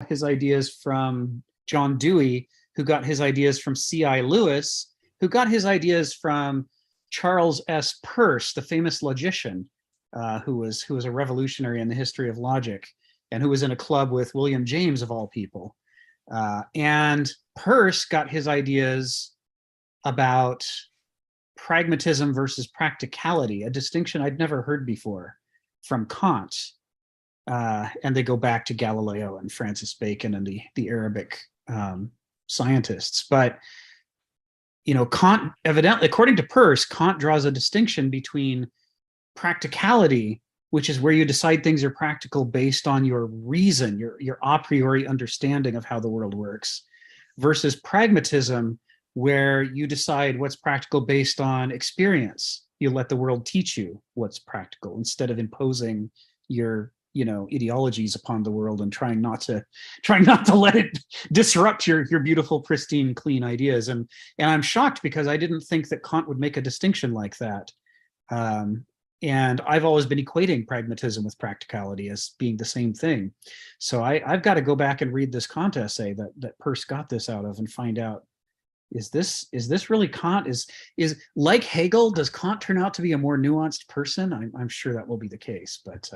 his ideas from John Dewey, who got his ideas from C.I. Lewis, who got his ideas from Charles S. Peirce, the famous logician, who was a revolutionary in the history of logic, and who was in a club with William James of all people. And Peirce got his ideas about pragmatism versus practicality, a distinction I'd never heard before, from Kant. And they go back to Galileo and Francis Bacon and the Arabic scientists. But Kant, evidently, according to Peirce, Kant draws a distinction between practicality, which is where you decide things are practical based on your reason, your a priori understanding of how the world works, versus pragmatism, where you decide what's practical based on experience. You let the world teach you what's practical instead of imposing your ideologies upon the world and trying not to let it disrupt your beautiful, pristine, clean ideas. And I'm shocked because I didn't think that Kant would make a distinction like that. And I've always been equating pragmatism with practicality as being the same thing. So I've got to go back and read this Kant essay that Peirce got this out of and find out, is this really Kant? Is like Hegel, does Kant turn out to be a more nuanced person? I'm sure that will be the case, but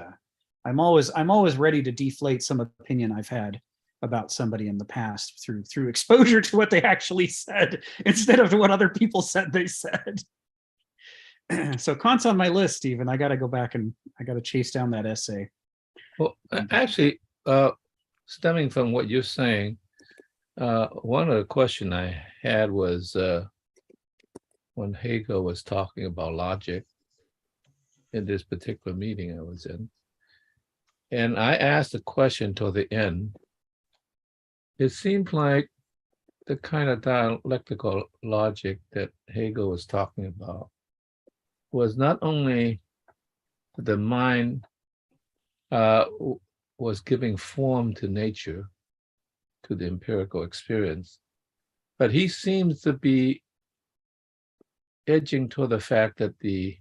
I'm always ready to deflate some opinion I've had about somebody in the past through exposure to what they actually said instead of what other people said they said. So Kant's on my list, Stephen. I got to go back and I got to chase down that essay. Well, actually, stemming from what you're saying, one of the questions I had was when Hegel was talking about logic in this particular meeting I was in. And I asked a question till the end. It seemed like the kind of dialectical logic that Hegel was talking about was not only the mind was giving form to nature, to the empirical experience, but he seems to be edging toward the fact that the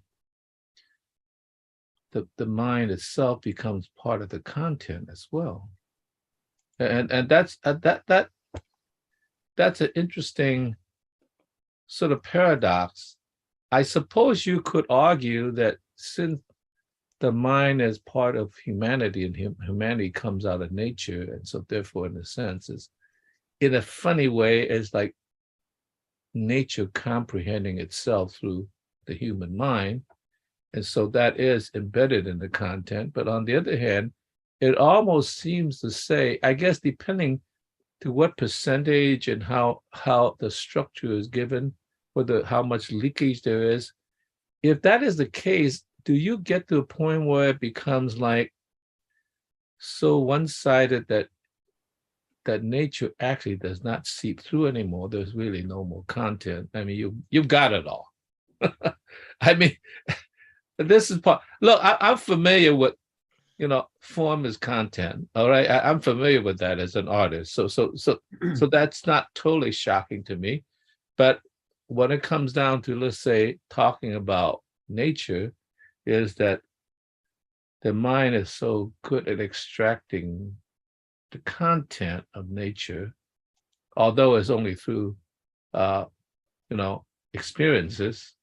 mind itself becomes part of the content as well, and that's an interesting sort of paradox. I suppose you could argue that since the mind is part of humanity and humanity comes out of nature, and so therefore, in a sense, is in a funny way, is like nature comprehending itself through the human mind. And so that is embedded in the content. But on the other hand, it almost seems to say, I guess, depending to what percentage and how the structure is given, or how much leakage there is, if that is the case, do you get to a point where it becomes like so one-sided that nature actually does not seep through anymore? There's really no more content. I mean, you've got it all. I mean, this is part. Look, I'm familiar with, form is content. All right, I'm familiar with that as an artist. So that's not totally shocking to me. But when it comes down to, let's say, talking about nature, is that the mind is so good at extracting the content of nature, although it's only through, experiences,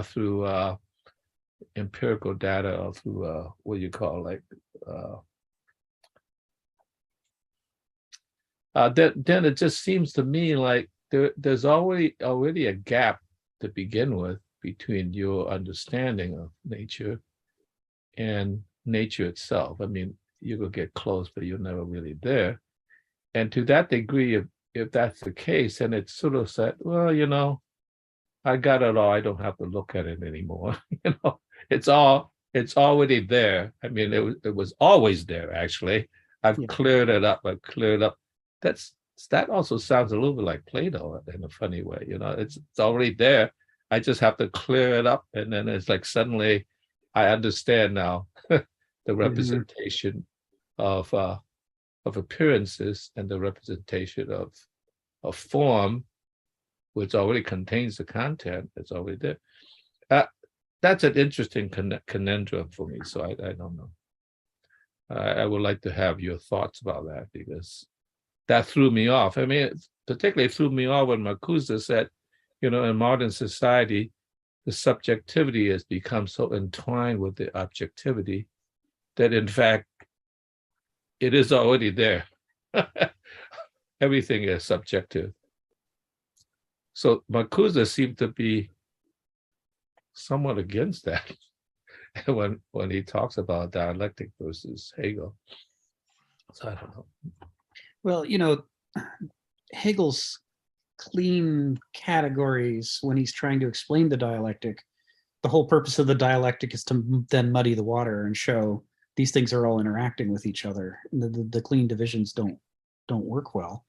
through empirical data, or through what you call then it just seems to me like there's already a gap to begin with between your understanding of nature and nature itself. I mean, you could get close, but you're never really there. And to that degree, if that's the case, then it's sort of said, well, I got it all. I don't have to look at it anymore. It's already there. I mean, it was always there, actually. I've cleared it up. That also sounds a little bit like Plato in a funny way. It's already there. I just have to clear it up, and then it's like suddenly I understand now the representation of appearances and the representation of form, which already contains the content. It's already there. That's an interesting conundrum for me. So I don't know. I would like to have your thoughts about that, because that threw me off. I mean, it particularly threw me off when Marcuse said, in modern society, the subjectivity has become so entwined with the objectivity that, in fact, it is already there. Everything is subjective. So Marcuse seemed to be somewhat against that when he talks about dialectic versus Hegel. So I don't know. Well, Hegel's clean categories when he's trying to explain the dialectic, the whole purpose of the dialectic is to then muddy the water and show these things are all interacting with each other. The clean divisions don't work well.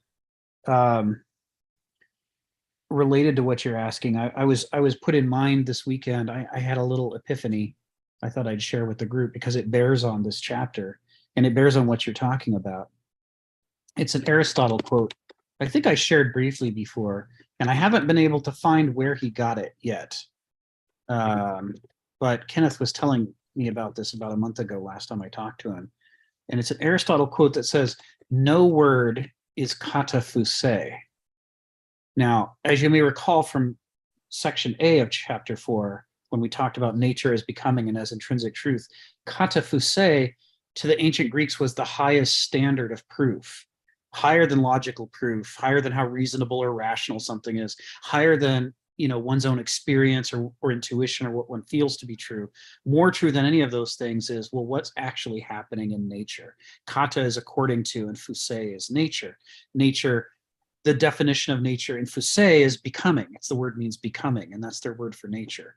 Related to what you're asking, I was put in mind this weekend. I had a little epiphany I thought I'd share with the group because it bears on this chapter and it bears on what you're talking about. It's an Aristotle quote. I think I shared briefly before, and I haven't been able to find where he got it yet. But Kenneth was telling me about this about a month ago, last time I talked to him. And it's an Aristotle quote that says, "No word is kata phusei." Now, as you may recall from section A of chapter 4, when we talked about nature as becoming and as intrinsic truth, kata phusei to the ancient Greeks was the highest standard of proof, higher than logical proof, higher than how reasonable or rational something is, higher than one's own experience or intuition or what one feels to be true. More true than any of those things is, well, what's actually happening in nature? Kata is according to, and phusei is nature. Nature, the definition of nature in phusei is becoming. It's the word means becoming, and that's their word for nature.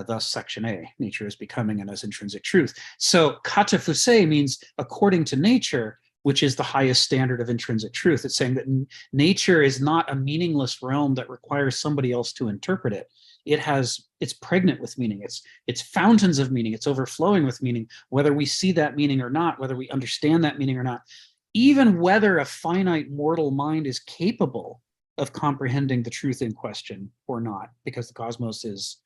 Thus, section A, nature is becoming and as intrinsic truth. So kata phusei means according to nature, which is the highest standard of intrinsic truth. It's saying that nature is not a meaningless realm that requires somebody else to interpret it. It's pregnant with meaning. It's fountains of meaning. It's overflowing with meaning, whether we see that meaning or not, whether we understand that meaning or not, even whether a finite mortal mind is capable of comprehending the truth in question or not, because the cosmos is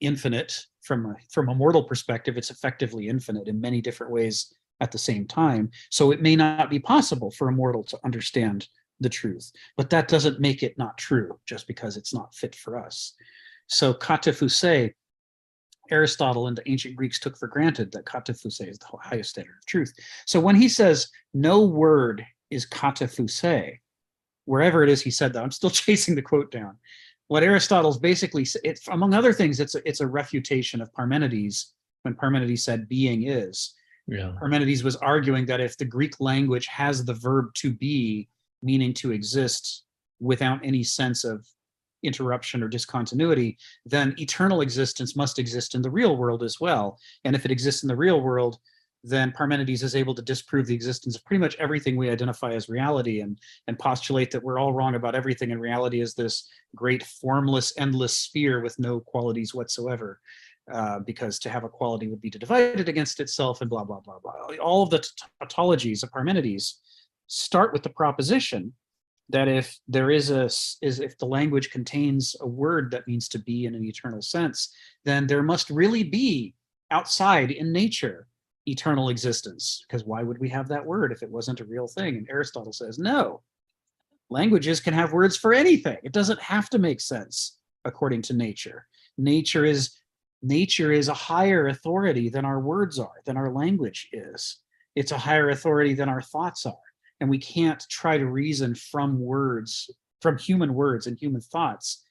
infinite from a mortal perspective. It's effectively infinite in many different ways at the same time. So it may not be possible for a mortal to understand the truth, but that doesn't make it not true just because it's not fit for us. So kata phusei, Aristotle and the ancient Greeks took for granted that kata phusei is the highest standard of truth. So when he says no word is kata phusei, wherever it is he said that, I'm still chasing the quote down. What Aristotle's basically, among other things, it's a refutation of Parmenides when Parmenides said being is. Yeah. Parmenides was arguing that if the Greek language has the verb to be, meaning to exist, without any sense of interruption or discontinuity, then eternal existence must exist in the real world as well. And if it exists in the real world, then Parmenides is able to disprove the existence of pretty much everything we identify as reality and postulate that we're all wrong about everything, and reality is this great formless, endless sphere with no qualities whatsoever. Because to have a quality would be to divide it against itself and blah, blah, blah, blah. All of the tautologies of Parmenides start with the proposition that if the language contains a word that means to be in an eternal sense, then there must really be outside in nature eternal existence, because why would we have that word if it wasn't a real thing? And Aristotle says, no, languages can have words for anything. It doesn't have to make sense according to nature. Nature is a higher authority than our words are, than our language is. It's a higher authority than our thoughts are. And we can't try to reason from words, from human words and human thoughts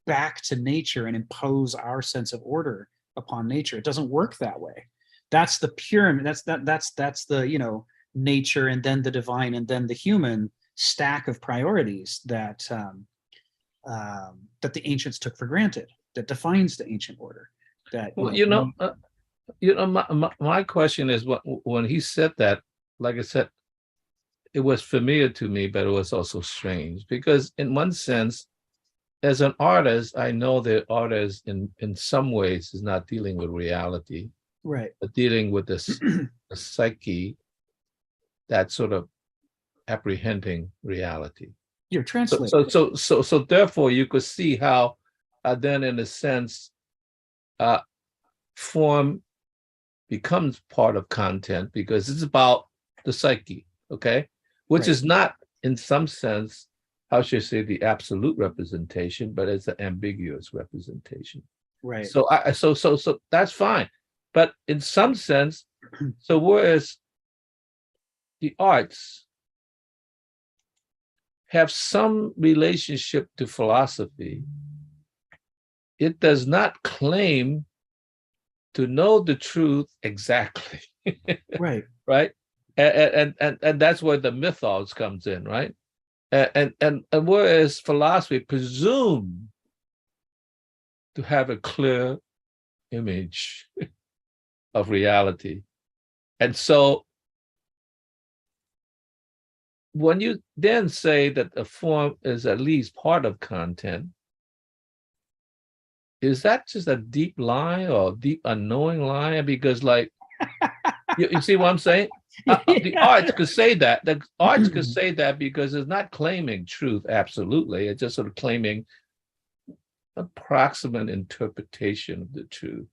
back to nature and impose our sense of order upon nature. It doesn't work that way. That's the pyramid. That's the nature and then the divine and then the human stack of priorities that the ancients took for granted, that defines the ancient order. My question is, when he said that, like I said, it was familiar to me, but it was also strange, because in one sense, as an artist, I know that artist in some ways is not dealing with reality, right, but dealing with the psyche, that sort of apprehending reality. You're translating. So therefore, you could see how then, in a sense, form becomes part of content because it's about the psyche, okay? Which Right. is not, in some sense, how should I say, the absolute representation, but it's an ambiguous representation. Right. So so that's fine. But in some sense, so whereas the arts have some relationship to philosophy, it does not claim to know the truth exactly. Right. Right? And that's where the mythos comes in, right? And whereas philosophy presume to have a clear image of reality. And so when you then say that a form is at least part of content, is that just a deep lie or deep unknowing lie? Because like, you see what I'm saying? The Yeah. arts could say that. The arts could say that because it's not claiming truth absolutely. It's just sort of claiming approximate interpretation of the truth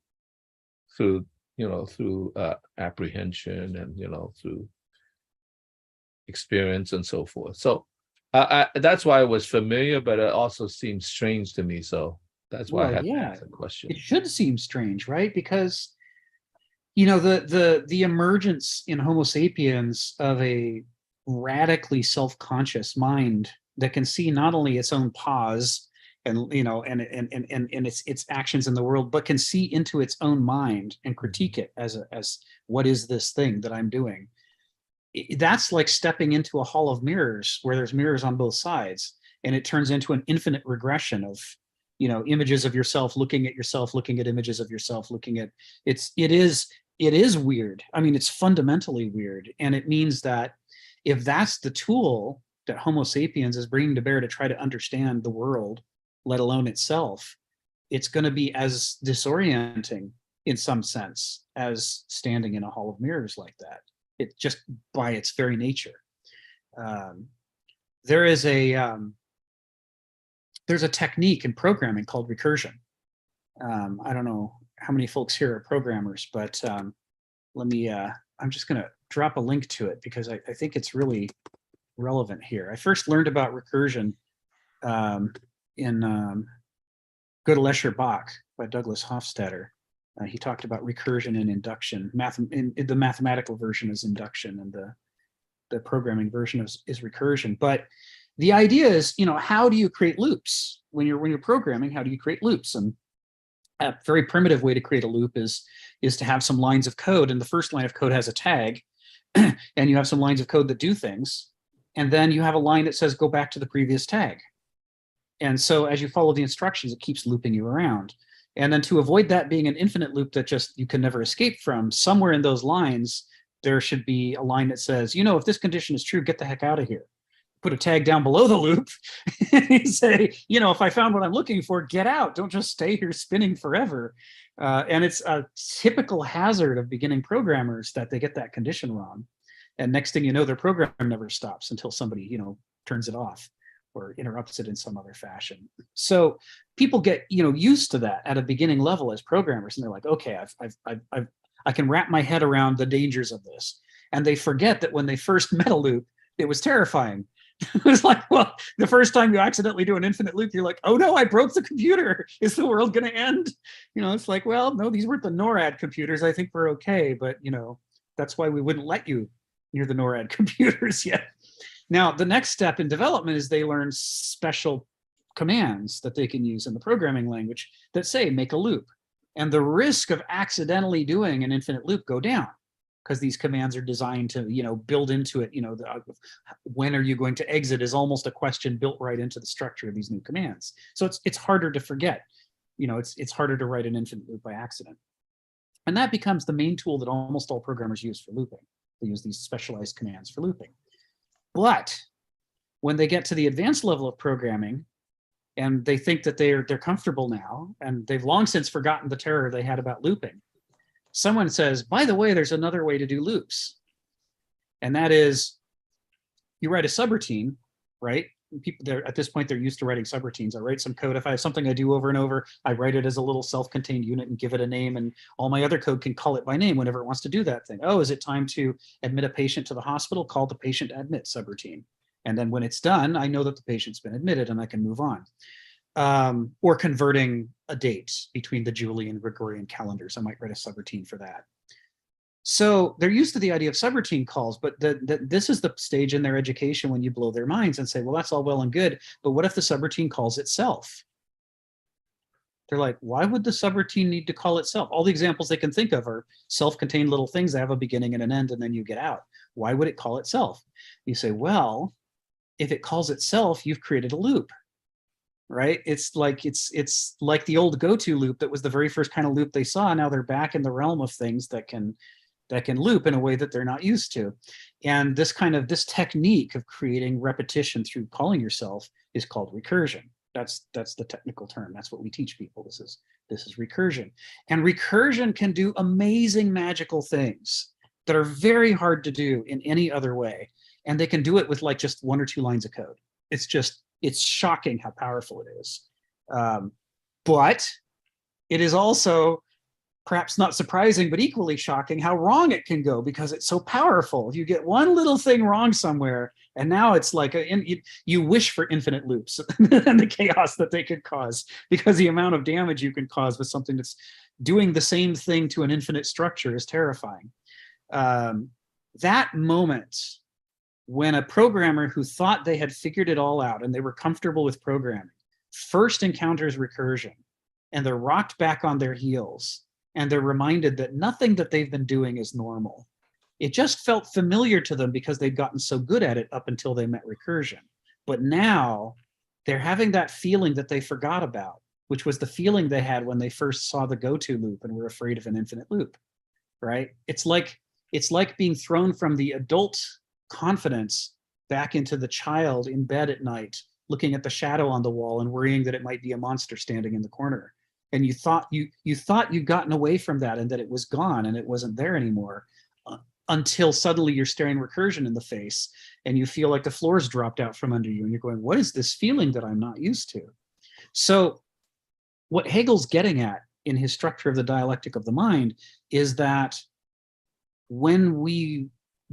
through, through apprehension and, through experience and so forth. So that's why it was familiar, but it also seems strange to me. So that's why I Well, had to yeah, ask the question. it should seem strange, right? Because the emergence in Homo sapiens of a radically self-conscious mind that can see not only its own pause and and its actions in the world, but can see into its own mind and critique it as what is this thing that I'm doing. That's like stepping into a hall of mirrors where there's mirrors on both sides, and it turns into an infinite regression of images of yourself looking at yourself, looking at images of yourself, looking at it is weird. I mean, it's fundamentally weird. And it means that if that's the tool that Homo sapiens is bringing to bear to try to understand the world, let alone itself, it's going to be as disorienting in some sense as standing in a hall of mirrors like that. It just by its very nature. Um, there is there's a technique in programming called recursion. I don't know how many folks here are programmers, but I'm just going to drop a link to it because I think it's really relevant here. I first learned about recursion in Gödel Bach by Douglas Hofstadter. He talked about recursion and induction. The mathematical version is induction, and the programming version is recursion. But the idea is, how do you create loops when you're programming? How do you create loops? And a very primitive way to create a loop is to have some lines of code, and the first line of code has a tag, and you have some lines of code that do things, and then you have a line that says go back to the previous tag. And so as you follow the instructions, it keeps looping you around. And then to avoid that being an infinite loop that just you can never escape from, somewhere in those lines, there should be a line that says, if this condition is true, get the heck out of here. Put a tag down below the loop and you say, if I found what I'm looking for, get out. Don't just stay here spinning forever. And it's a typical hazard of beginning programmers that they get that condition wrong. And next thing you know, their program never stops until somebody, turns it off or interrupts it in some other fashion. So people get, used to that at a beginning level as programmers, and they're like, okay, I can wrap my head around the dangers of this. And they forget that when they first met a loop, it was terrifying. It was like, well, the first time you accidentally do an infinite loop, you're like, oh no, I broke the computer. Is the world going to end? It's like, well, no, these weren't the NORAD computers. I think we're okay. But, that's why we wouldn't let you near the NORAD computers yet. Now, the next step in development is they learn special commands that they can use in the programming language that say, make a loop. And the risk of accidentally doing an infinite loop go down, because these commands are designed to, build into it, when are you going to exit is almost a question built right into the structure of these new commands. So it's harder to forget, it's harder to write an infinite loop by accident. And that becomes the main tool that almost all programmers use for looping. They use these specialized commands for looping. But when they get to the advanced level of programming and they think that they're comfortable now, and they've long since forgotten the terror they had about looping, someone says, by the way, there's another way to do loops. And that is, you write a subroutine, right? people there at this point, they're used to writing subroutines. I write some code. If I have something I do over and over, I write it as a little self-contained unit and give it a name, and all my other code can call it by name whenever it wants to do that thing. Oh, is it time to admit a patient to the hospital? Call the patient admit subroutine. And then when it's done, I know that the patient's been admitted and I can move on. Or converting a date between the Julian and Gregorian calendars. I might write a subroutine for that. So they're used to the idea of subroutine calls, but this is the stage in their education when you blow their minds and say, well, that's all well and good, but what if the subroutine calls itself? They're like, why would the subroutine need to call itself? All the examples they can think of are self-contained little things that have a beginning and an end, and then you get out. Why would it call itself? You say, well, if it calls itself, you've created a loop, right? It's like the old go-to loop that was the very first kind of loop they saw. Now they're back in the realm of things that can loop in a way that they're not used to. And this technique of creating repetition through calling yourself is called recursion. That's the technical term. That's what we teach people. This is recursion. And recursion can do amazing magical things that are very hard to do in any other way. And they can do it with like just 1 or 2 lines of code. It's shocking how powerful it is. But it is also perhaps not surprising, but equally shocking how wrong it can go because it's so powerful. If you get one little thing wrong somewhere, and now it's like you wish for infinite loops and the chaos that they could cause, because the amount of damage you can cause with something that's doing the same thing to an infinite structure is terrifying. That moment when a programmer who thought they had figured it all out and they were comfortable with programming first encounters recursion, and they're rocked back on their heels, and they're reminded that nothing that they've been doing is normal. It just felt familiar to them because they'd gotten so good at it up until they met recursion. But now they're having that feeling that they forgot about, which was the feeling they had when they first saw the go-to loop and were afraid of an infinite loop, right? It's like being thrown from the adult confidence back into the child in bed at night, looking at the shadow on the wall and worrying that it might be a monster standing in the corner. And you thought you'd gotten away from that and that it was gone and it wasn't there anymore, until suddenly you're staring recursion in the face and you feel like the floor's dropped out from under you and you're going, what is this feeling that I'm not used to? So what Hegel's getting at in his structure of the dialectic of the mind is that when we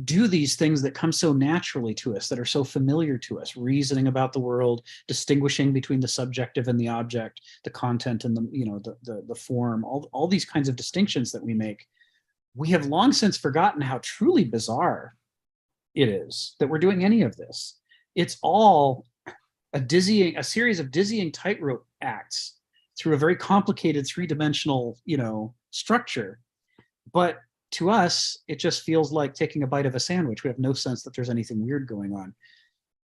do these things that come so naturally to us, that are so familiar to us, reasoning about the world, distinguishing between the subjective and the object, the content and the form, all these kinds of distinctions that we make, we have long since forgotten how truly bizarre it is that we're doing any of this. It's all a series of dizzying tightrope acts through a very complicated 3-dimensional, structure. But to us, it just feels like taking a bite of a sandwich. We have no sense that there's anything weird going on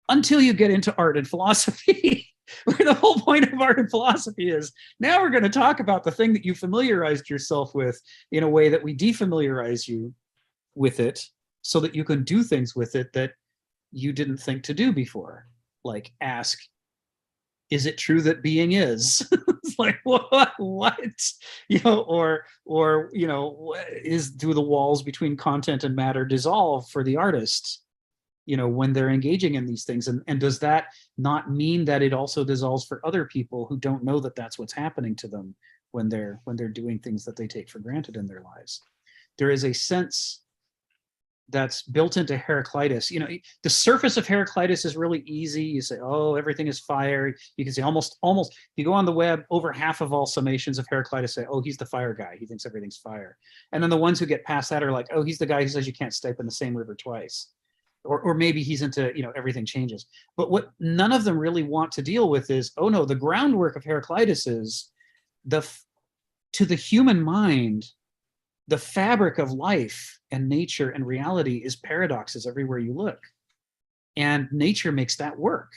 until you get into art and philosophy, where the whole point of art and philosophy is, now we're going to talk about the thing that you familiarized yourself with in a way that we defamiliarize you with it so that you can do things with it that you didn't think to do before. Like ask, is it true that being is? It's like, what? Do the walls between content and matter dissolve for the artist, when they're engaging in these things? And does that not mean that it also dissolves for other people who don't know that that's what's happening to them when they're doing things that they take for granted in their lives? There is a sense that's built into Heraclitus. The surface of Heraclitus is really easy. You say, oh, everything is fire. You can say almost, if you go on the web, over half of all summations of Heraclitus say, oh, he's the fire guy. He thinks everything's fire. And then the ones who get past that are like, oh, he's the guy who says you can't step in the same river twice. Or maybe he's into, everything changes. But what none of them really want to deal with is, oh no, the groundwork of Heraclitus is to the human mind, the fabric of life and nature and reality is paradoxes everywhere you look. And nature makes that work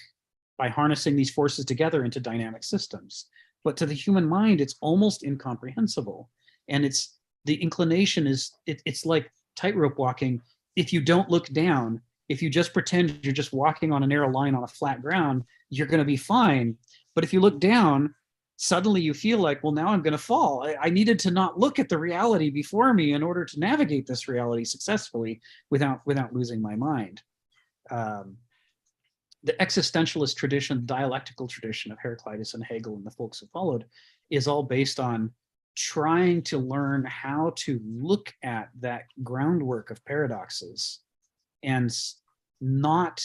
by harnessing these forces together into dynamic systems. But to the human mind, it's almost incomprehensible. And the inclination is, it's like tightrope walking. If you don't look down, if you just pretend you're just walking on a narrow line on a flat ground, you're going to be fine. But if you look down, suddenly you feel like, well, now I'm going to fall. I needed to not look at the reality before me in order to navigate this reality successfully without losing my mind. the existentialist tradition, dialectical tradition of Heraclitus and Hegel and the folks who followed is all based on trying to learn how to look at that groundwork of paradoxes and not,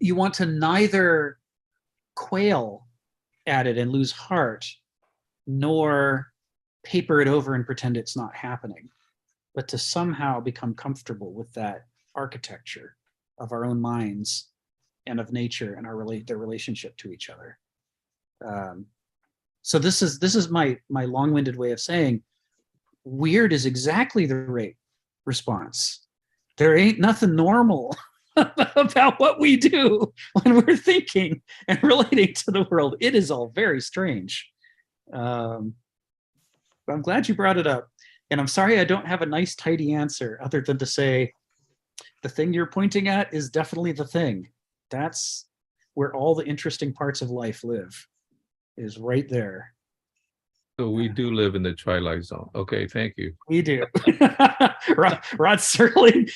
you want to neither quail at it and lose heart, nor paper it over and pretend it's not happening, but to somehow become comfortable with that architecture of our own minds and of nature and their relationship to each other. So this is my long-winded way of saying weird is exactly the right response. There ain't nothing normal about what we do when we're thinking and relating to the world. It is all very strange. But I'm glad you brought it up. And I'm sorry I don't have a nice, tidy answer other than to say the thing you're pointing at is definitely the thing. That's where all the interesting parts of life live, is right there. So we do live in the twilight zone. Okay, thank you. We do. Rod Serling,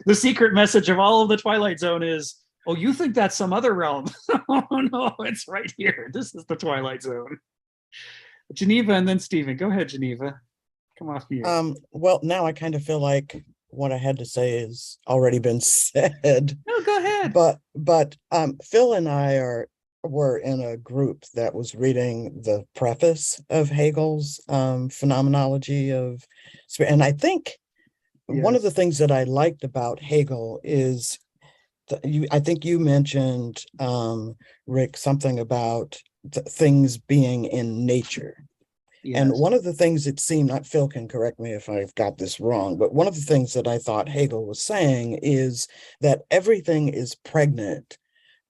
the secret message of all of the Twilight Zone is, oh, you think that's some other realm. Oh, no, it's right here. This is the Twilight Zone. Geneva and then Stephen. Go ahead, Geneva. Come off mute. Well, now I kind of feel like what I had to say has already been said. No, go ahead. But Phil and I were in a group that was reading the preface of Hegel's phenomenology of spirit. And I think one of the things that I liked about Hegel is I think you mentioned, Rick, something about things being in nature. Yes. And one of the things it seemed, Phil can correct me if I've got this wrong, but one of the things that I thought Hegel was saying is that everything is pregnant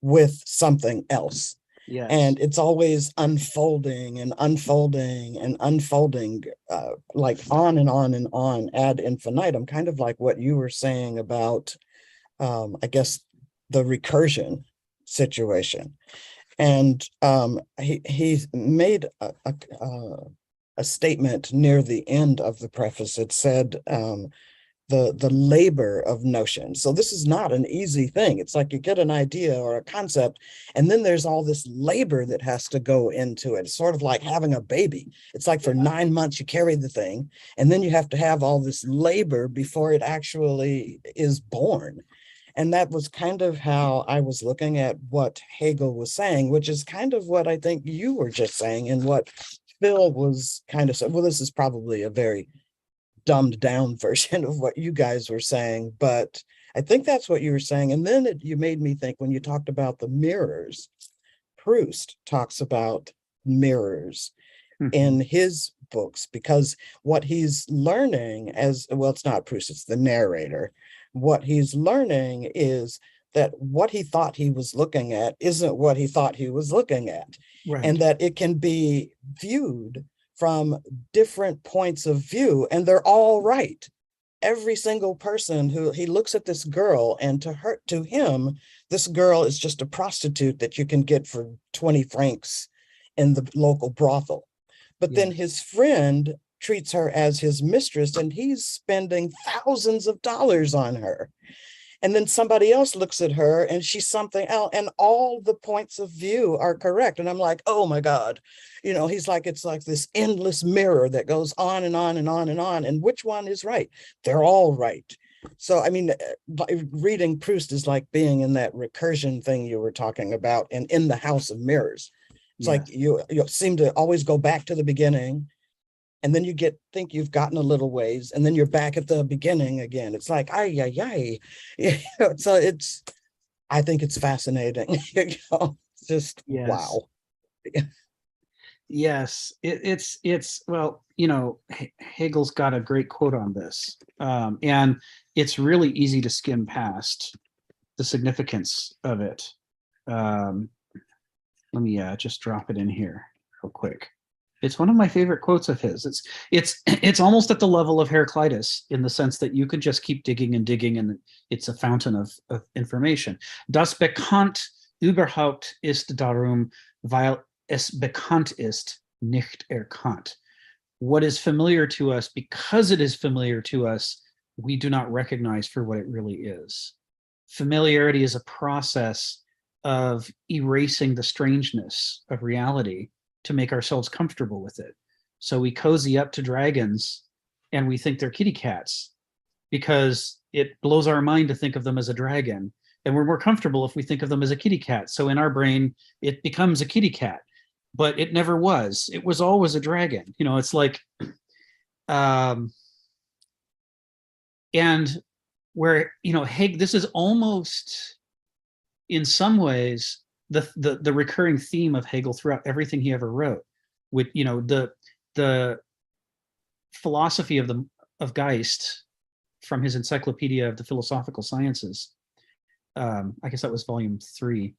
with something else. Yes. And it's always unfolding and unfolding and unfolding, like on and on and on ad infinitum, kind of like what you were saying about, I guess, the recursion situation. And he made a statement near the end of the preface. It said, the labor of notions. So this is not an easy thing. It's like you get an idea or a concept, and then there's all this labor that has to go into it. It's sort of like having a baby. It's like for 9 months you carry the thing, and then you have to have all this labor before it actually is born. And that was kind of how I was looking at what Hegel was saying, which is kind of what I think you were just saying, and what Phil was kind of saying. Well, this is probably a very dumbed down version of what you guys were saying, but I think that's what you were saying. And then you made me think when you talked about the mirrors. Proust talks about mirrors in his books, because what he's learning it's not Proust, it's the narrator. What he's learning is that what he thought he was looking at isn't what he thought he was looking at. Right. And that it can be viewed from different points of view, and they're all right. Every single person who he looks at this girl, and to him, this girl is just a prostitute that you can get for 20 francs in the local brothel. But then his friend treats her as his mistress, and he's spending thousands of dollars on her. And then somebody else looks at her and she's something else, and all the points of view are correct. And I'm like, oh my God, he's like, it's like this endless mirror that goes on and on and on and on. And which one is right? They're all right. So, I mean, reading Proust is like being in that recursion thing you were talking about, and in the house of mirrors. It's like you seem to always go back to the beginning, and then you think you've gotten a little ways, and then you're back at the beginning again. It's like, so I think it's fascinating. It's just, wow. Yes, it's well, Hegel's got a great quote on this, and it's really easy to skim past the significance of it. Let me just drop it in here real quick. It's one of my favorite quotes of his. It's almost at the level of Heraclitus, in the sense that you could just keep digging and digging, and it's a fountain of information. Das bekannt überhaupt ist darum, weil es bekannt ist, nicht erkannt. What is familiar to us, because it is familiar to us, we do not recognize for what it really is. familiarity is a process of erasing the strangeness of reality to make ourselves comfortable with it. So we cozy up to dragons and we think they're kitty cats because it blows our mind to think of them as a dragon. And we're more comfortable if we think of them as a kitty cat. So in our brain, it becomes a kitty cat, but it never was. It was always a dragon. You know, it's like, and where, you know, this is almost, in some ways, the recurring theme of Hegel throughout everything he ever wrote. With, you know, the philosophy of Geist from his Encyclopedia of the Philosophical Sciences. I guess that was volume 3.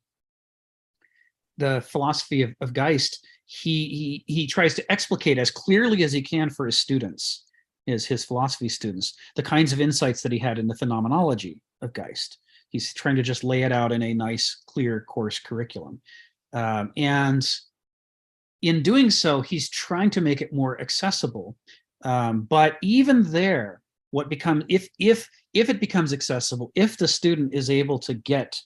The philosophy of Geist, he tries to explicate as clearly as he can for his students, his philosophy students, the kinds of insights that he had in the phenomenology of Geist. He's trying to just lay it out in a nice, clear course curriculum. And in doing so, he's trying to make it more accessible. But even there, what becomes, if it becomes accessible, if the student is able to get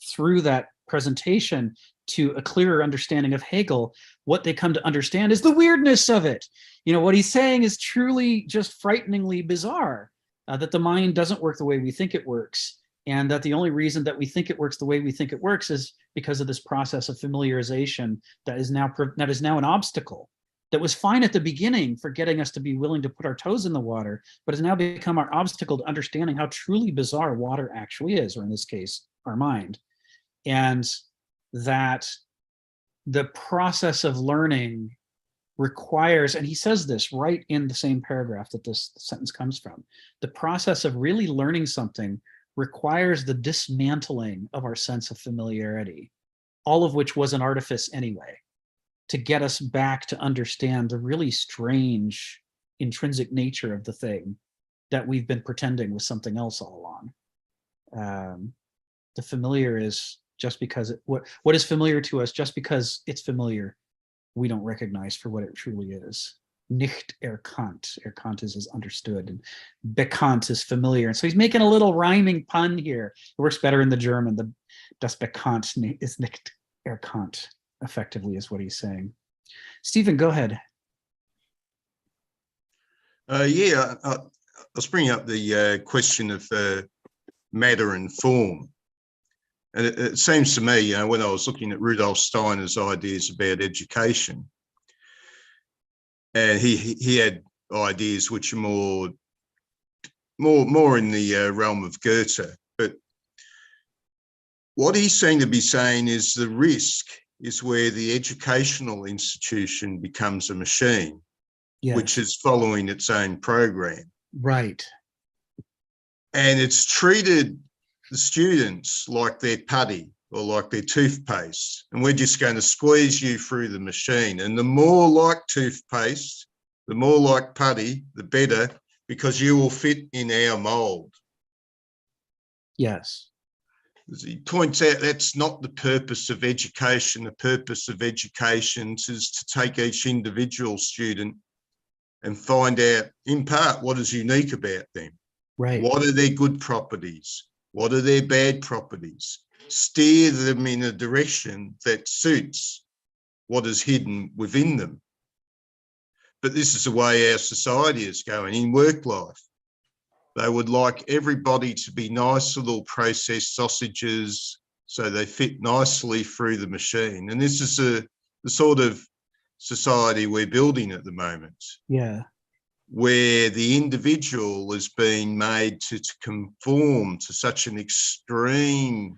through that presentation to a clearer understanding of Hegel, what they come to understand is the weirdness of it. You know, what he's saying is truly just frighteningly bizarre, that the mind doesn't work the way we think it works, and that the only reason that we think it works the way we think it works is because of this process of familiarization that is now an obstacle that was fine at the beginning for getting us to be willing to put our toes in the water, but has now become our obstacle to understanding how truly bizarre water actually is, or in this case, our mind. And that the process of learning requires, and he says this right in the same paragraph that this sentence comes from, the process of really learning something requires the dismantling of our sense of familiarity, all of which was an artifice anyway, to get us back to understand the really strange intrinsic nature of the thing that we've been pretending was something else all along. The familiar is just because what is familiar to us, just because it's familiar, we don't recognize for what it truly is. Nicht erkannt. Erkannt is understood, and bekannt is familiar. And so he's making a little rhyming pun here. It works better in the German. The das bekannt is nicht erkannt, effectively, is what he's saying. Stephen, go ahead. Yeah, I was bringing up the question of matter and form. And it seems to me, you know, when I was looking at Rudolf Steiner's ideas about education, and he had ideas which are more in the realm of Goethe. But what he seemed to be saying is the risk is where the educational institution becomes a machine, Yes. which is following its own program. Right. And it's treated the students like their putty or like their toothpaste, and we're just going to squeeze you through the machine. And the more like toothpaste, the more like putty, the better, because you will fit in our mold. Yes. As he points out, that's not the purpose of education. The purpose of education is to take each individual student and find out, in part, what is unique about them. Right. What are their good properties? What are their bad properties? Steer them in a direction that suits what is hidden within them. But this is the way our society is going in work life. They would like everybody to be nice little processed sausages so they fit nicely through the machine. And this is the sort of society we're building at the moment. Yeah. Where the individual is being made to conform to such an extreme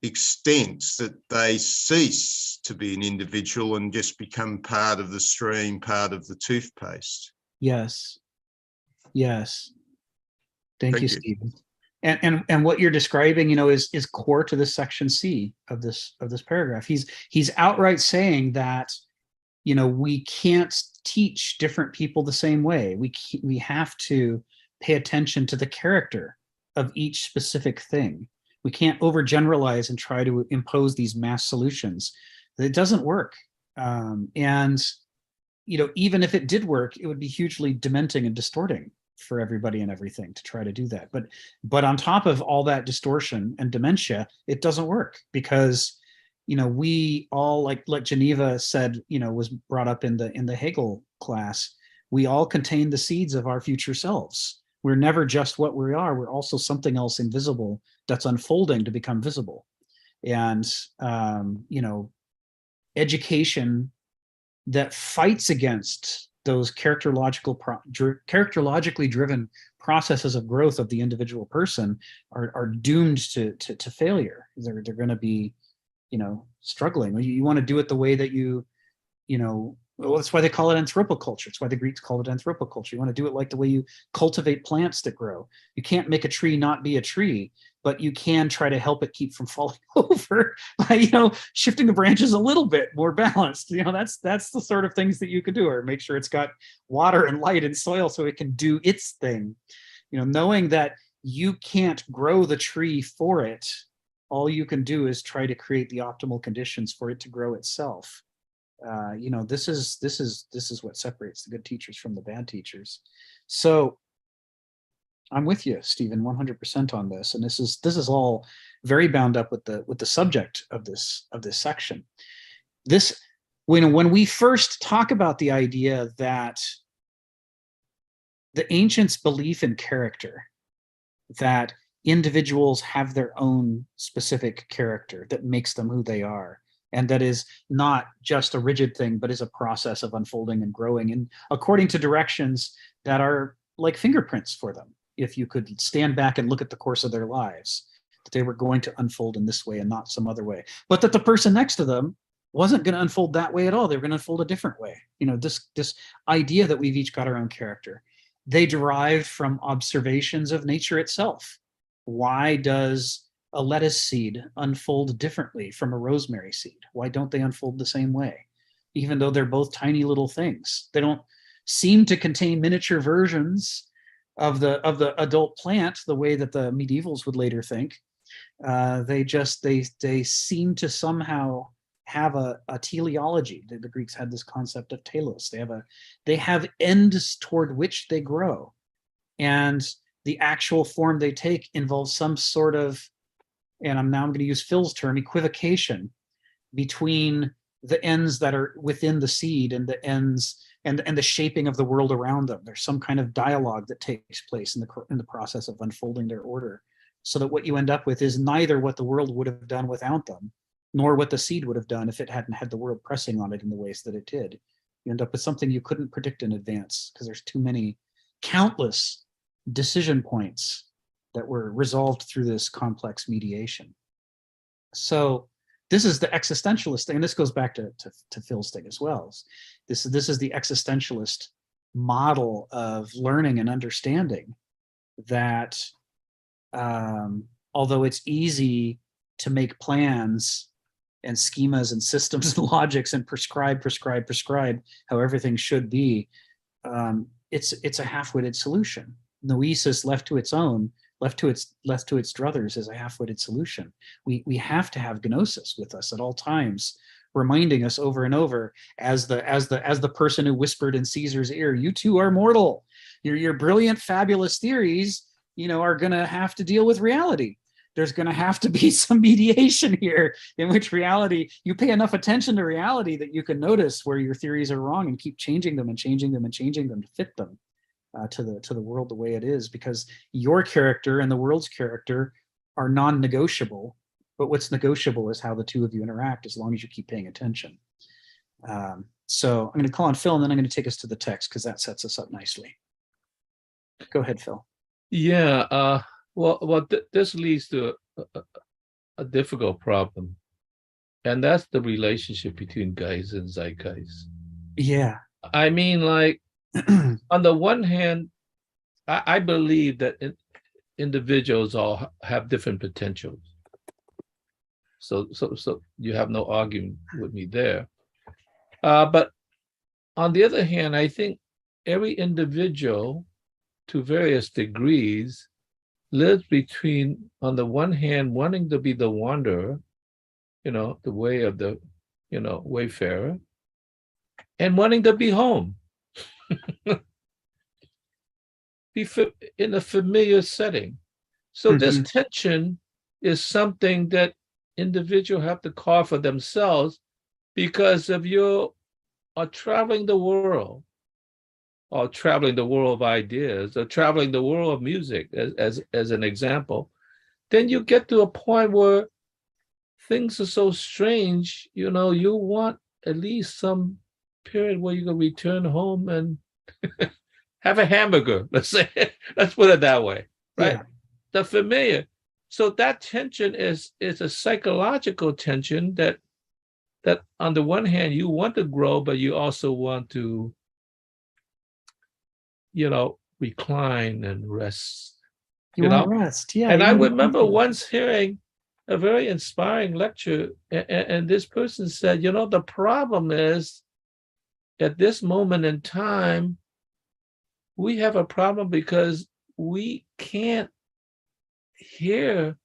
extent that they cease to be an individual and just become part of the stream, part of the toothpaste. Yes. Yes. Thank you, you. Stephen. And what you're describing, you know, is core to this section C of this paragraph. He's outright saying that, you know, we can't teach different people the same way. We have to pay attention to the character of each specific thing. We can't overgeneralize and try to impose these mass solutions. It doesn't work. And, you know, even if it did work, it would be hugely dementing and distorting for everybody and everything to try to do that. But on top of all that distortion and dementia, it doesn't work because, you know, we all, like Geneva said, you know, was brought up in the Hegel class, we all contain the seeds of our future selves. We're never just what we are. We're also something else invisible that's unfolding to become visible. And, you know, education that fights against those characterologically driven processes of growth of the individual person are doomed to failure. They're going to be, you know, struggling. You want to do it the way that you know, well, that's why they call it anthropoculture. It's why the Greeks called it anthropoculture. You want to do it like the way you cultivate plants that grow. You can't make a tree not be a tree, but you can try to help it keep from falling over by, you know, shifting the branches a little bit more balanced. You know, that's the sort of things that you could do, or make sure it's got water and light and soil so it can do its thing. You know, knowing that you can't grow the tree for it, all you can do is try to create the optimal conditions for it to grow itself. You know, this is what separates the good teachers from the bad teachers. So I'm with you, Stephen, 100% on this, and this is all very bound up with the subject of this section. This, when we first talk about the idea that the ancients' belief in character, that individuals have their own specific character that makes them who they are, and that is not just a rigid thing, but is a process of unfolding and growing, and according to directions that are like fingerprints for them. If you could stand back and look at the course of their lives, that they were going to unfold in this way and not some other way, but that the person next to them wasn't going to unfold that way at all. They were going to unfold a different way. You know, this idea that we've each got our own character, they derived from observations of nature itself. Why does a lettuce seed unfold differently from a rosemary seed? Why don't they unfold the same way? Even though they're both tiny little things, they don't seem to contain miniature versions of the adult plant the way that the medievals would later think. They seem to somehow have a teleology. The Greeks had this concept of telos. They have ends toward which they grow, and the actual form they take involves some sort of, and I'm going to use Phil's term, equivocation between the ends that are within the seed and the ends and the shaping of the world around them. There's some kind of dialogue that takes place in the process of unfolding their order, so that what you end up with is neither what the world would have done without them, nor what the seed would have done if it hadn't had the world pressing on it in the ways that it did. You end up with something you couldn't predict in advance because there's too many, countless decision points that were resolved through this complex mediation. So this is the existentialist thing, and this goes back to Phil's thing as well. This is the existentialist model of learning and understanding that, although it's easy to make plans and schemas and systems and logics and prescribe how everything should be, it's a half-witted solution. Noesis left to its druthers is a half-witted solution. We have to have gnosis with us at all times, reminding us over and over, as the person who whispered in Caesar's ear, "You two are mortal. Your brilliant, fabulous theories, you know, are going to have to deal with reality. There's going to have to be some mediation here in which reality, you pay enough attention to reality that you can notice where your theories are wrong and keep changing them and changing them and changing them to fit them to the world the way it is, because your character and the world's character are non-negotiable. But what's negotiable is how the two of you interact, as long as you keep paying attention." So I'm going to call on Phil, and then I'm going to take us to the text because that sets us up nicely. Go ahead, Phil. Yeah. This leads to a difficult problem, and that's the relationship between Geist and Zeitgeist. Yeah. I mean, like, on the one hand, I believe that individuals all have different potentials. So you have no argument with me there. But on the other hand, I think every individual, to various degrees, lives between, on the one hand, wanting to be the wanderer, you know, the way of the, you know, wayfarer, and wanting to be home. in a familiar setting. So this Mhm. tension is something that individuals have to call for themselves, because if you are traveling the world, or traveling the world of ideas, or traveling the world of music, as an example, then you get to a point where things are so strange, you want at least some period where you can return home and have a hamburger. Let's say, let's put it that way, right? Yeah. The familiar. So that tension is a psychological tension that on the one hand you want to grow, but you also want to, recline and rest. You want rest. Yeah. And You I want to remember once hearing a very inspiring lecture, and this person said, the problem is at this moment in time, we have a problem because we can't hear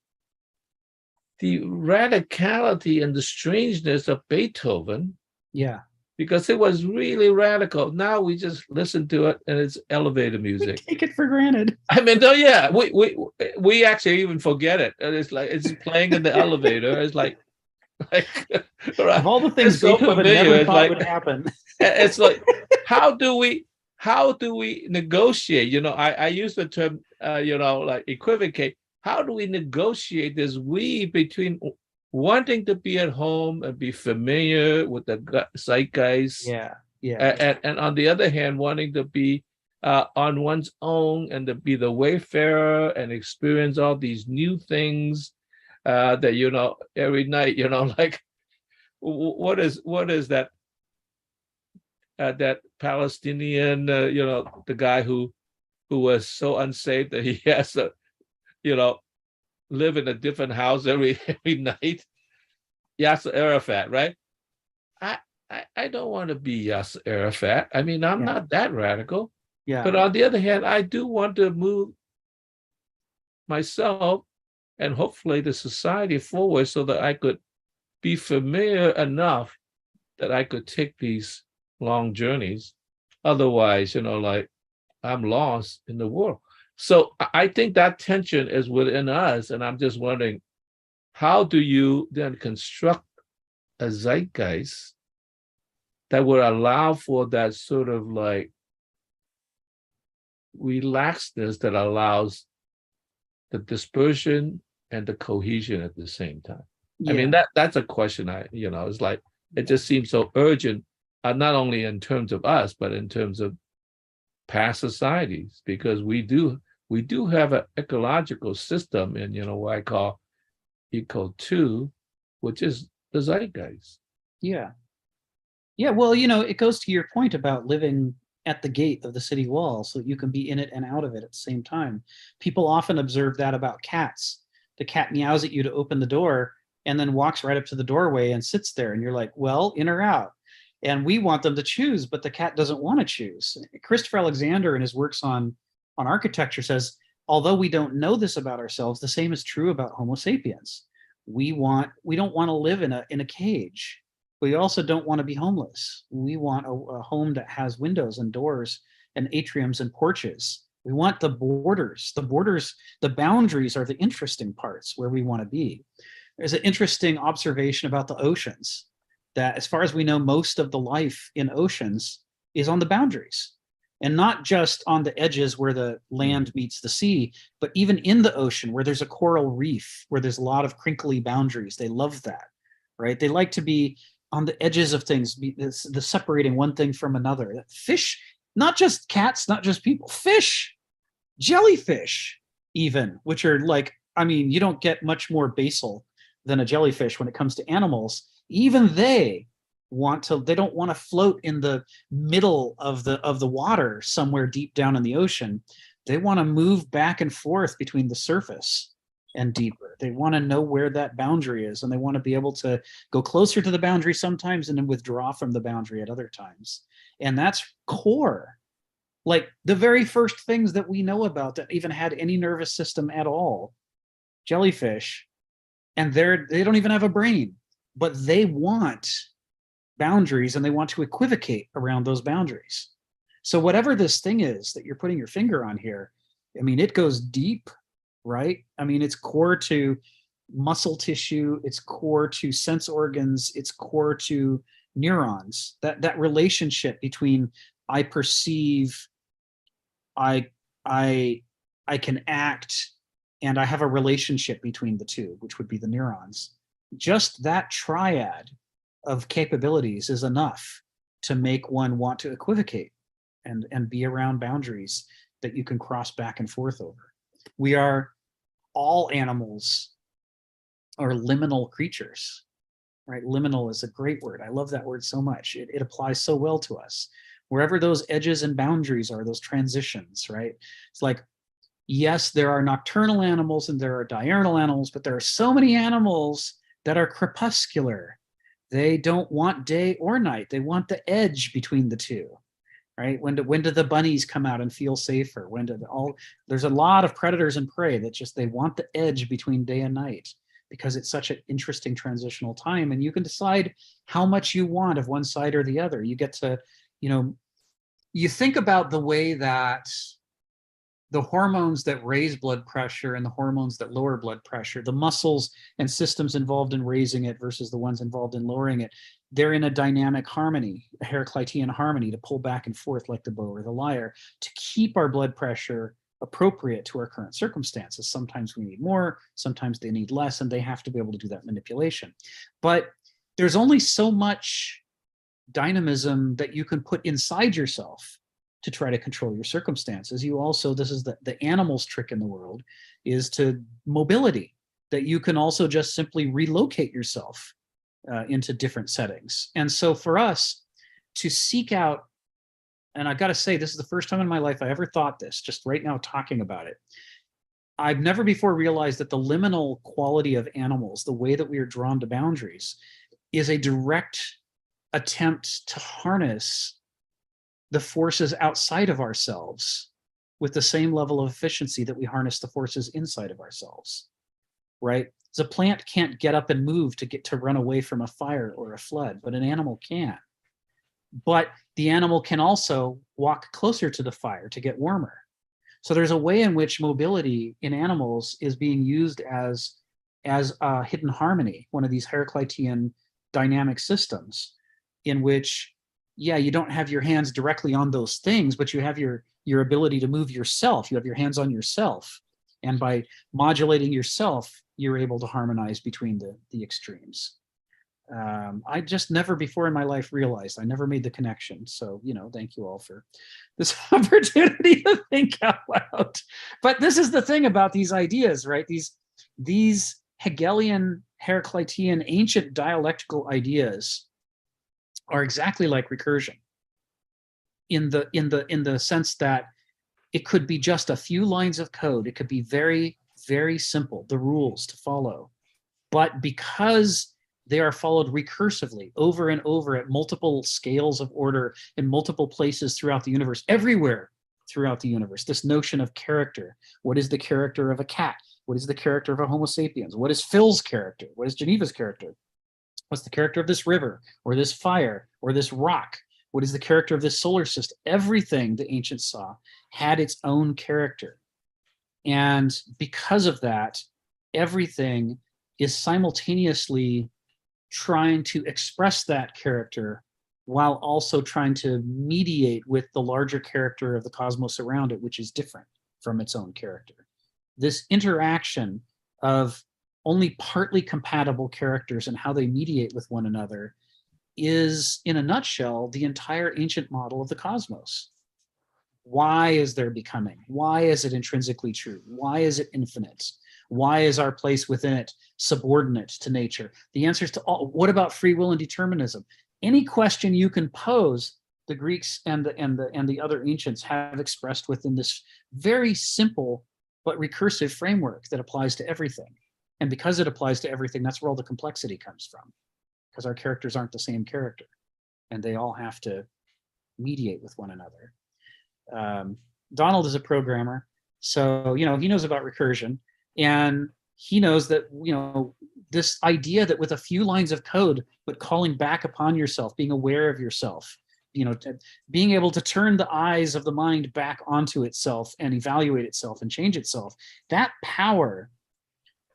the radicality and the strangeness of Beethoven, Yeah. because it was really radical. Now we just listen to it and it's elevator We music. take it for granted. I mean, no, yeah, we actually even forget it. And it's like it's playing in the elevator. It's like Of all the things it's so Beethoven familiar. never It's thought like would happen. it's like how do we negotiate? I use the term like equivocate. How do we negotiate this weave between wanting to be at home and be familiar with the zeitgeist, Yeah. Yeah. and on the other hand, wanting to be on one's own and to be the wayfarer and experience all these new things that every night, like what is that that Palestinian, the guy who was so unsafe that he has to, live in a different house every night. Yasser Arafat, right? I I don't want to be Yasser Arafat. I mean, I'm Yeah. not that radical. Yeah. But on the other hand, I do want to move myself and hopefully the society forward so that I could be familiar enough that I could take these long journeys. Otherwise, like I'm lost in the world. So I think that tension is within us. And I'm just wondering, how do you then construct a zeitgeist that would allow for that sort of like relaxedness that allows the dispersion and the cohesion at the same time? I mean, that's a question it's like, it just seems so urgent, not only in terms of us, but in terms of past societies, because we do have an ecological system in, what I call Eco 2, which is the zeitgeist. Yeah. Yeah. Well, it goes to your point about living at the gate of the city wall so that you can be in it and out of it at the same time. People often observe that about cats. The cat meows at you to open the door and then walks right up to the doorway and sits there. And you're like, well, in or out? And we want them to choose, but the cat doesn't want to choose. Christopher Alexander, in his works on architecture, says, although we don't know this about ourselves, the same is true about Homo sapiens. We don't want to live in a cage. We also don't want to be homeless. We want a home that has windows and doors and atriums and porches. We want the borders. The boundaries are the interesting parts where we want to be. There's an interesting observation about the oceans, that as far as we know, most of the life in oceans is on the boundaries, and not just on the edges where the land meets the sea, but even in the ocean where there's a coral reef, where there's a lot of crinkly boundaries. They love that, right? They like to be on the edges of things, the separating one thing from another. Fish, not just cats, not just people, fish, jellyfish even, which are like, I mean, you don't get much more basal than a jellyfish when it comes to animals. Even they don't want to float in the middle of the water somewhere deep down in the ocean. They want to move back and forth between the surface and deeper. They want to know where that boundary is, and they want to be able to go closer to the boundary sometimes and then withdraw from the boundary at other times. And that's core. Like the very first things that we know about that even had any nervous system at all, jellyfish, and they don't even have a brain, but they want boundaries and they want to equivocate around those boundaries. So whatever this thing is that you're putting your finger on here, I mean, it goes deep, right? I mean, it's core to muscle tissue, it's core to sense organs, it's core to neurons. That relationship between I perceive, I can act, and I have a relationship between the two, which would be the neurons. Just that triad of capabilities is enough to make one want to equivocate and be around boundaries that you can cross back and forth over. We are, all animals are liminal creatures, right? Liminal is a great word. I love that word so much. It applies so well to us. Wherever those edges and boundaries are, those transitions, right? It's like, yes, there are nocturnal animals and there are diurnal animals, but there are so many animals that are crepuscular. They don't want day or night. They want the edge between the two, right? When do the bunnies come out and feel safer? There's a lot of predators and prey that just, they want the edge between day and night, because it's such an interesting transitional time, and you can decide how much you want of one side or the other. You get to, you think about the way that the hormones that raise blood pressure and the hormones that lower blood pressure, the muscles and systems involved in raising it versus the ones involved in lowering it, they're in a dynamic harmony, a Heraclitean harmony, to pull back and forth like the bow or the lyre, to keep our blood pressure appropriate to our current circumstances. Sometimes we need more, sometimes they need less, and they have to be able to do that manipulation. But there's only so much dynamism that you can put inside yourself to try to control your circumstances. You also, this is the animal's trick in the world, is to mobility, that you can also just simply relocate yourself into different settings. And so for us to seek out, and I've got to say, this is the first time in my life I ever thought this, just right now talking about it. I've never before realized that the liminal quality of animals, the way that we are drawn to boundaries, is a direct attempt to harness the forces outside of ourselves with the same level of efficiency that we harness the forces inside of ourselves, right? The plant can't get up and move to run away from a fire or a flood, but an animal can. But the animal can also walk closer to the fire to get warmer. So there's a way in which mobility in animals is being used as a hidden harmony, one of these Heraclitean dynamic systems, in which, yeah, you don't have your hands directly on those things, but you have your ability to move yourself. You have your hands on yourself. And by modulating yourself, you're able to harmonize between the extremes. I just never before in my life realized, I never made the connection. So, thank you all for this opportunity to think out loud. But this is the thing about these ideas, right? These Hegelian, Heraclitean, ancient dialectical ideas are exactly like recursion in the sense that it could be just a few lines of code. It could be very, very simple, the rules to follow. But because they are followed recursively over and over at multiple scales of order in multiple places throughout the universe, everywhere throughout the universe, this notion of character. What is the character of a cat? What is the character of a Homo sapiens? What is Phil's character? What is Geneva's character? What's the character of this river or this fire or this rock? What is the character of this solar system? Everything the ancients saw had its own character. And because of that, everything is simultaneously trying to express that character while also trying to mediate with the larger character of the cosmos around it, which is different from its own character. This interaction of only partly compatible characters and how they mediate with one another is, in a nutshell, the entire ancient model of the cosmos. Why is there becoming? Why is it intrinsically true? Why is it infinite? Why is our place within it subordinate to nature? The answers to all. What about free will and determinism? Any question you can pose, the Greeks and the other ancients have expressed within this very simple but recursive framework that applies to everything. And because it applies to everything, that's where all the complexity comes from, because our characters aren't the same character, and they all have to mediate with one another. Donald is a programmer, so he knows about recursion. And he knows that, this idea that with a few lines of code, but calling back upon yourself, being aware of yourself, being able to turn the eyes of the mind back onto itself and evaluate itself and change itself, that power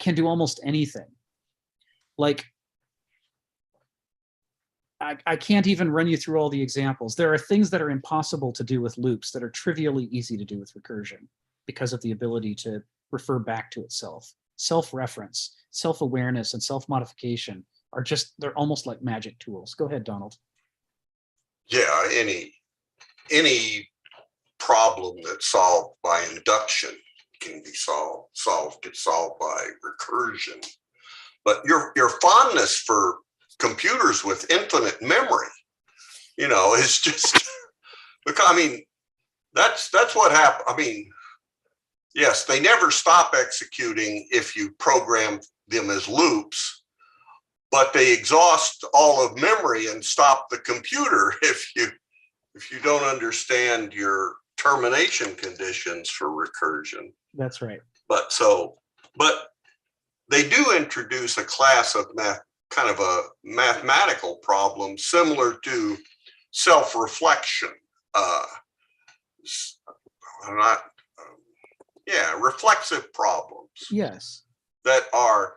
can do almost anything. Like, I can't even run you through all the examples. There are things that are impossible to do with loops that are trivially easy to do with recursion because of the ability to refer back to itself. Self-reference, self-awareness, and self-modification are they're almost like magic tools. Go ahead, Donald. Yeah, any problem that's solved by induction can be gets solved by recursion. But your fondness for computers with infinite memory, is just because, I mean, that's what happened. I mean, yes, they never stop executing if you program them as loops, but they exhaust all of memory and stop the computer if you don't understand your termination conditions for recursion. That's right. But they do introduce a class of kind of a mathematical problem similar to self-reflection. Reflexive problems. Yes. That are,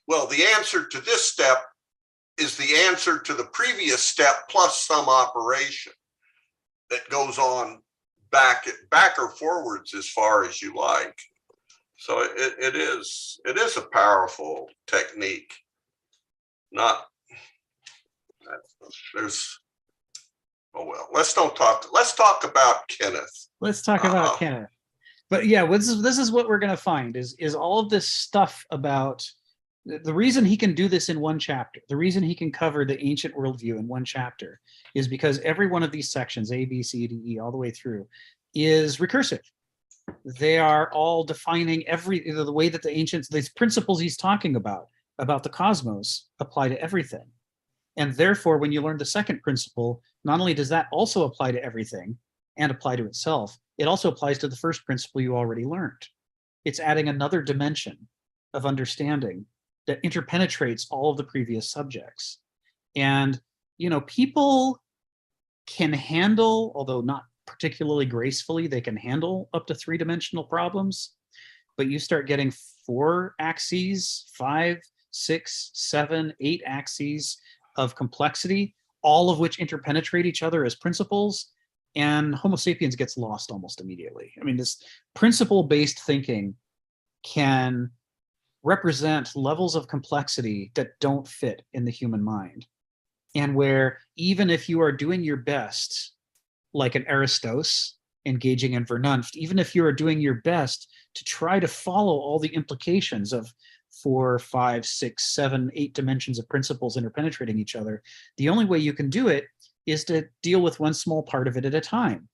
well, the answer to this step is the answer to the previous step plus some operation that goes on back or forwards as far as you like. So it is a powerful technique. Let's talk about Kenneth. Let's talk about Kenneth. But yeah, this is what we're going to find is all of this stuff about the reason he can do this in one chapter, the reason he can cover the ancient worldview in one chapter is because every one of these sections, A, B, C, D, E, all the way through, is recursive. They are all defining the way that the ancients, these principles he's talking about the cosmos, apply to everything. And therefore, when you learn the second principle, not only does that also apply to everything and apply to itself, it also applies to the first principle you already learned. It's adding another dimension of understanding that interpenetrates all of the previous subjects. And, people can handle, although not particularly gracefully, they can handle up to 3-dimensional problems, but you start getting 4 axes, 5, 6, 7, 8 axes of complexity, all of which interpenetrate each other as principles, and Homo sapiens gets lost almost immediately. I mean, this principle-based thinking can represent levels of complexity that don't fit in the human mind, and where even if you are doing your best, like an Aristos engaging in Vernunft, even if you are doing your best to try to follow all the implications of 4, 5, 6, 7, 8 dimensions of principles interpenetrating each other, the only way you can do it is to deal with one small part of it at a time,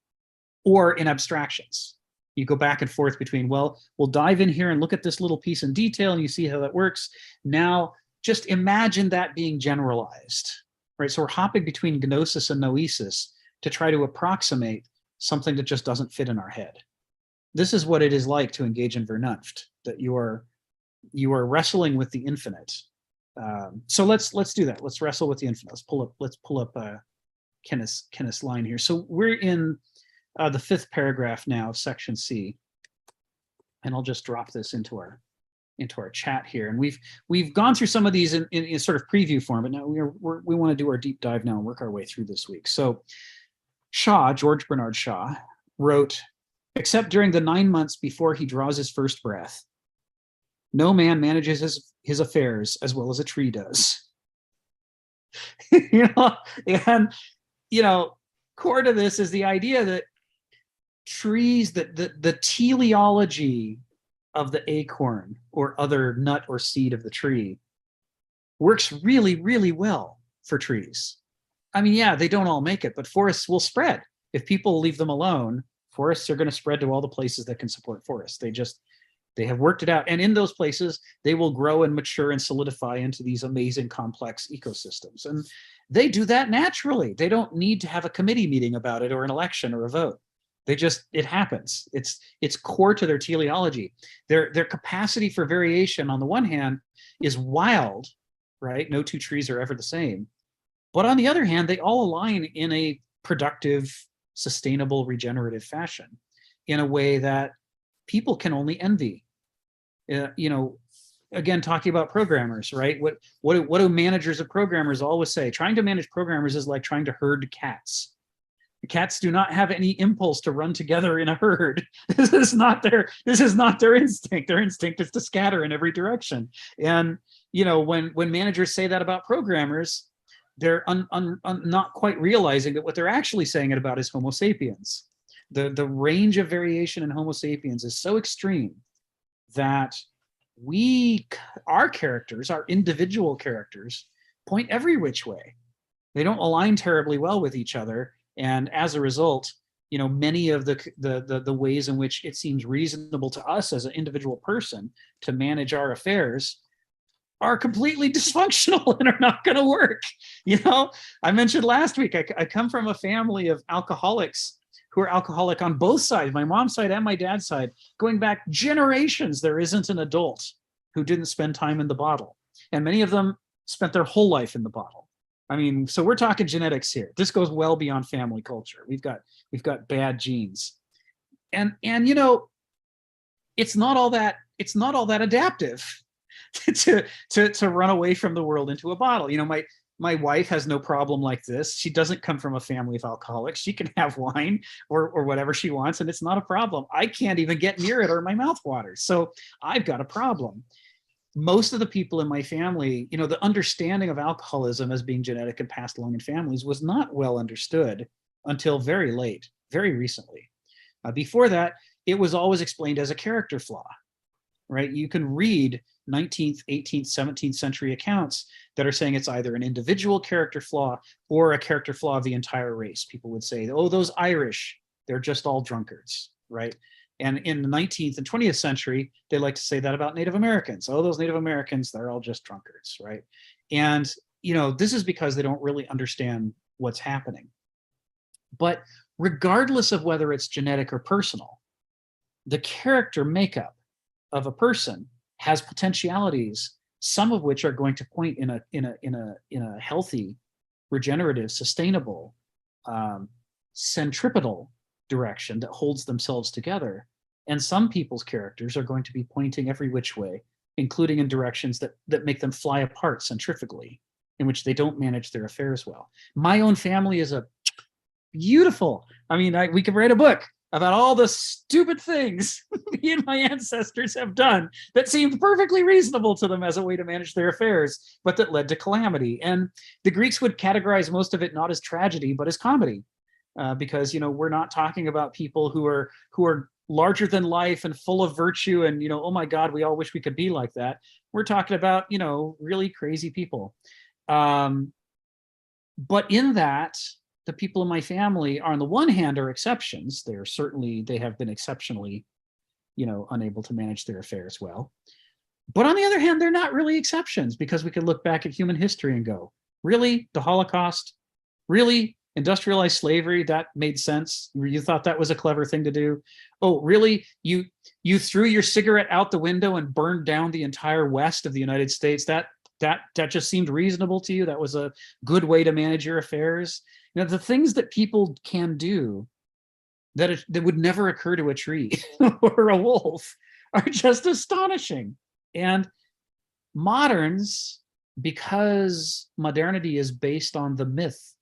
or in abstractions. You go back and forth between, well, we'll dive in here and look at this little piece in detail and you see how that works. Now, just imagine that being generalized, right? So we're hopping between gnosis and noesis to try to approximate something that just doesn't fit in our head. This is what it is like to engage in Vernunft, that you are wrestling with the infinite. So let's do that. Let's wrestle with the infinite. Let's pull up Kenneth's line here. So we're in the 5th paragraph now of section C, and I'll just drop this into our chat here. And we've gone through some of these in sort of preview form, but now we want to do our deep dive now and work our way through this week. So George Bernard Shaw, wrote, "Except during the 9 months before he draws his first breath, no man manages his affairs as well as a tree does." Core to this is the idea that trees, the teleology of the acorn or other nut or seed of the tree works really, really well for trees. I mean, yeah, they don't all make it, but forests will spread. If people leave them alone, forests are going to spread to all the places that can support forests. They have worked it out. And in those places, they will grow and mature and solidify into these amazing complex ecosystems. And they do that naturally. They don't need to have a committee meeting about it or an election or a vote. It happens. It's core to their teleology. Their capacity for variation on the one hand is wild, right? No two trees are ever the same. But on the other hand, they all align in a productive, sustainable, regenerative fashion in a way that people can only envy. You know, again, talking about programmers, right? What do managers of programmers always say? Trying to manage programmers is like trying to herd cats. The cats do not have any impulse to run together in a herd. This is not their instinct. Their instinct is to scatter in every direction. And you know, when managers say that about programmers, they're not quite realizing that what they're actually saying it about is Homo sapiens. The range of variation in Homo sapiens is so extreme that our characters, our individual characters, point every which way. They don't align terribly well with each other. And as a result, you know, many of the ways in which it seems reasonable to us as an individual person to manage our affairs are completely dysfunctional and are not going to work. You know, I mentioned last week, I come from a family of alcoholics who are alcoholic on both sides, my mom's side and my dad's side, going back generations. There isn't an adult who didn't spend time in the bottle. And many of them spent their whole life in the bottle. I mean, so we're talking genetics here. This goes well beyond family culture. We've got bad genes. And you know, it's not all that adaptive to run away from the world into a bottle. You know, my wife has no problem like this. She doesn't come from a family of alcoholics. She can have wine or whatever she wants, and it's not a problem. I can't even get near it or my mouth waters. So I've got a problem. Most of the people in my family, you know, the understanding of alcoholism as being genetic and passed along in families was not well understood until very late, very recently. Before that, it was always explained as a character flaw, right? You can read 19th, 18th, 17th century accounts that are saying it's either an individual character flaw or a character flaw of the entire race. People would say, oh, those Irish, they're just all drunkards, right? And in the 19th and 20th century, they like to say that about Native Americans. Oh, those Native Americans, they're all just drunkards, right? And, you know, this is because they don't really understand what's happening. But regardless of whether it's genetic or personal, the character makeup of a person has potentialities, some of which are going to point in a healthy, regenerative, sustainable, centripetal direction that holds themselves together. And some people's characters are going to be pointing every which way, including in directions that make them fly apart centrifugally, in which they don't manage their affairs well. My own family is a beautiful, I mean, we could write a book about all the stupid things me and my ancestors have done that seemed perfectly reasonable to them as a way to manage their affairs, but that led to calamity. And the Greeks would categorize most of it not as tragedy, but as comedy. Because, you know, we're not talking about people who are larger than life and full of virtue and, you know, oh my God, we all wish we could be like that. We're talking about, you know, really crazy people. But in that, the people in my family are, on the one hand, are exceptions. They have been exceptionally, you know, unable to manage their affairs well. But on the other hand, they're not really exceptions, because we could look back at human history and go, really, the Holocaust? Really? Industrialized slavery, that made sense. You thought that was a clever thing to do. Oh, really? You threw your cigarette out the window and burned down the entire west of the United States. That just seemed reasonable to you. That was a good way to manage your affairs. You know, the things that people can do that would never occur to a tree or a wolf are just astonishing. And moderns, because modernity is based on the myth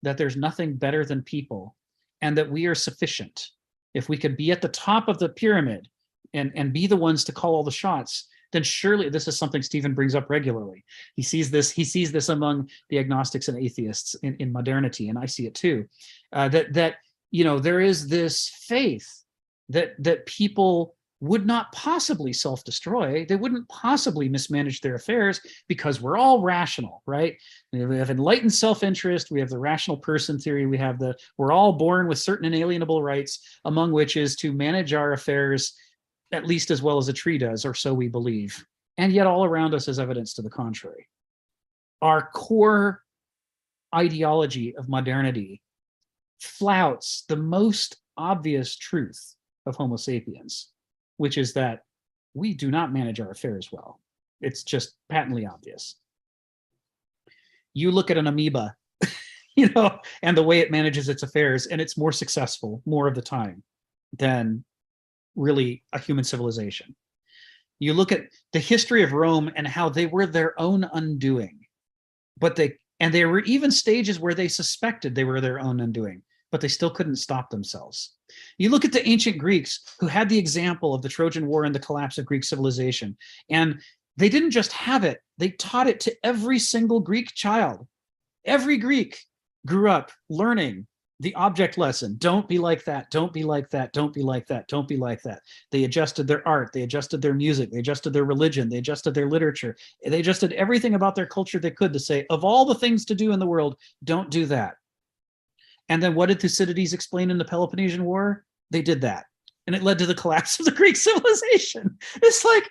that there's nothing better than people and that we are sufficient. If we could be at the top of the pyramid and be the ones to call all the shots, then surely, this is something Stephen brings up regularly. He sees this among the agnostics and atheists in modernity, and I see it too. That you know, there is this faith that people would not possibly self-destroy. They wouldn't possibly mismanage their affairs because we're all rational, right? We have enlightened self-interest. We have the rational person theory. We're all born with certain inalienable rights, among which is to manage our affairs at least as well as a tree does, or so we believe. And yet all around us is evidence to the contrary. Our core ideology of modernity flouts the most obvious truth of Homo sapiens, which is that we do not manage our affairs well. It's just patently obvious. You look at an amoeba and the way it manages its affairs, and it's more successful more of the time than really a human civilization. You look at the history of Rome and how they were their own undoing, but there were even stages where they suspected they were their own undoing, but they still couldn't stop themselves. You look at the ancient Greeks who had the example of the Trojan War and the collapse of Greek civilization, and they didn't just have it, they taught it to every single Greek child. Every Greek grew up learning the object lesson. Don't be like that. Don't be like that. Don't be like that. Don't be like that. They adjusted their art. They adjusted their music. They adjusted their religion. They adjusted their literature. They adjusted everything about their culture they could to say, of all the things to do in the world, don't do that. And then what did Thucydides explain in the Peloponnesian War? They did that. And it led to the collapse of the Greek civilization. It's like,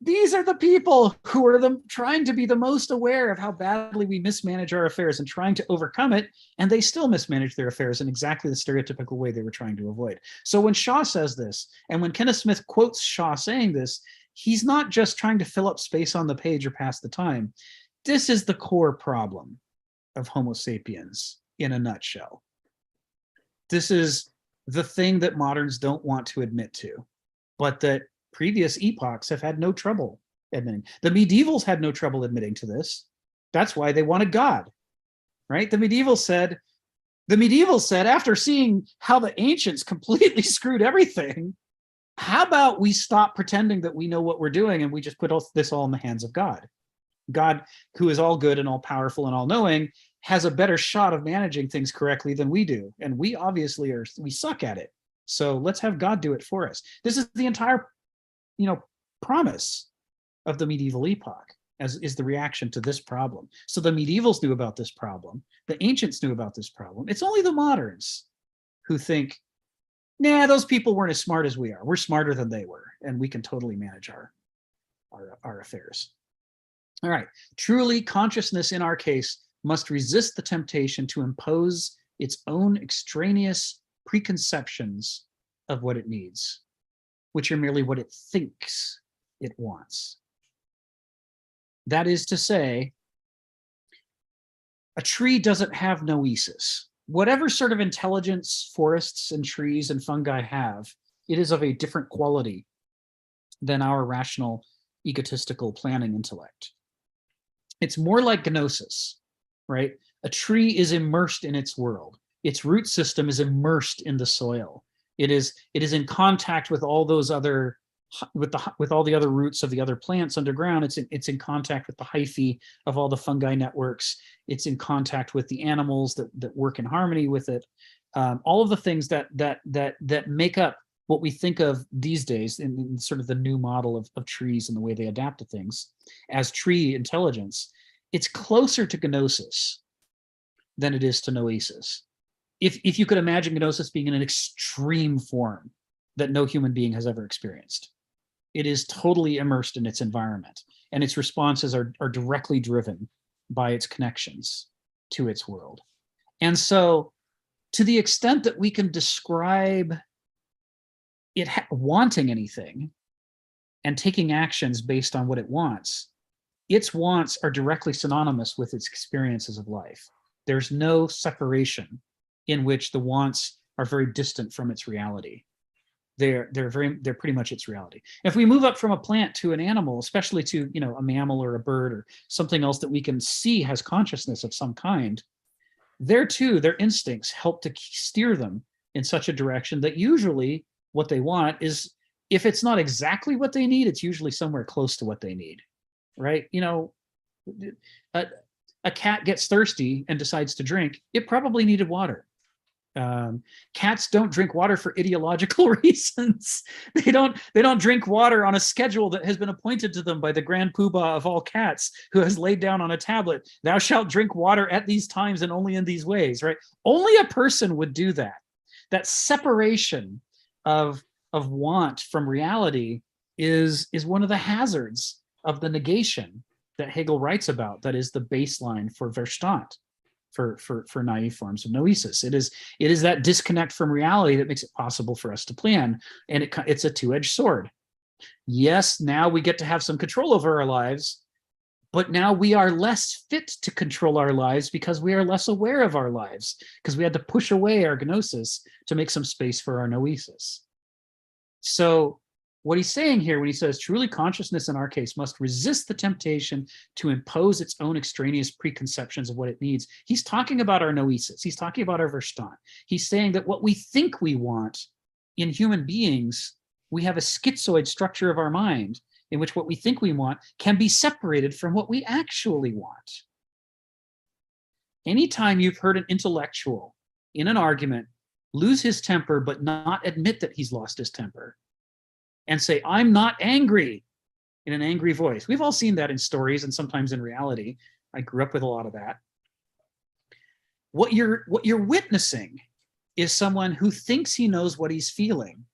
these are the people who are trying to be the most aware of how badly we mismanage our affairs and trying to overcome it, and they still mismanage their affairs in exactly the stereotypical way they were trying to avoid. So when Shaw says this, and when Kenneth Smith quotes Shaw saying this, he's not just trying to fill up space on the page or pass the time. This is the core problem of Homo sapiens in a nutshell. This is the thing that moderns don't want to admit to, but that previous epochs have had no trouble admitting. The medievals had no trouble admitting to this. That's why they wanted God, right? The medievals said, after seeing how the ancients completely screwed everything, how about we stop pretending that we know what we're doing and we just put this all in the hands of God? God, who is all good and all powerful and all knowing, has a better shot of managing things correctly than we do. And we obviously we suck at it. So let's have God do it for us. This is the entire promise of the medieval epoch, as is the reaction to this problem. So the medievals knew about this problem. The ancients knew about this problem. It's only the moderns who think, nah, those people weren't as smart as we are. We're smarter than they were, and we can totally manage our affairs. All right, truly, consciousness in our case must resist the temptation to impose its own extraneous preconceptions of what it needs, which are merely what it thinks it wants. That is to say, a tree doesn't have noesis. Whatever sort of intelligence forests and trees and fungi have, it is of a different quality than our rational, egotistical planning intellect. It's more like gnosis, right? A tree is immersed in its world. Its root system is immersed in the soil. It is in contact with all those other, with all the other roots of the other plants underground. It's in contact with the hyphae of all the fungi networks. It's in contact with the animals that work in harmony with it. All of the things that make up what we think of these days in sort of the new model of trees and the way they adapt to things as tree intelligence. It's closer to gnosis than it is to noesis. If you could imagine gnosis being in an extreme form that no human being has ever experienced. It is totally immersed in its environment, and its responses are directly driven by its connections to its world. And so, to the extent that we can describe it wanting anything and taking actions based on what it wants, its wants are directly synonymous with its experiences of life. There's no separation in which the wants are very distant from its reality. They're pretty much its reality. If we move up from a plant to an animal, especially to a mammal or a bird or something else that we can see has consciousness of some kind, there too, their instincts help to steer them in such a direction that usually what they want is, if it's not exactly what they need, it's usually somewhere close to what they need, right? A cat gets thirsty and decides to drink, it probably needed water. Cats don't drink water for ideological reasons. They don't drink water on a schedule that has been appointed to them by the grand poobah of all cats, who has laid down on a tablet, "Thou shalt drink water at these times and only in these ways," right? Only a person would do that. That separation of want from reality is one of the hazards of the negation that Hegel writes about. That is the baseline for Verstand, for naive forms of noesis. It is that disconnect from reality that makes it possible for us to plan, and it's a two-edged sword. Yes, now we get to have some control over our lives, But now we are less fit to control our lives because we are less aware of our lives, because we had to push away our gnosis to make some space for our noesis. So what he's saying here when he says truly consciousness in our case must resist the temptation to impose its own extraneous preconceptions of what it needs, he's talking about our noesis. He's talking about our Verstand. He's saying that what we think we want in human beings, we have a schizoid structure of our mind in which what we think we want can be separated from what we actually want. Anytime you've heard an intellectual in an argument lose his temper but not admit that he's lost his temper and say, I'm not angry, in an angry voice. We've all seen that in stories and sometimes in reality. I grew up with a lot of that. What you're witnessing is someone who thinks he knows what he's feeling,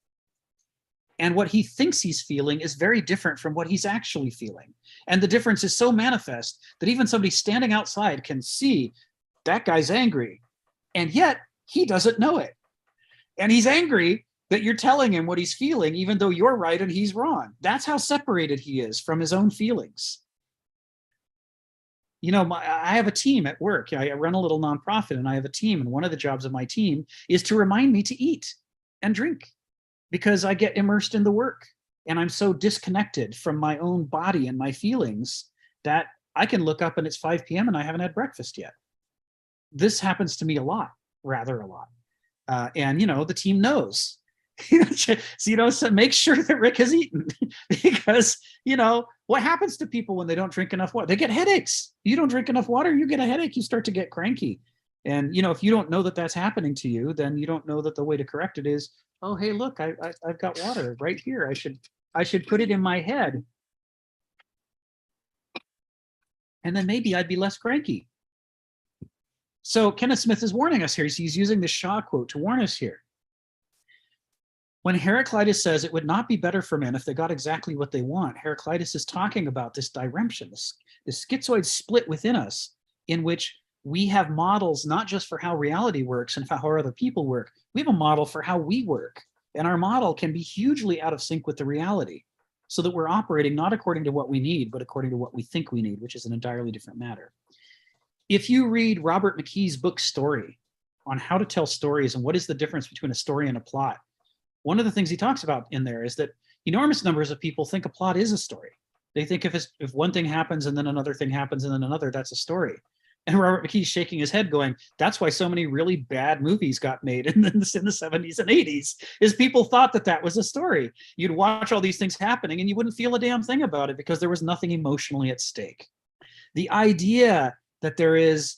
and what he thinks he's feeling is very different from what he's actually feeling. And the difference is so manifest that even somebody standing outside can see that guy's angry, and yet he doesn't know it. And he's angry that you're telling him what he's feeling, even though you're right and he's wrong. That's how separated he is from his own feelings. You know, I have a team at work. I run a little nonprofit and I have a team. And one of the jobs of my team is to remind me to eat and drink, because I get immersed in the work and I'm so disconnected from my own body and my feelings that I can look up and it's 5 p.m. and I haven't had breakfast yet. This happens to me a lot, rather a lot. And, you know, the team knows. So make sure that Rick has eaten, because, you know, what happens to people when they don't drink enough water? They get headaches. You don't drink enough water, you get a headache, you start to get cranky. And, you know, if you don't know that that's happening to you, then you don't know that the way to correct it is, oh, hey, look, I've got water right here. I should put it in my head. And then maybe I'd be less cranky. So Kenneth Smith is warning us here. He's using the Shaw quote to warn us here. When Heraclitus says it would not be better for men if they got exactly what they want, Heraclitus is talking about this diremption, this schizoid split within us, in which we have models not just for how reality works and how other people work. We have a model for how we work. And our model can be hugely out of sync with the reality, so that we're operating not according to what we need, but according to what we think we need, which is an entirely different matter. If you read Robert McKee's book Story on how to tell stories and what is the difference between a story and a plot, one of the things he talks about in there is that enormous numbers of people think a plot is a story. They think if one thing happens and then another thing happens and then another, that's a story. And Robert McKee's shaking his head going, that's why so many really bad movies got made in the 70s and 80s, is people thought that that was a story. You'd watch all these things happening and you wouldn't feel a damn thing about it because there was nothing emotionally at stake. The idea that there is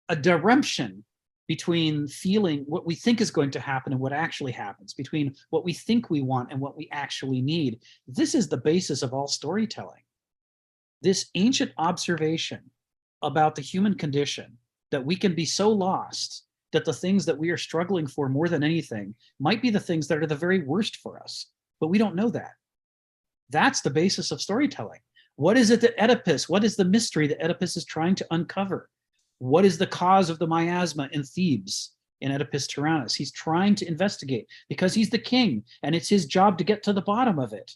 a diremption between feeling what we think is going to happen and what actually happens, between what we think we want and what we actually need. This is the basis of all storytelling. This ancient observation about the human condition, that we can be so lost that the things that we are struggling for more than anything might be the things that are the very worst for us, but we don't know that. That's the basis of storytelling. What is it that Oedipus, what is the mystery that Oedipus is trying to uncover? What is the cause of the miasma in Thebes in Oedipus Tyrannus? He's trying to investigate because he's the king and it's his job to get to the bottom of it.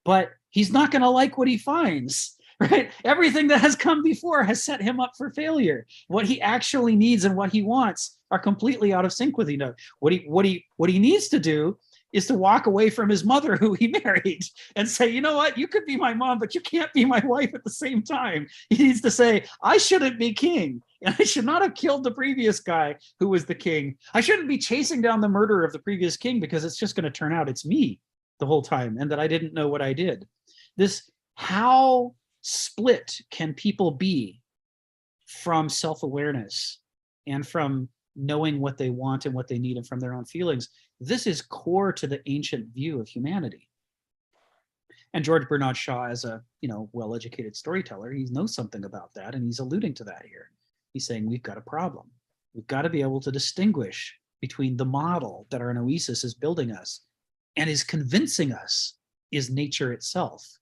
But he's not going to like what he finds, right? Everything that has come before has set him up for failure. What he actually needs and what he wants are completely out of sync with each other. What he needs to do is to walk away from his mother, who he married, and say, you know what, you could be my mom, but you can't be my wife at the same time. He needs to say, I shouldn't be king, and I should not have killed the previous guy who was the king. I shouldn't be chasing down the murderer of the previous king, because it's just going to turn out it's me the whole time, and that I didn't know what I did. This, how split can people be from self-awareness and from knowing what they want and what they need and from their own feelings? This is core to the ancient view of humanity. And George Bernard Shaw, as a well-educated storyteller, he knows something about that, and he's alluding to that here. He's saying we've got a problem. We've got to be able to distinguish between the model that our noesis is building us and is convincing us is nature itself.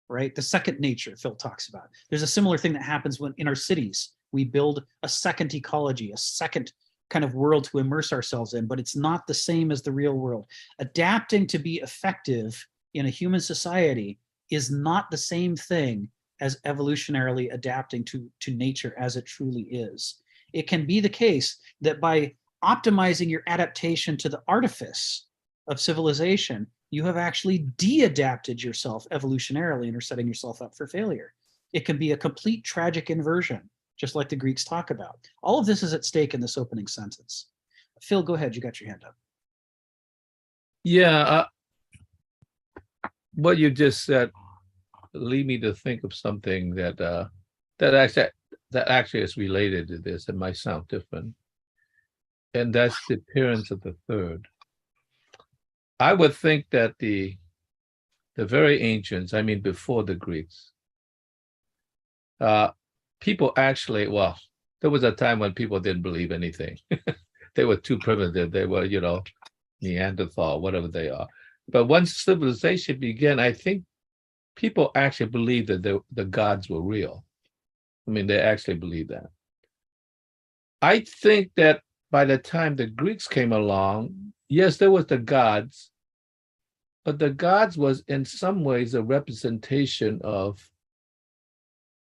Right? The second nature Phil talks about. There's a similar thing that happens when in our cities we build a second ecology, a second kind of world to immerse ourselves in, but it's not the same as the real world. Adapting to be effective in a human society is not the same thing as evolutionarily adapting to nature as it truly is. It can be the case that by optimizing your adaptation to the artifice of civilization, you have actually de-adapted yourself evolutionarily and are setting yourself up for failure. It can be a complete tragic inversion, just like the Greeks talk about. All of this is at stake in this opening sentence. Phil, go ahead. You got your hand up. Yeah, what you just said lead me to think of something that actually is related to this. It might sound different, and that's the appearance of the third. I would think that the very ancients, I mean, before the Greeks, people actually, well, there was a time when people didn't believe anything. They were too primitive. They were, Neanderthal, whatever they are. But once civilization began, I think people actually believed that the gods were real. I mean, they actually believed that. I think that by the time the Greeks came along, yes, there was the gods, but the gods was in some ways a representation of,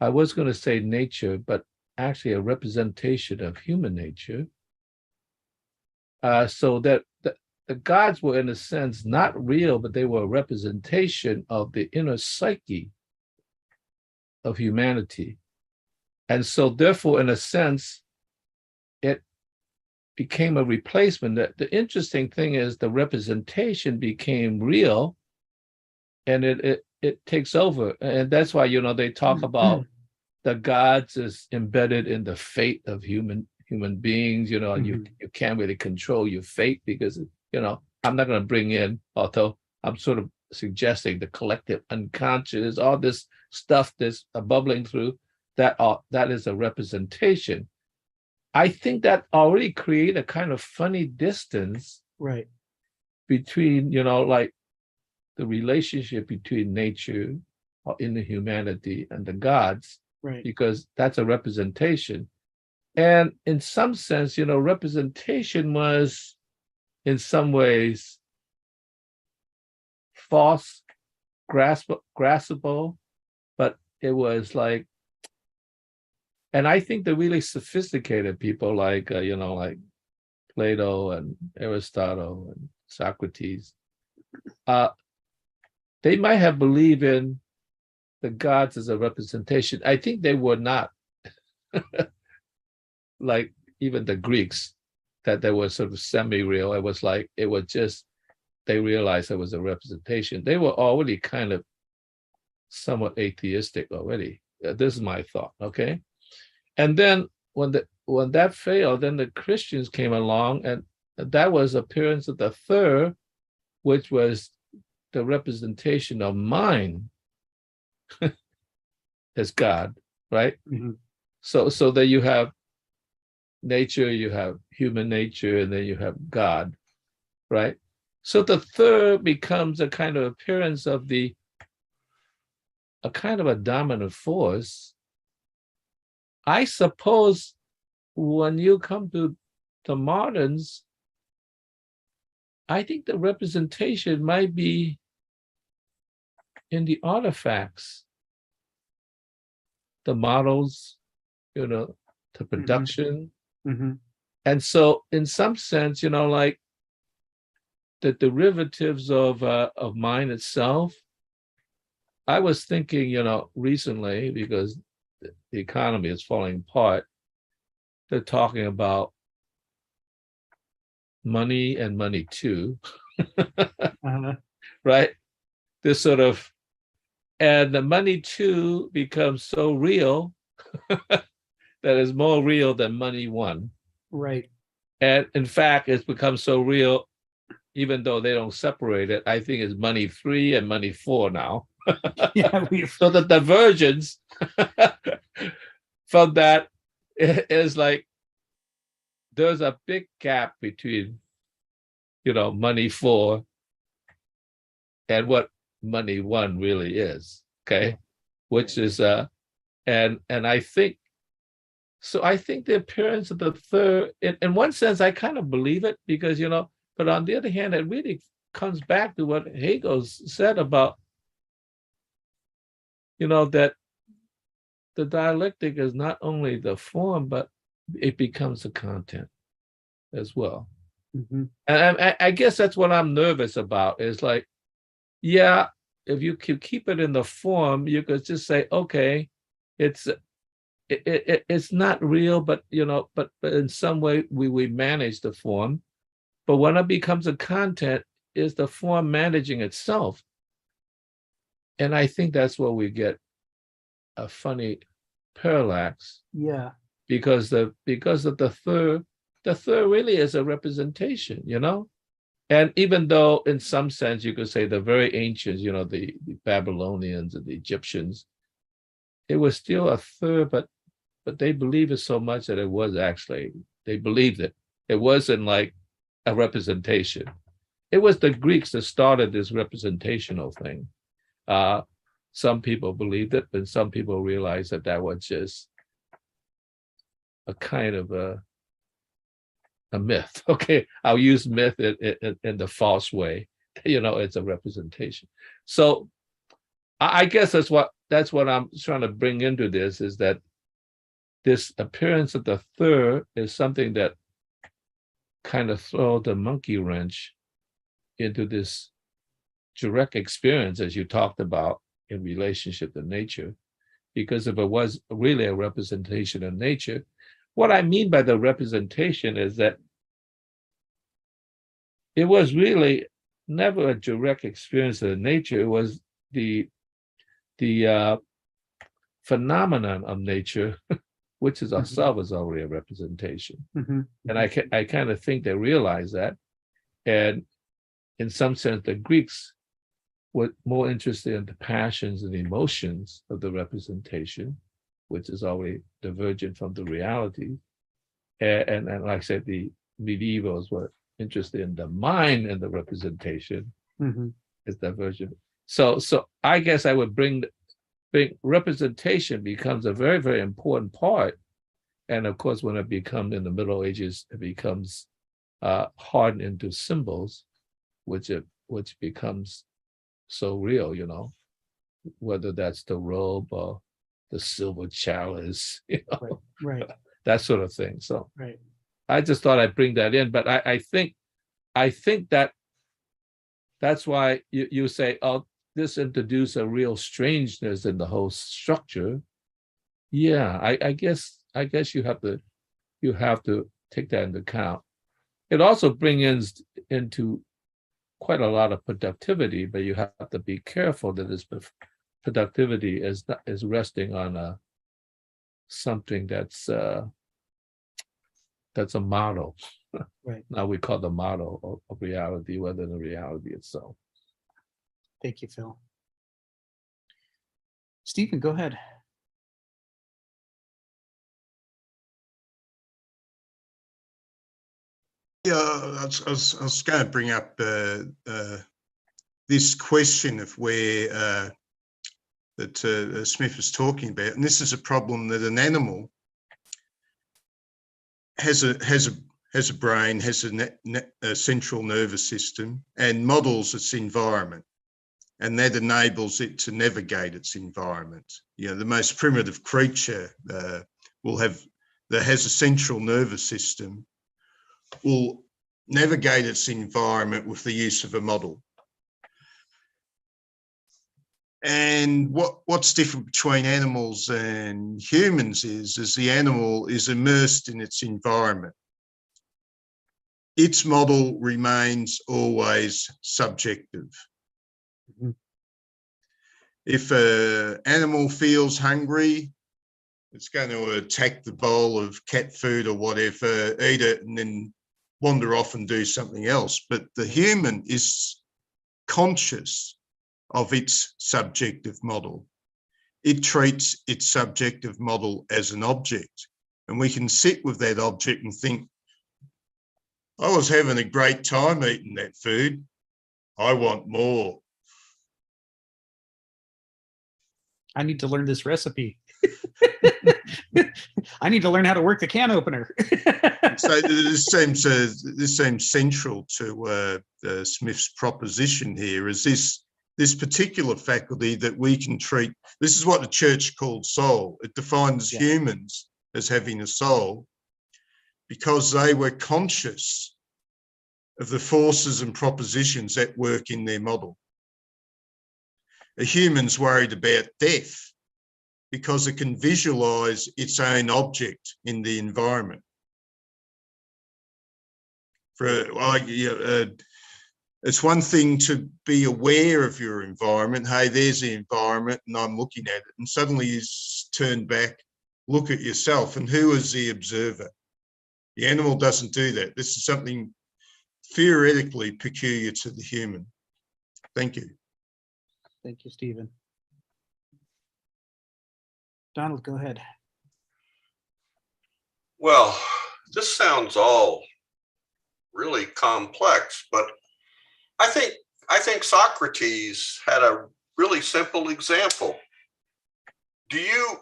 I was going to say nature, but actually a representation of human nature. So that the gods were in a sense not real, but they were a representation of the inner psyche of humanity. And so therefore, in a sense, it became a replacement. The interesting thing is the representation became real, and it takes over. And that's why, they talk about the gods is embedded in the fate of human beings. You can't really control your fate because, I'm not going to bring in, although I'm sort of suggesting the collective unconscious, all this stuff that's bubbling through, that is a representation. I think that already create a kind of funny distance, right, between, like the relationship between nature or in the humanity and the gods, right, because that's a representation. And in some sense, representation was in some ways false, graspable, but it was like, and I think the really sophisticated people like, like Plato and Aristotle and Socrates, they might have believed in the gods as a representation. I think they were not like even the Greeks, that they were sort of semi-real. It was just, they realized it was a representation. They were already kind of somewhat atheistic already. This is my thought, okay? And then when that failed, then the Christians came along, and that was appearance of the third, which was the representation of mind as God, right? Mm-hmm. So that you have nature, you have human nature, and then you have God, right? So the third becomes a kind of appearance of a kind of a dominant force. I suppose when you come to the moderns, I think the representation might be in the artifacts, the models, the production. Mm-hmm. And so in some sense, like the derivatives of mind itself. I was thinking, recently, because the economy is falling apart, they're talking about money and money too, right? This sort of, and the money too becomes so real that is more real than money one. Right. And in fact, it's become so real, even though they don't separate it. I think it's money 3 and money 4 now. Yeah, so the divergence from that is like, there's a big gap between, money 4 and what money 1 really is. Okay. Which is, and I think, so I think the appearance of the third, in one sense, I kind of believe it because, but on the other hand, it really comes back to what Hegel said about, that the dialectic is not only the form, but it becomes the content as well. Mhm. And I guess that's what I'm nervous about, is like, yeah, if you keep it in the form, you could just say, okay, it's not real, but but in some way we manage the form. But when it becomes a content, is the form managing itself? And I think that's where we get a funny parallax, Yeah. because of the third really is a representation, And even though in some sense you could say the very ancients, the Babylonians and the Egyptians, it was still a third, but they believed it so much that it was actually, they believed it. It wasn't like a representation. It was the Greeks that started this representational thing. Some people believed it, and some people realized that was just a kind of a myth. Okay, I'll use myth in the false way. It's a representation. So I guess that's what I'm trying to bring into this, is that this appearance of the third is something that kind of throw the monkey wrench into this direct experience, as you talked about, in relationship to nature. Because if it was really a representation of nature, what I mean by the representation is that it was really never a direct experience of nature. It was the phenomenon of nature, which is itself is already a representation. Mhm. And I kind of think they realized that. And in some sense, the Greeks were more interested in the passions and emotions of the representation, which is already divergent from the reality. And like I said, the medievals were interested in the mind and the representation Mhm. is divergent. So I guess I would bring representation becomes a very, very important part. And of course, when it becomes in the Middle Ages, it becomes hardened into symbols, which becomes so real, whether that's the robe or the silver chalice, Right. that sort of thing. So Right. I just thought I'd bring that in, but I think that that's why you say, oh, this introduced a real strangeness in the whole structure. Yeah, I guess you have to take that into account. It also brings into quite a lot of productivity, but you have to be careful that this productivity is resting on something that's a model. Right. Now we call the model of reality rather than reality itself. Thank you, Phil. Stephen, go ahead. Yeah, I was going to bring up this question of where that Smith was talking about, and this is a problem that an animal has a brain, has a central nervous system, and models its environment, and that enables it to navigate its environment. The most primitive creature that has a central nervous system will navigate its environment with the use of a model. And what's different between animals and humans is the animal is immersed in its environment. Its model remains always subjective. Mhm. If an animal feels hungry, it's going to attack the bowl of cat food or whatever, eat it, and then wander off and do something else. But the human is conscious of its subjective model. It treats its subjective model as an object. And we can sit with that object and think, I was having a great time eating that food. I want more. I need to learn this recipe. I need to learn how to work the can opener. So this seems central to Smith's proposition here, is this this particular faculty that we can treat. This is what the church called soul. It defines humans as having a soul because they were conscious of the forces and propositions at work in their model. A human's worried about death because it can visualize its own object in the environment. It's one thing to be aware of your environment. Hey, there's the environment and I'm looking at it. And suddenly you turn back, look at yourself, and who is the observer? The animal doesn't do that. This is something theoretically peculiar to the human. Thank you. Thank you, Stephen. Donald, go ahead. Well, this sounds all really complex, but I think Socrates had a really simple example. Do you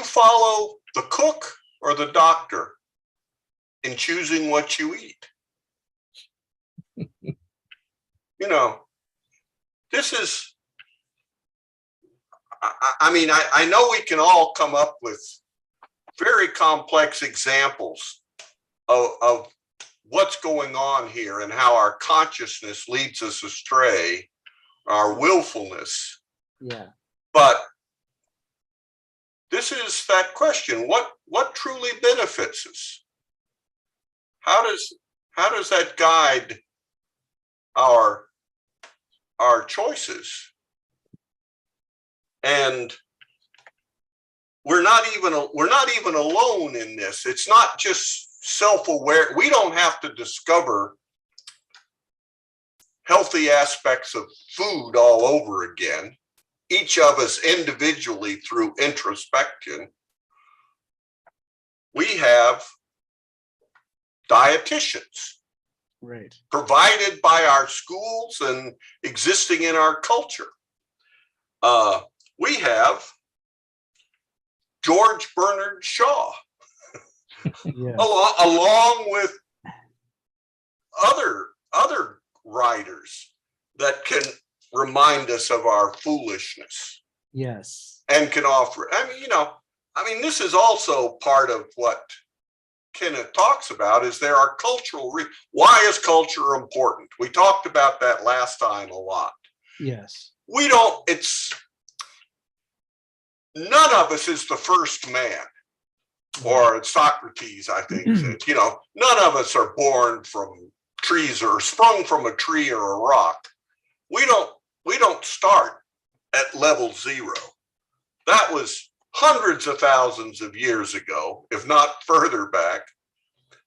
follow the cook or the doctor in choosing what you eat? You know, this is, I mean, I know we can all come up with very complex examples of what's going on here and how our consciousness leads us astray, our willfulness. Yeah. But this is that question, what truly benefits us? How does that guide our choices? And we're not even alone in this. It's not just self-aware. We don't have to discover healthy aspects of food all over again, each of us individually through introspection. We have dietitians, right, provided by our schools and existing in our culture. We have George Bernard Shaw, yes, along with other writers that can remind us of our foolishness. yes, And can offer. This is also part of what Kenneth talks about, is there are cultural why is culture important? We talked about that last time a lot. yes. None of us is the first man, or Socrates, I think, said, none of us are born from trees or sprung from a tree or a rock. We don't start at level 0. That was hundreds of thousands of years ago, if not further back.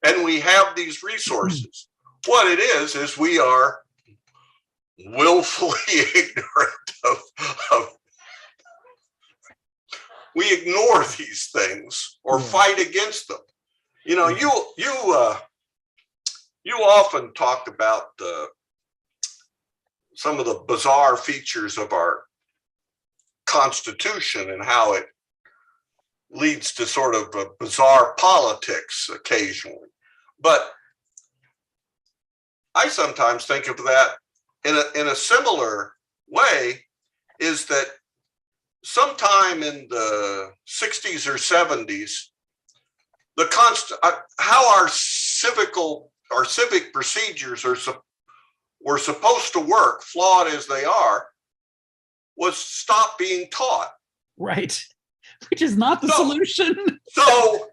And we have these resources. What it is we are willfully ignorant of we ignore these things or fight against them. You often talk about some of the bizarre features of our Constitution and how it leads to sort of a bizarre politics occasionally. But I sometimes think of that in a similar way, is that sometime in the 60s or 70s, how our civic procedures were supposed to work, flawed as they are, was stop being taught. Right. Which is not the solution. So,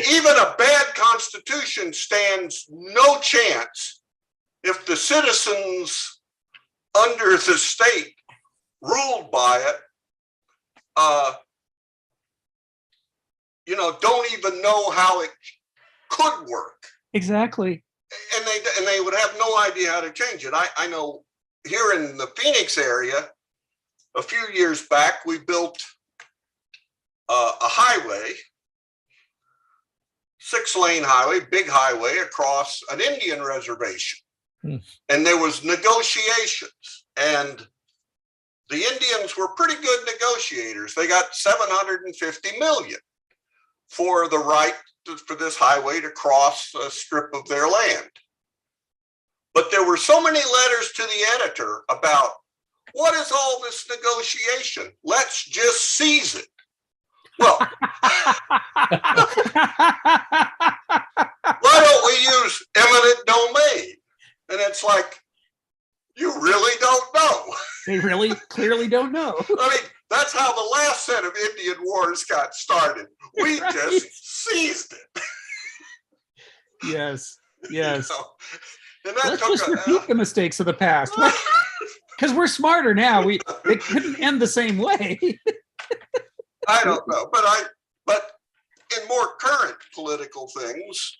even a bad constitution stands no chance if the citizens under the state ruled by it, don't even know how it could work. Exactly. And they would have no idea how to change it. I know here in the Phoenix area, a few years back, we built a highway, 6-lane highway, big highway across an Indian reservation. And there was negotiations, and the Indians were pretty good negotiators. They got $750 million for the right for this highway to cross a strip of their land. But there were so many letters to the editor about what is all this negotiation? Let's just seize it. Well, why don't we use eminent domain? And it's like, you really don't know. They really clearly don't know. I mean, that's how the last set of Indian wars got started. We Right. just seized it. Yes. Yes. You know? And that Let's just took repeat the mistakes of the past. Because we're smarter now. It couldn't end the same way. I don't know, but in more current political things,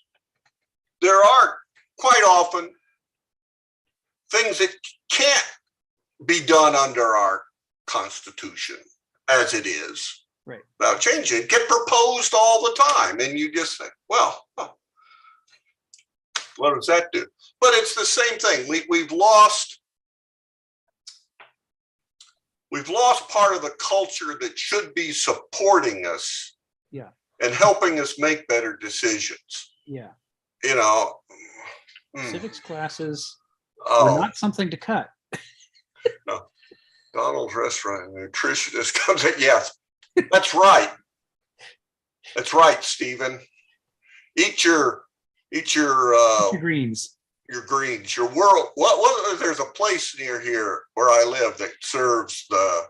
there are quite often things that can't be done under our Constitution as it is. Right. Without changing it, get proposed all the time. And you just think, well, what does that do? But it's the same thing. We've lost part of the culture that should be supporting us, Yeah. and helping us make better decisions. Yeah. You know, Civics classes oh, were not something to cut. Donald's Restaurant nutritionist comes in. Yes, that's right. That's right, Stephen. Eat your Greens. your greens, your world. What there's a place near here where I live that serves the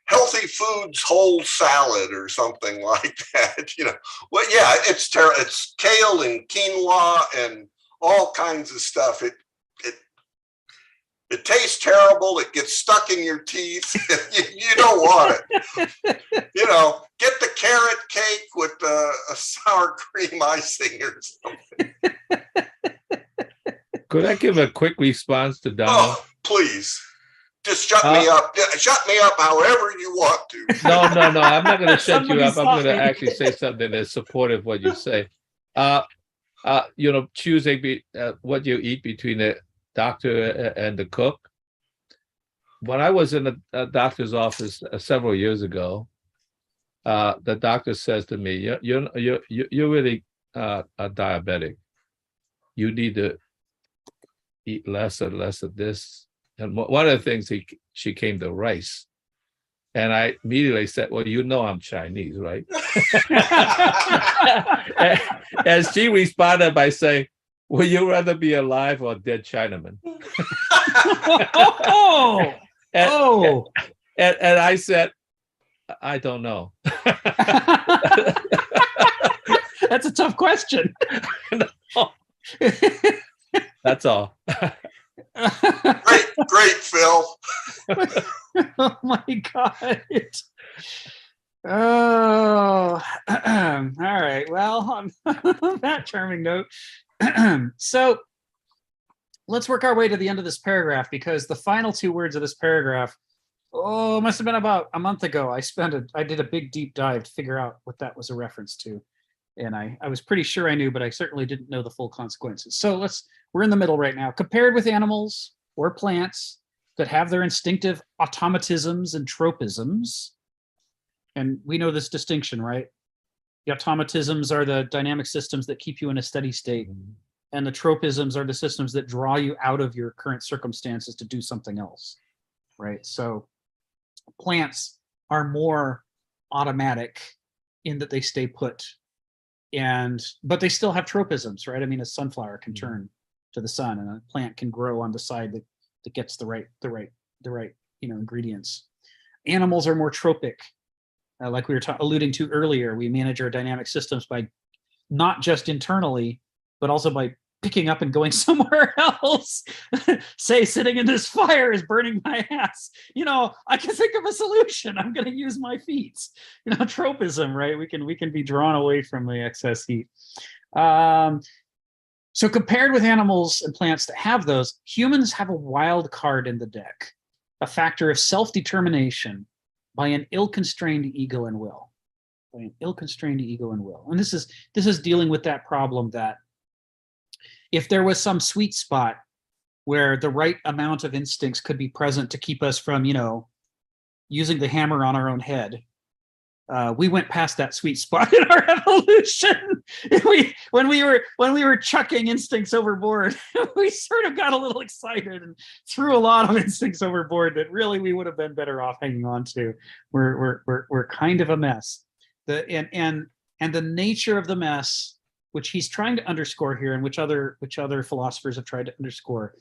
healthy foods whole salad or something like that. You know, well, yeah, it's kale and quinoa and all kinds of stuff. It tastes terrible. It gets stuck in your teeth. You don't want it. You know, get the carrot cake with a sour cream icing or something. Could I give a quick response to Donald? Oh, please. Just shut me up. Shut me up however you want to. No. I'm not going to shut you up. I'm going to Somebody actually say something that's supportive of what you say. Choosing what you eat between the doctor and the cook. When I was in a doctor's office several years ago, the doctor says to me, "You're really a diabetic. You need to eat less and less of this." And one of the things she came to rice, and I immediately said, "Well, you know I'm Chinese, right?" and she responded by saying, "Would you rather be alive or a dead Chinaman?" And I said, "I don't know." That's a tough question. That's all. Great, Phil. Oh my God. Oh, all right. Well, on that charming note, so let's work our way to the end of this paragraph, because the final two words of this paragraph, must have been about a month ago. I did a big deep dive to figure out what that was a reference to. And I was pretty sure I knew, but I certainly didn't know the full consequences. So we're in the middle right now. Compared with animals or plants that have their instinctive automatisms and tropisms, and we know this distinction, right? The automatisms are the dynamic systems that keep you in a steady state, and the tropisms are the systems that draw you out of your current circumstances to do something else, right? So plants are more automatic in that they stay put, but they still have tropisms, right? I mean, a sunflower can turn to the sun, and a plant can grow on the side that gets the right ingredients. Animals are more tropic. Like we were alluding to earlier, we manage our dynamic systems by not just internally, but also by picking up and going somewhere else. Say sitting in this fire is burning my ass. I can think of a solution. I'm going to use my feet. Tropism, right? We can be drawn away from the excess heat. So compared with animals and plants that have those, humans have a wild card in the deck, a factor of self-determination by an ill-constrained ego and will. And this is dealing with that problem that if there was some sweet spot where the right amount of instincts could be present to keep us from, using the hammer on our own head, we went past that sweet spot in our evolution. when we were chucking instincts overboard, we sort of got a little excited and threw a lot of instincts overboard that really we would have been better off hanging on to. We're kind of a mess. And the nature of the mess, which he's trying to underscore here, and which other philosophers have tried to underscore,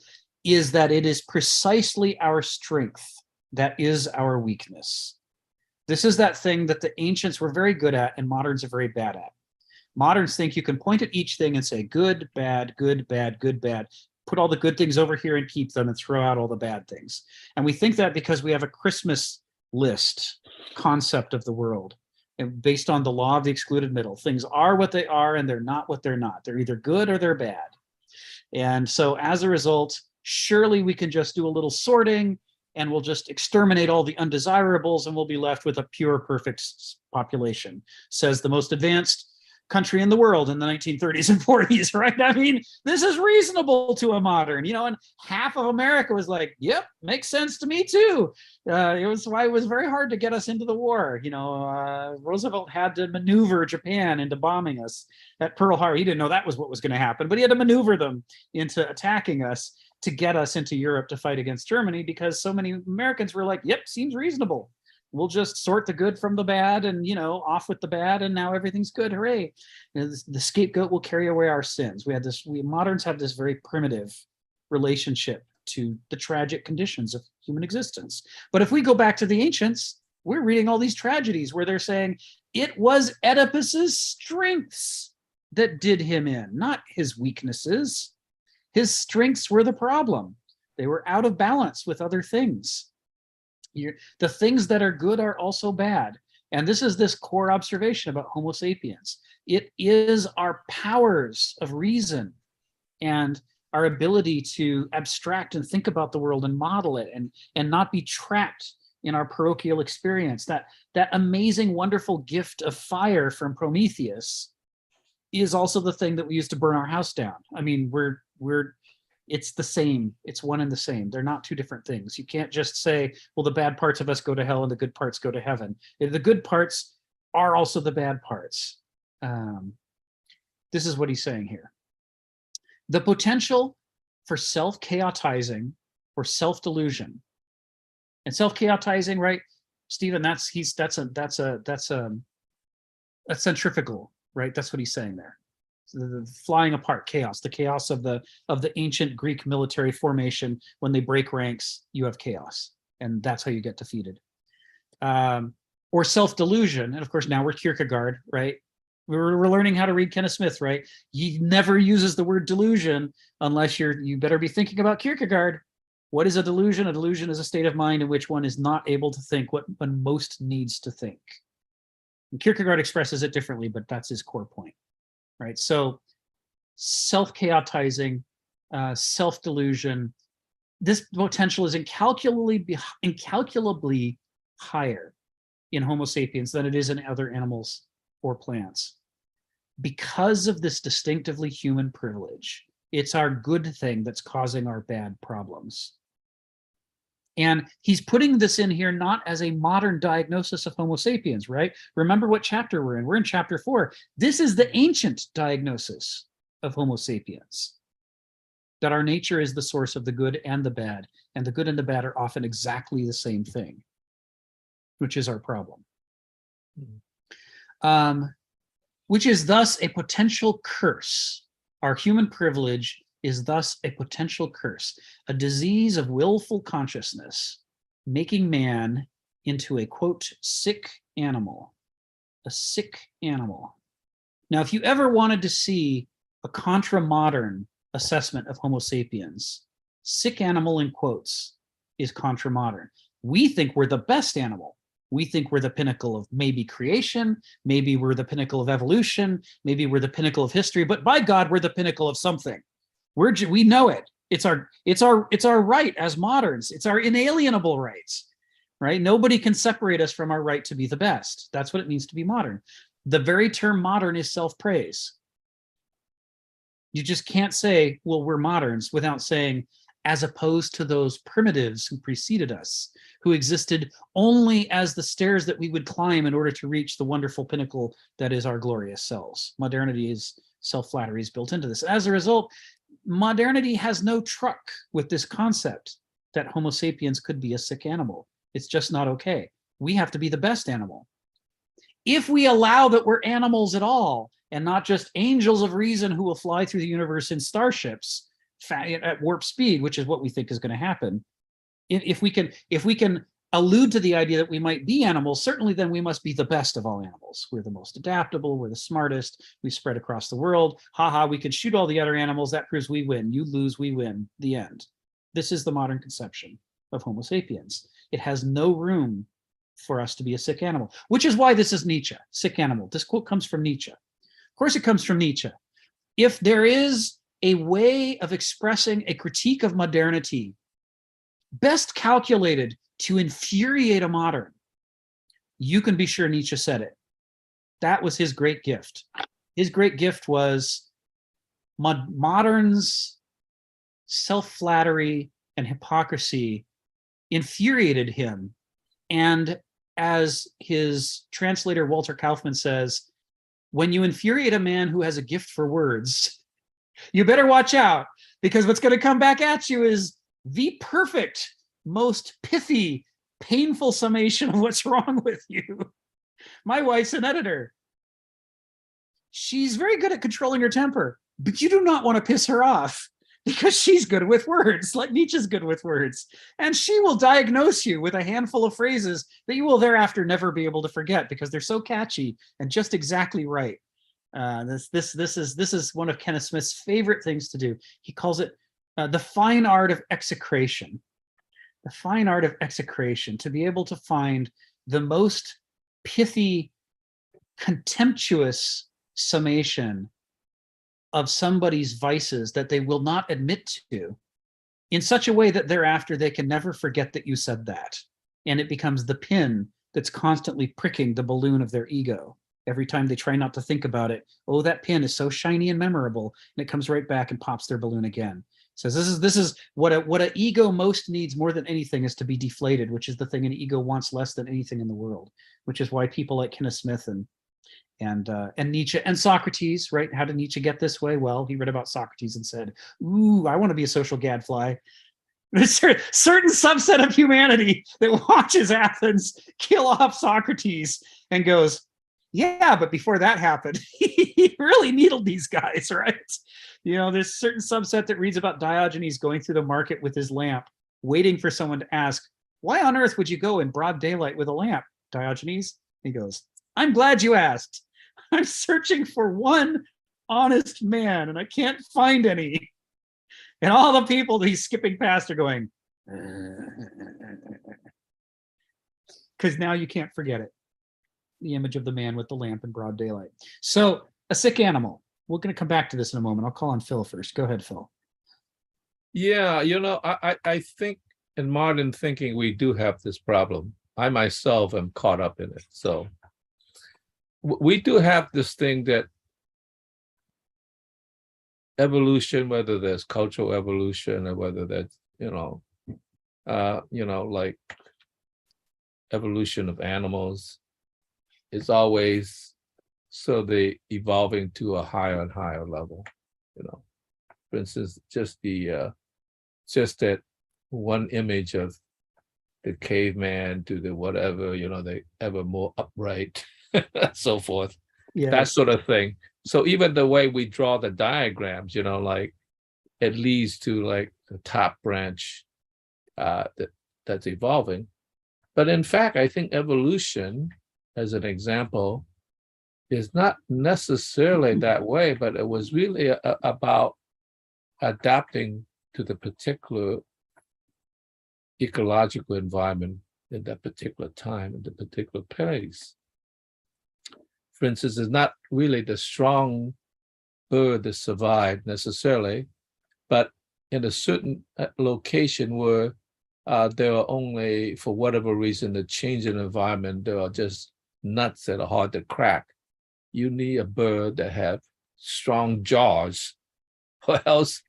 is that it is precisely our strength that is our weakness. This is that thing that the ancients were very good at and moderns are very bad at. Moderns think you can point at each thing and say good, bad, good, bad, good, bad. Put all the good things over here and keep them and throw out all the bad things. And we think that because we have a Christmas list concept of the world, and based on the law of the excluded middle. Things are what they are and they're not what they're not. They're either good or they're bad. And so as a result, surely we can just do a little sorting and we'll just exterminate all the undesirables and we'll be left with a pure, perfect population, says the most advanced country in the world in the 1930s and 40s, right? I mean, this is reasonable to a modern, and half of America was like, yep, makes sense to me too. It was why it was very hard to get us into the war. Roosevelt had to maneuver Japan into bombing us at Pearl Harbor. He didn't know that was what was going to happen, but he had to maneuver them into attacking us to get us into Europe to fight against Germany, because so many Americans were like, yep, seems reasonable. We'll just sort the good from the bad and, off with the bad. And now everything's good. Hooray. The scapegoat will carry away our sins. We moderns have this very primitive relationship to the tragic conditions of human existence. But if we go back to the ancients, we're reading all these tragedies where they're saying it was Oedipus's strengths that did him in, not his weaknesses. His strengths were the problem. They were out of balance with other things. The things that are good are also bad. And this is this core observation about Homo sapiens. It is our powers of reason and our ability to abstract and think about the world and model it and not be trapped in our parochial experience. That amazing, wonderful gift of fire from Prometheus is also the thing that we use to burn our house down. I mean, it's the same. It's one and the same. They're not two different things. You can't just say, well, the bad parts of us go to hell and the good parts go to heaven. The good parts are also the bad parts. This is what he's saying here. The potential for self-chaotizing or self-delusion. And self-chaotizing, right, Stephen, that's centrifugal, right? That's what he's saying there. The flying apart, chaos, the chaos of the ancient Greek military formation. When they break ranks, you have chaos, and that's how you get defeated. Or self-delusion, and of course now we're Kierkegaard, right? We're learning how to read Kenneth Smith, right? He never uses the word delusion unless you better be thinking about Kierkegaard. What is a delusion? A delusion is a state of mind in which one is not able to think what one most needs to think. And Kierkegaard expresses it differently, but that's his core point. Right, so self-chaotizing, self-delusion, this potential is incalculably higher in Homo sapiens than it is in other animals or plants. Because of this distinctively human privilege, it's our good thing that's causing our bad problems. And he's putting this in here not as a modern diagnosis of Homo sapiens, right? Remember what chapter we're in. We're in chapter 4. This is the ancient diagnosis of Homo sapiens, that our nature is the source of the good and the bad, and the good and the bad are often exactly the same thing, which is our problem. Which is thus a potential curse. Our human privilege is thus a potential curse, a disease of willful consciousness, making man into a, quote, sick animal, a sick animal. Now, if you ever wanted to see a contra-modern assessment of Homo sapiens, sick animal in quotes is contra-modern. We think we're the best animal. We think we're the pinnacle of maybe creation, maybe we're the pinnacle of evolution, maybe we're the pinnacle of history, but by God, we're the pinnacle of something. We know it. It's our right as moderns. It's our inalienable rights, right? Nobody can separate us from our right to be the best. That's what it means to be modern. The very term modern is self-praise. You just can't say, well, we're moderns without saying, as opposed to those primitives who preceded us, who existed only as the stairs that we would climb in order to reach the wonderful pinnacle that is our glorious selves. Modernity is self-flattery is built into this. As a result, modernity has no truck with this concept that Homo sapiens could be a sick animal. It's just not okay. We have to be the best animal. If we allow that we're animals at all, and not just angels of reason who will fly through the universe in starships at warp speed, which is what we think is going to happen. If we can allude to the idea that we might be animals, certainly then we must be the best of all animals. We're the most adaptable, we're the smartest, we spread across the world. Haha, we can shoot all the other animals, that proves we win. You lose, we win, the end. This is the modern conception of Homo sapiens. It has no room for us to be a sick animal, which is why this is Nietzsche, sick animal. This quote comes from Nietzsche. Of course it comes from Nietzsche. If there is a way of expressing a critique of modernity best calculated to infuriate a modern, you can be sure Nietzsche said it. That was his great gift. His great gift was moderns' self-flattery and hypocrisy infuriated him. And as his translator Walter Kaufmann says, when you infuriate a man who has a gift for words, you better watch out, because what's going to come back at you is the perfect, most pithy, painful summation of what's wrong with you. My wife's an editor. She's very good at controlling her temper, but you do not want to piss her off, because she's good with words, like Nietzsche's good with words. And she will diagnose you with a handful of phrases that you will thereafter never be able to forget, because they're so catchy and just exactly right. This is one of Kenneth Smith's favorite things to do. He calls it the fine art of execration. The fine art of execration, to be able to find the most pithy, contemptuous summation of somebody's vices that they will not admit to, in such a way that thereafter they can never forget that you said that. And it becomes the pin that's constantly pricking the balloon of their ego. Every time they try not to think about it, oh, that pin is so shiny and memorable, and it comes right back and pops their balloon again. Says this is what an ego most needs more than anything, is to be deflated, which is the thing an ego wants less than anything in the world, which is why people like Kenneth Smith and Nietzsche and Socrates, right? How did Nietzsche get this way? Well, he read about Socrates and said, ooh, I want to be a social gadfly. There's a certain subset of humanity that watches Athens kill off Socrates and goes, yeah, but before that happened, he really needled these guys, right? You know, there's a certain subset that reads about Diogenes going through the market with his lamp, waiting for someone to ask, why on earth would you go in broad daylight with a lamp, Diogenes? He goes, I'm glad you asked. I'm searching for one honest man, and I can't find any. And all the people that he's skipping past are going, because now you can't forget it. The image of the man with the lamp in broad daylight. So a sick animal. We're going to come back to this in a moment. I'll call on Phil first. Go ahead, Phil. Yeah, I think in modern thinking, we do have this problem. I myself am caught up in it. So we do have this thing that evolution, whether there's cultural evolution or whether that's, like evolution of animals, is always so they evolving to a higher and higher level. For instance, just that one image of the caveman to the whatever, the ever more upright, so forth. Yeah. That sort of thing. So even the way we draw the diagrams, like it leads to like the top branch that's evolving. But in fact, I think evolution, as an example, is not necessarily that way, but it was really about adapting to the particular ecological environment in that particular time, in the particular place. For instance, it's not really the strong bird that survived necessarily, but in a certain location where there are only, for whatever reason, the change in environment, there are just nuts that are hard to crack. You need a bird that have strong jaws, or else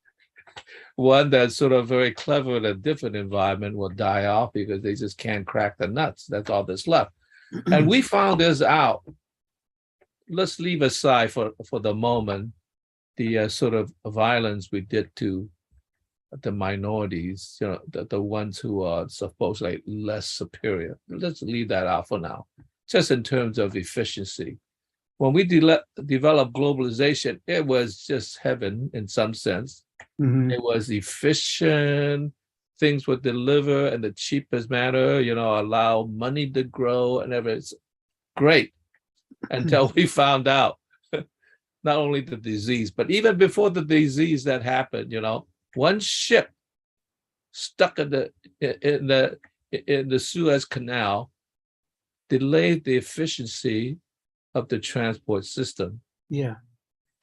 one that's sort of very clever in a different environment will die off because they just can't crack the nuts. That's all that's left. And we found this out. Let's leave aside for the moment the sort of violence we did to the minorities, you know, the ones who are supposedly less superior. Let's leave that out for now, just in terms of efficiency. When we developed globalization, it was just heaven in some sense. Mhm. It was efficient. Things were delivered in the cheapest manner, you know, allow money to grow and everything. It's great until we found out not only the disease, but even before the disease that happened, you know, one ship stuck in the Suez Canal delayed the efficiency of the transport system. Yeah.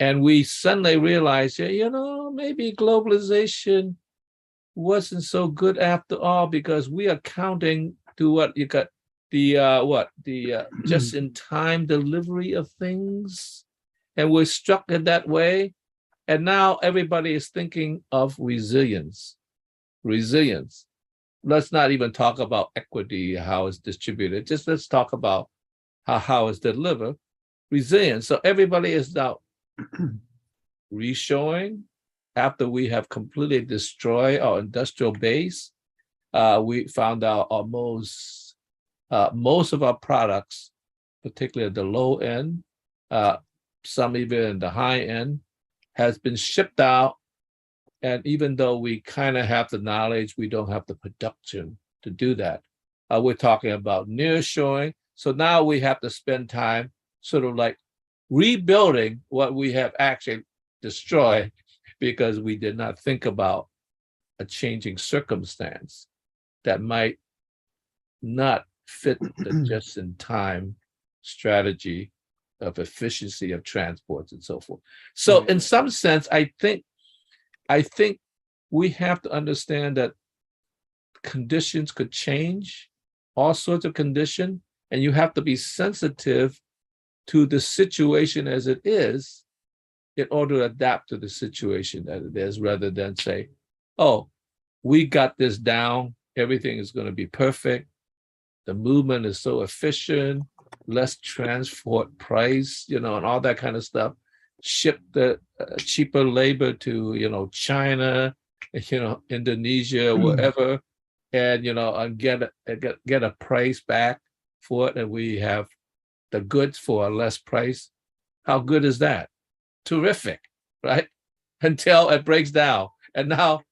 And we suddenly realized, yeah, you know, maybe globalization wasn't so good after all, because we are counting to what you got the just in time delivery of things, and we're structured that way. And now everybody is thinking of resilience. Let's not even talk about equity, how it's distributed. Just let's talk about how it's delivered. Resilience. So everybody is now reshoring. After we have completely destroyed our industrial base, we found out most of our products, particularly at the low end, some even in the high end, has been shipped out. And even though we kind of have the knowledge, we don't have the production to do that. We're talking about nearshoring. So now we have to spend time sort of like rebuilding what we have actually destroyed, because we did not think about a changing circumstance that might not fit the just-in-time strategy of efficiency of transports and so forth. So in some sense, I think we have to understand that conditions could change, all sorts of conditions, and you have to be sensitive to the situation as it is in order to adapt to the situation as it is, rather than say, oh, we got this down, everything is going to be perfect, the movement is so efficient, less transport price, you know, and all that kind of stuff. Ship the cheaper labor to, you know, China, you know, Indonesia, wherever, and, you know, and get a price back for it, and we have the goods for a less price. How good is that? Terrific, right? Until it breaks down, and now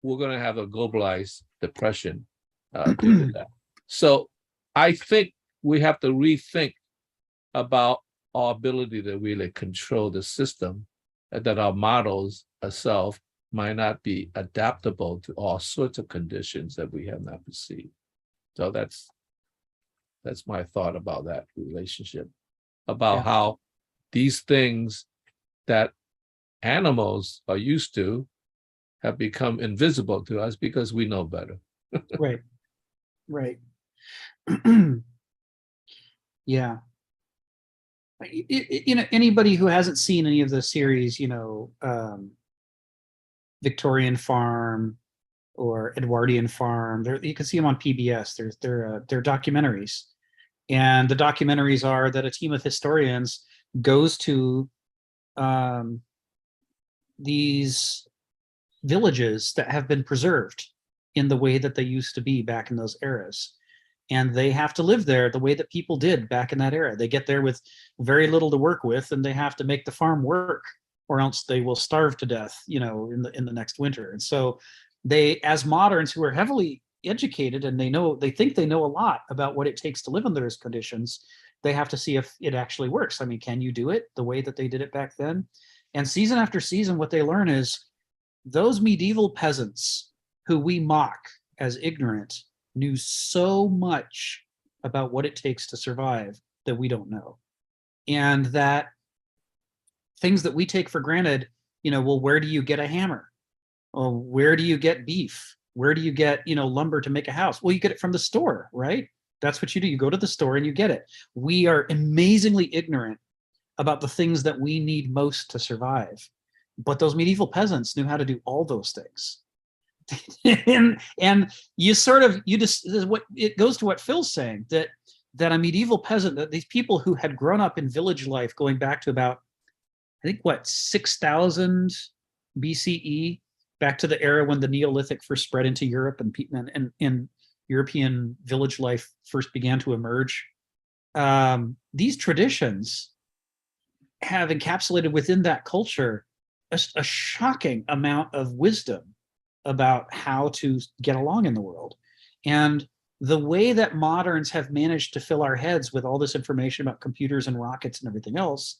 we're going to have a globalized depression due to that. So I think we have to rethink about our ability to really control the system, and that our models ourselves might not be adaptable to all sorts of conditions that we have not perceived. So that's my thought about that relationship, about how these things that animals are used to have become invisible to us because we know better. Right. Yeah. You know, anybody who hasn't seen any of the series, you know, Victorian Farm or Edwardian Farm, you can see them on PBS. They're documentaries, and the documentaries are that a team of historians goes to these villages that have been preserved in the way that they used to be back in those eras. And they have to live there the way that people did back in that era. They get there with very little to work with, and they have to make the farm work, or else they will starve to death, you know, in the next winter. And so they, as moderns who are heavily educated and they think they know a lot about what it takes to live in those conditions, they have to see if it actually works. I mean, can you do it the way that they did it back then? And season after season, what they learn is those medieval peasants who we mock as ignorant knew so much about what it takes to survive that we don't know. And that things that we take for granted, you know, well, where do you get a hammer? Well, where do you get beef? Where do you get, you know, lumber to make a house? Well, you get it from the store, right? That's what you do. You go to the store and you get it. We are amazingly ignorant about the things that we need most to survive. But those medieval peasants knew how to do all those things. and you sort of, you just, what it goes to what Phil's saying, that a medieval peasant, that these people who had grown up in village life going back to about, I think, what, 6,000 BCE, back to the era when the Neolithic first spread into Europe and European village life first began to emerge. These traditions have encapsulated within that culture a shocking amount of wisdom about how to get along in the world. And the way that moderns have managed to fill our heads with all this information about computers and rockets and everything else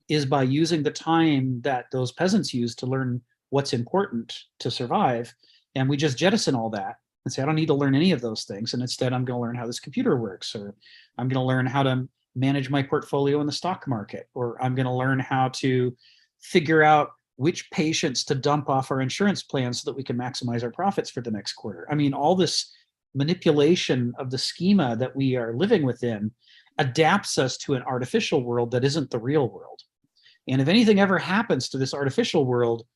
is by using the time that those peasants used to learn what's important to survive. And we just jettison all that and say, I don't need to learn any of those things. And instead, I'm going to learn how this computer works, or I'm going to learn how to manage my portfolio in the stock market, or I'm going to learn how to figure out which patients to dump off our insurance plan so that we can maximize our profits for the next quarter. I mean, all this manipulation of the schema that we are living within adapts us to an artificial world that isn't the real world. And if anything ever happens to this artificial world,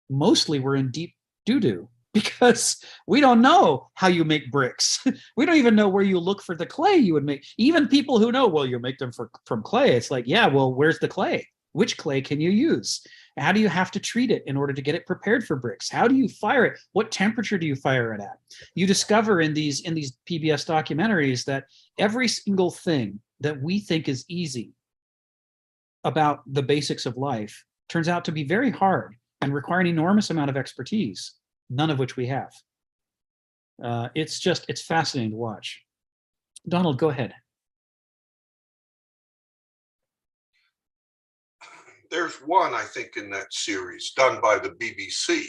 mostly we're in deep doo-doo, because we don't know how you make bricks. We don't even know where you look for the clay you would make. Even people who know, well, you make them from clay. It's like, yeah, well, where's the clay? Which clay can you use? How do you have to treat it in order to get it prepared for bricks? How do you fire it? What temperature do you fire it at? You discover in these PBS documentaries that every single thing that we think is easy about the basics of life turns out to be very hard and require an enormous amount of expertise, none of which we have. It's fascinating to watch. Donald, go ahead. There's one, I think, in that series done by the BBC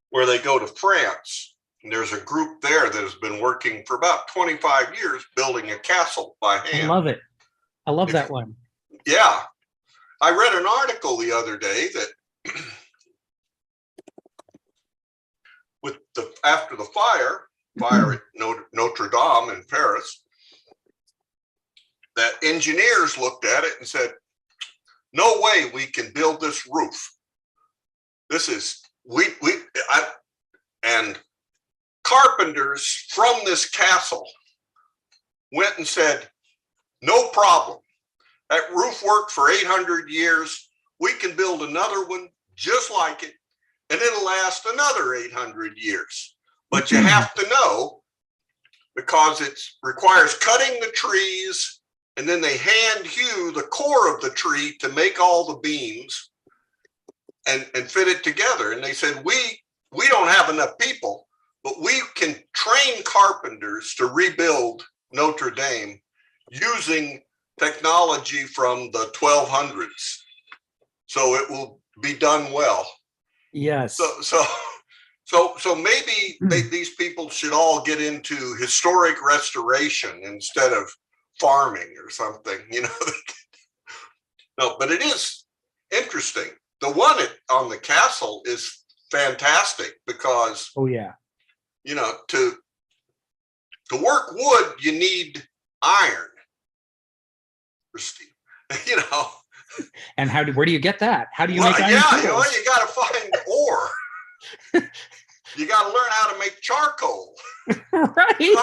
where they go to France, and there's a group there that has been working for about 25 years building a castle by hand. I love it. I love that one. Yeah. I read an article the other day that after the fire at Notre Dame in Paris, that engineers looked at it and said, no way we can build this roof. This is, and carpenters from this castle went and said, no problem. That roof worked for 800 years. We can build another one just like it, and it'll last another 800 years. But you have to know, because it requires cutting the trees, and then they hand hew the core of the tree to make all the beams and fit it together. And they said, we don't have enough people, but we can train carpenters to rebuild Notre Dame using technology from the 1200s. So it will be done well. Yes. So maybe these people should all get into historic restoration instead of farming or something, you know. No, but it is interesting. The one on the castle is fantastic because, oh yeah, you know, to work wood, you need iron or steel, you know. And where do you get that? How do you make iron? Yeah, you know, you got to find ore. You got to learn how to make charcoal. Right.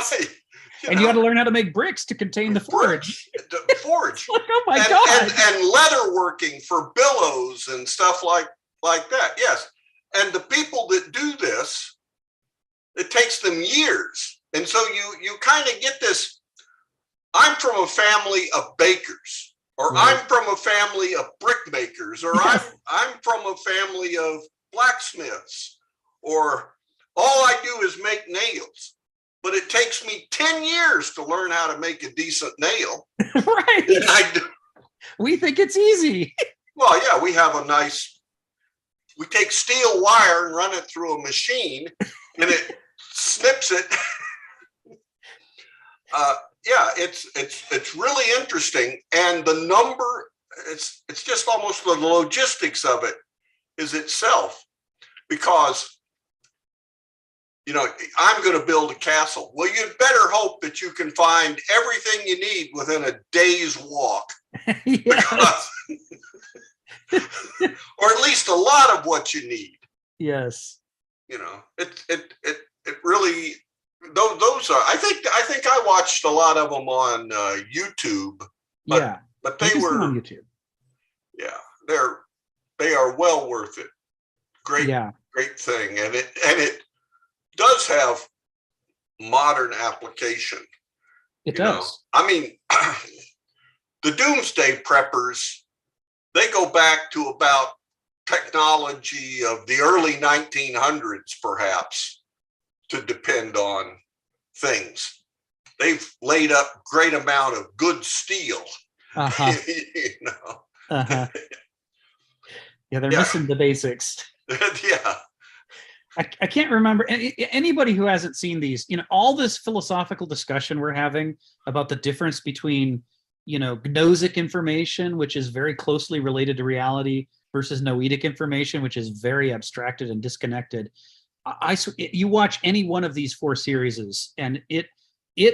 And you got to learn how to make bricks to contain the forge. Like, oh my God. And leather working for billows and stuff like that. Yes. And the people that do this, it takes them years. And so you kind of get this, I'm from a family of bakers, or right. I'm from a family of brickmakers, or yes. I'm from a family of blacksmiths, or all I do is make nails. But it takes me 10 years to learn how to make a decent nail. Right. We think it's easy. Well, yeah, we take steel wire and run it through a machine and it snips it. Yeah, it's really interesting. And the number, it's just almost the logistics of it is itself, because you know, I'm going to build a castle. Well, you'd better hope that you can find everything you need within a day's walk. or at least a lot of what you need. Yes. You know, it really, those are, I think I watched a lot of them on YouTube, but, Yeah. but You they can see them were, on YouTube. yeah, they are well worth it. Great, Yeah. great thing. And it does have modern application. It You know, does. I mean, the doomsday preppers, they go back to about technology of the early 1900s, perhaps, to depend on things. They've laid up great amount of good steel. Uh-huh. You know? Uh-huh. Yeah, they're Yeah. missing the basics. Yeah. I can't remember anybody who hasn't seen these, you know, all this philosophical discussion we're having about the difference between, you know, gnostic information, which is very closely related to reality, versus noetic information, which is very abstracted and disconnected. You watch any one of these 4 series and it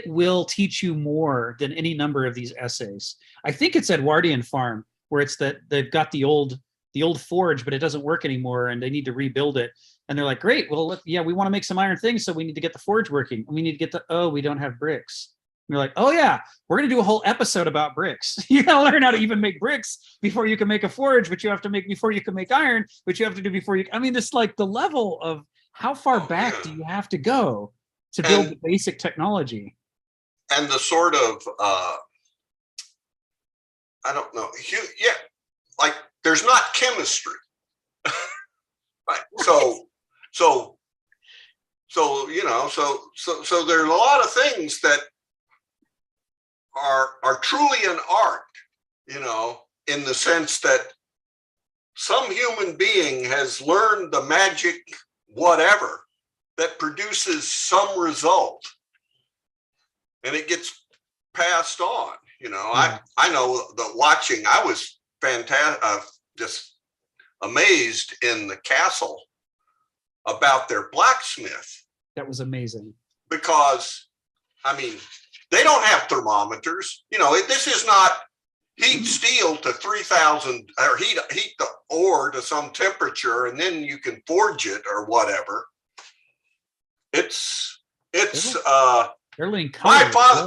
will teach you more than any number of these essays. I think it's Edwardian Farm, where it's that they've got the old forge, but it doesn't work anymore and they need to rebuild it. And they're like, great, well, yeah, we want to make some iron things, so we need to get the forge working. And we need to get we don't have bricks. And you're like, oh yeah, we're going to do a whole episode about bricks. You got to learn how to even make bricks before you can make a forge, but you have to make before you can make iron, but you have to do before you, I mean, this like the level of how far back do you have to go to build the basic technology? And the sort of, I don't know, yeah, like there's not chemistry. Right. So, you know, so there's a lot of things that are truly an art, you know, in the sense that some human being has learned the magic whatever that produces some result, and it gets passed on. You know, Yeah. I know that watching, I was fantastic, just amazed in the castle about their blacksmith. That was amazing. Because, I mean, they don't have thermometers. You know, this is not heat steel to 3,000 or heat the ore to some temperature and then you can forge it or whatever. It's They're laying color.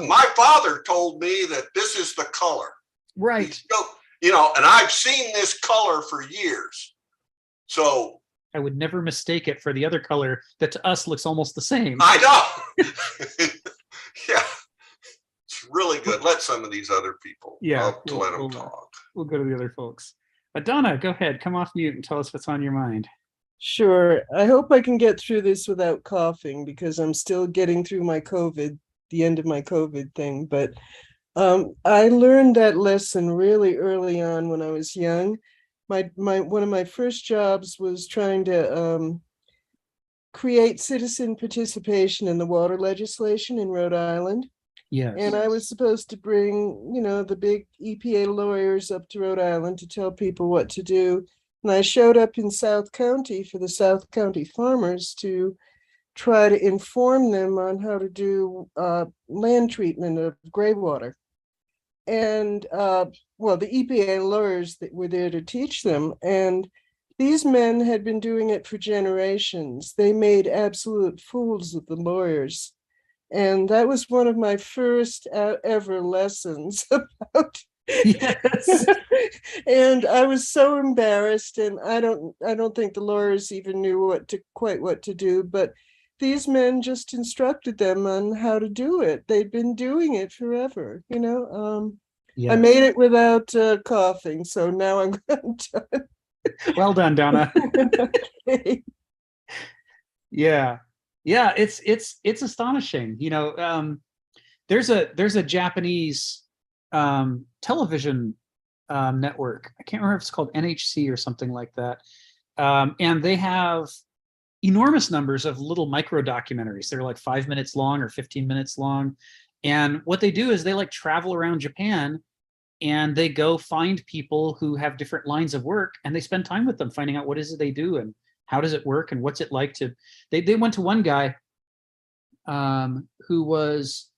my father told me that this is the color. Right. You know, and I've seen this color for years. So I would never mistake it for the other color that to us looks almost the same. I know. Yeah. It's really good. Let some of these other people let them talk. We'll go to the other folks. Donna, go ahead. Come off mute and tell us what's on your mind. Sure. I hope I can get through this without coughing because I'm still getting through my COVID, the end of my COVID thing. But I learned that lesson really early on when I was young. One of my first jobs was trying to create citizen participation in the water legislation in Rhode Island. Yes. And I was supposed to bring, you know, the big EPA lawyers up to Rhode Island to tell people what to do. And I showed up in South County for the South County farmers to try to inform them on how to do land treatment of gray water. And well, the EPA lawyers that were there to teach them. And these men had been doing it for generations. They made absolute fools of the lawyers. And that was one of my first ever lessons about Yes. And I was so embarrassed, and I don't think the lawyers even knew quite what to do, but these men just instructed them on how to do it. They'd been doing it forever, you know. Yes. I made it without coughing, so now I'm done. Well done, Donna. Okay. Yeah. It's astonishing. You know, there's a Japanese television network. I can't remember if it's called NHC or something like that. And they have enormous numbers of little micro documentaries. They're like 5 minutes long or 15 minutes long. And what they do is they like travel around Japan and they go find people who have different lines of work and they spend time with them finding out what is it they do and how does it work and what's it like to, they went to one guy who was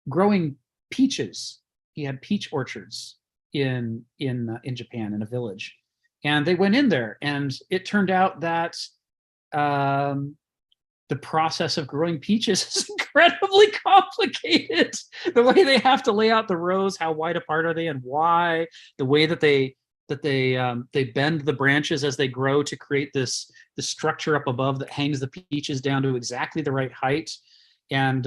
growing peaches. He had peach orchards in Japan in a village. And they went in there, and it turned out that the process of growing peaches is incredibly complicated. The way they have to lay out the rows, how wide apart are they, and why, the way that they bend the branches as they grow to create the structure up above that hangs the peaches down to exactly the right height. And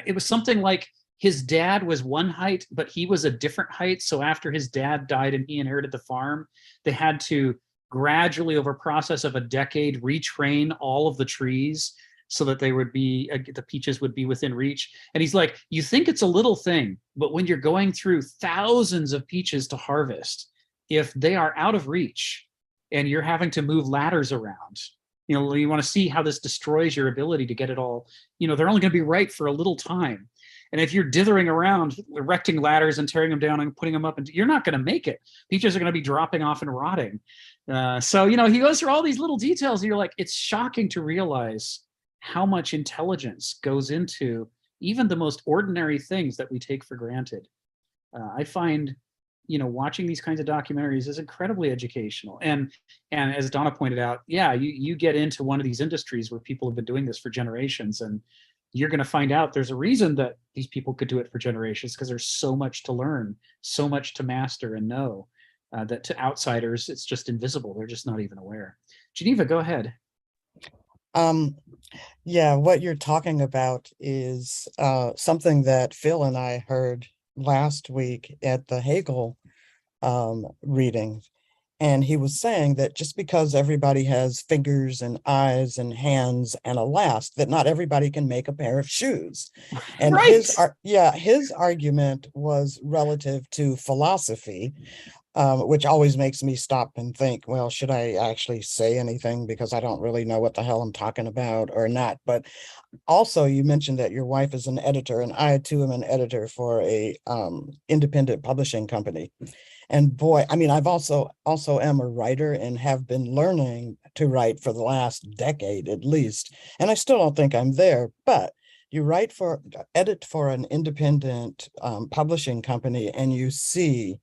it was something like his dad was one height, but he was a different height. So after his dad died and he inherited the farm, they had to gradually, over a process of a decade, retrain all of the trees so that they would be, the peaches would be within reach. And he's like, you think it's a little thing, but when you're going through thousands of peaches to harvest, if they are out of reach and you're having to move ladders around, you know, you want to see how this destroys your ability to get it all, you know, they're only going to be right for a little time. And if you're dithering around, erecting ladders and tearing them down and putting them up, and you're not going to make it. Peaches are going to be dropping off and rotting. So, you know, he goes through all these little details and you're like, it's shocking to realize how much intelligence goes into even the most ordinary things that we take for granted. I find, you know, watching these kinds of documentaries is incredibly educational. And as Donna pointed out, yeah, you get into one of these industries where people have been doing this for generations, and you're going to find out there's a reason that these people could do it for generations, because there's so much to learn, so much to master and know, that to outsiders, it's just invisible. They're just not even aware. Geneva, go ahead. Yeah, what you're talking about is something that Phil and I heard last week at the Hegel reading. And he was saying that just because everybody has fingers and eyes and hands and a last, that not everybody can make a pair of shoes. And Right. his argument was relative to philosophy, which always makes me stop and think, well, should I actually say anything, because I don't really know what the hell I'm talking about or not. But also, you mentioned that your wife is an editor, and I too am an editor for a independent publishing company. And boy, I mean, I've also am a writer and have been learning to write for the last decade at least. And I still don't think I'm there, but you edit for an independent publishing company, and you see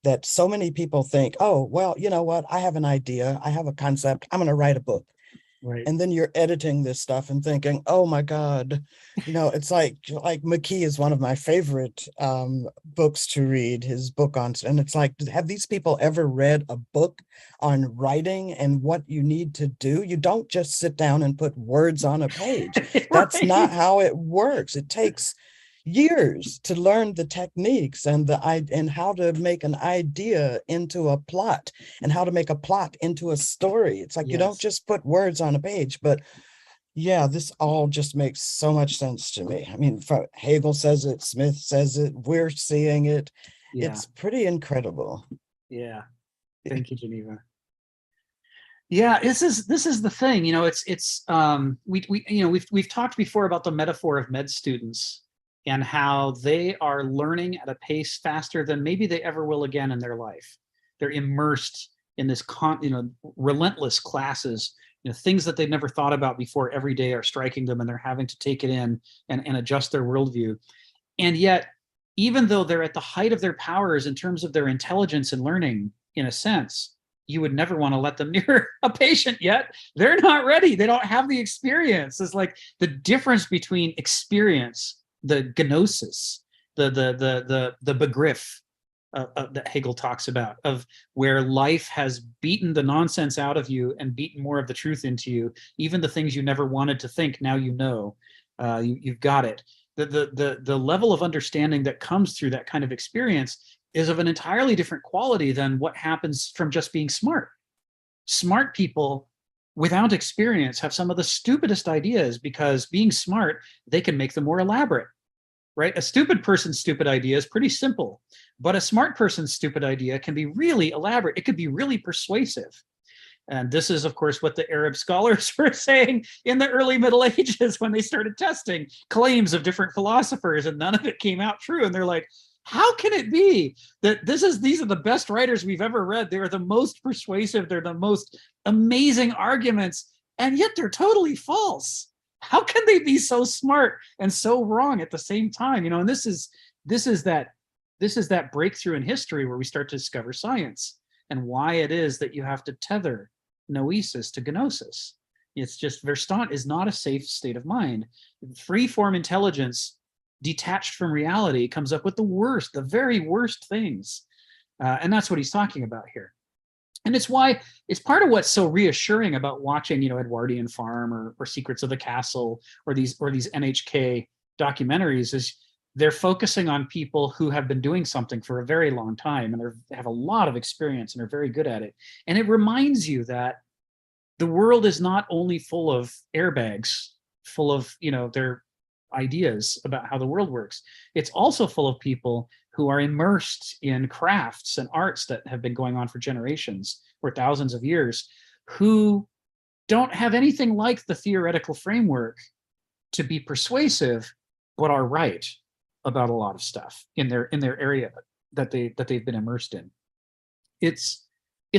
that so many people think, oh, well, you know what? I have an idea. I have a concept. I'm going to write a book. Right. And then you're editing this stuff and thinking, oh my God, you know, it's like McKee is one of my favorite books to read, his book on, and it's like, have these people ever read a book on writing and what you need to do? You don't just sit down and put words on a page. That's Right. not how it works. It takes years to learn the techniques and how to make an idea into a plot, and how to make a plot into a story. It's like, you don't Yes. just put words on a page. But yeah, this all just makes so much sense to me. I mean, Hegel says it, Smith says it, we're seeing it. Yeah. It's pretty incredible. Yeah. Thank you, Geneva. Yeah, this is the thing, you know, we've talked before about the metaphor of med students and how they are learning at a pace faster than maybe they ever will again in their life. They're immersed in this relentless classes, you know, things that they've never thought about before every day are striking them, and they're having to take it in and adjust their worldview. And yet, even though they're at the height of their powers in terms of their intelligence and learning, in a sense, you would never want to let them near a patient yet. They're not ready. They don't have the experience. It's like the difference between experience, the gnosis, the begriff that Hegel talks about, of where life has beaten the nonsense out of you and beaten more of the truth into you. Even the things you never wanted to think, now you know. You've got it. The level of understanding that comes through that kind of experience is of an entirely different quality than what happens from just being smart. Smart people without experience have some of the stupidest ideas, because being smart, they can make them more elaborate, right? A stupid person's stupid idea is pretty simple, but a smart person's stupid idea can be really elaborate. It could be really persuasive. And this is, of course, what the Arab scholars were saying in the early Middle Ages when they started testing claims of different philosophers, and none of it came out true. And they're like, how can it be that these are the best writers we've ever read? They're the most persuasive. They're the most amazing arguments, and yet they're totally false. How can they be so smart and so wrong at the same time? You know, and this is that breakthrough in history where we start to discover science. and why it is that you have to tether noesis to gnosis. It's just Verstand is not a safe state of mind. Free-form intelligence detached from reality comes up with the worst, the very worst things. And that's what he's talking about here. And it's why it's part of what's so reassuring about watching, Edwardian Farm or Secrets of the Castle or these NHK documentaries is they're focusing on people who have been doing something for a very long time and they have a lot of experience and are very good at it. And it reminds you that the world is not only full of airbags, full of, their ideas about how the world works. It's also full of people who are immersed in crafts and arts that have been going on for generations or thousands of years, who don't have anything like the theoretical framework to be persuasive, but are right about a lot of stuff in their area that they've been immersed in. It's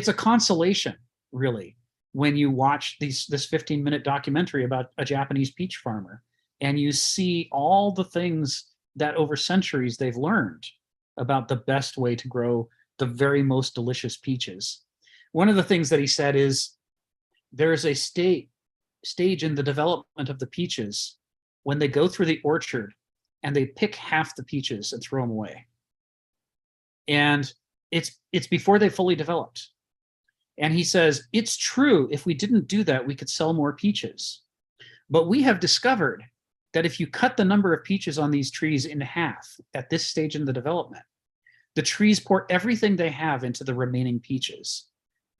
a consolation, really, when you watch this 15-minute documentary about a Japanese peach farmer and you see all the things that over centuries they've learned about the best way to grow the very most delicious peaches. One of the things that he said is there's a stage in the development of the peaches when they go through the orchard and they pick half the peaches and throw them away. And it's before they fully developed. And he says, it's true, if we didn't do that, we could sell more peaches. But we have discovered that if you cut the number of peaches on these trees in half at this stage in the development, the trees pour everything they have into the remaining peaches.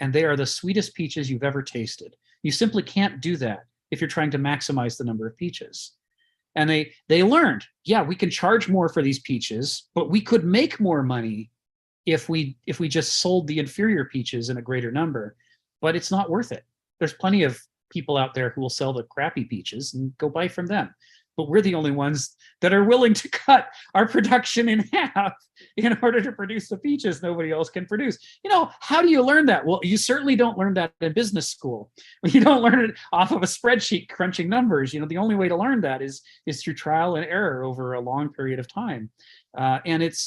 And they are the sweetest peaches you've ever tasted. You simply can't do that if you're trying to maximize the number of peaches. And they learned, yeah, we can charge more for these peaches, but we could make more money if we just sold the inferior peaches in a greater number. But it's not worth it. There's plenty of people out there who will sell the crappy peaches and go buy from them. But we're the only ones that are willing to cut our production in half in order to produce the peaches nobody else can produce. How do you learn that? Well, you certainly don't learn that in business school. You don't learn it off of a spreadsheet crunching numbers. The only way to learn that is through trial and error over a long period of time. And it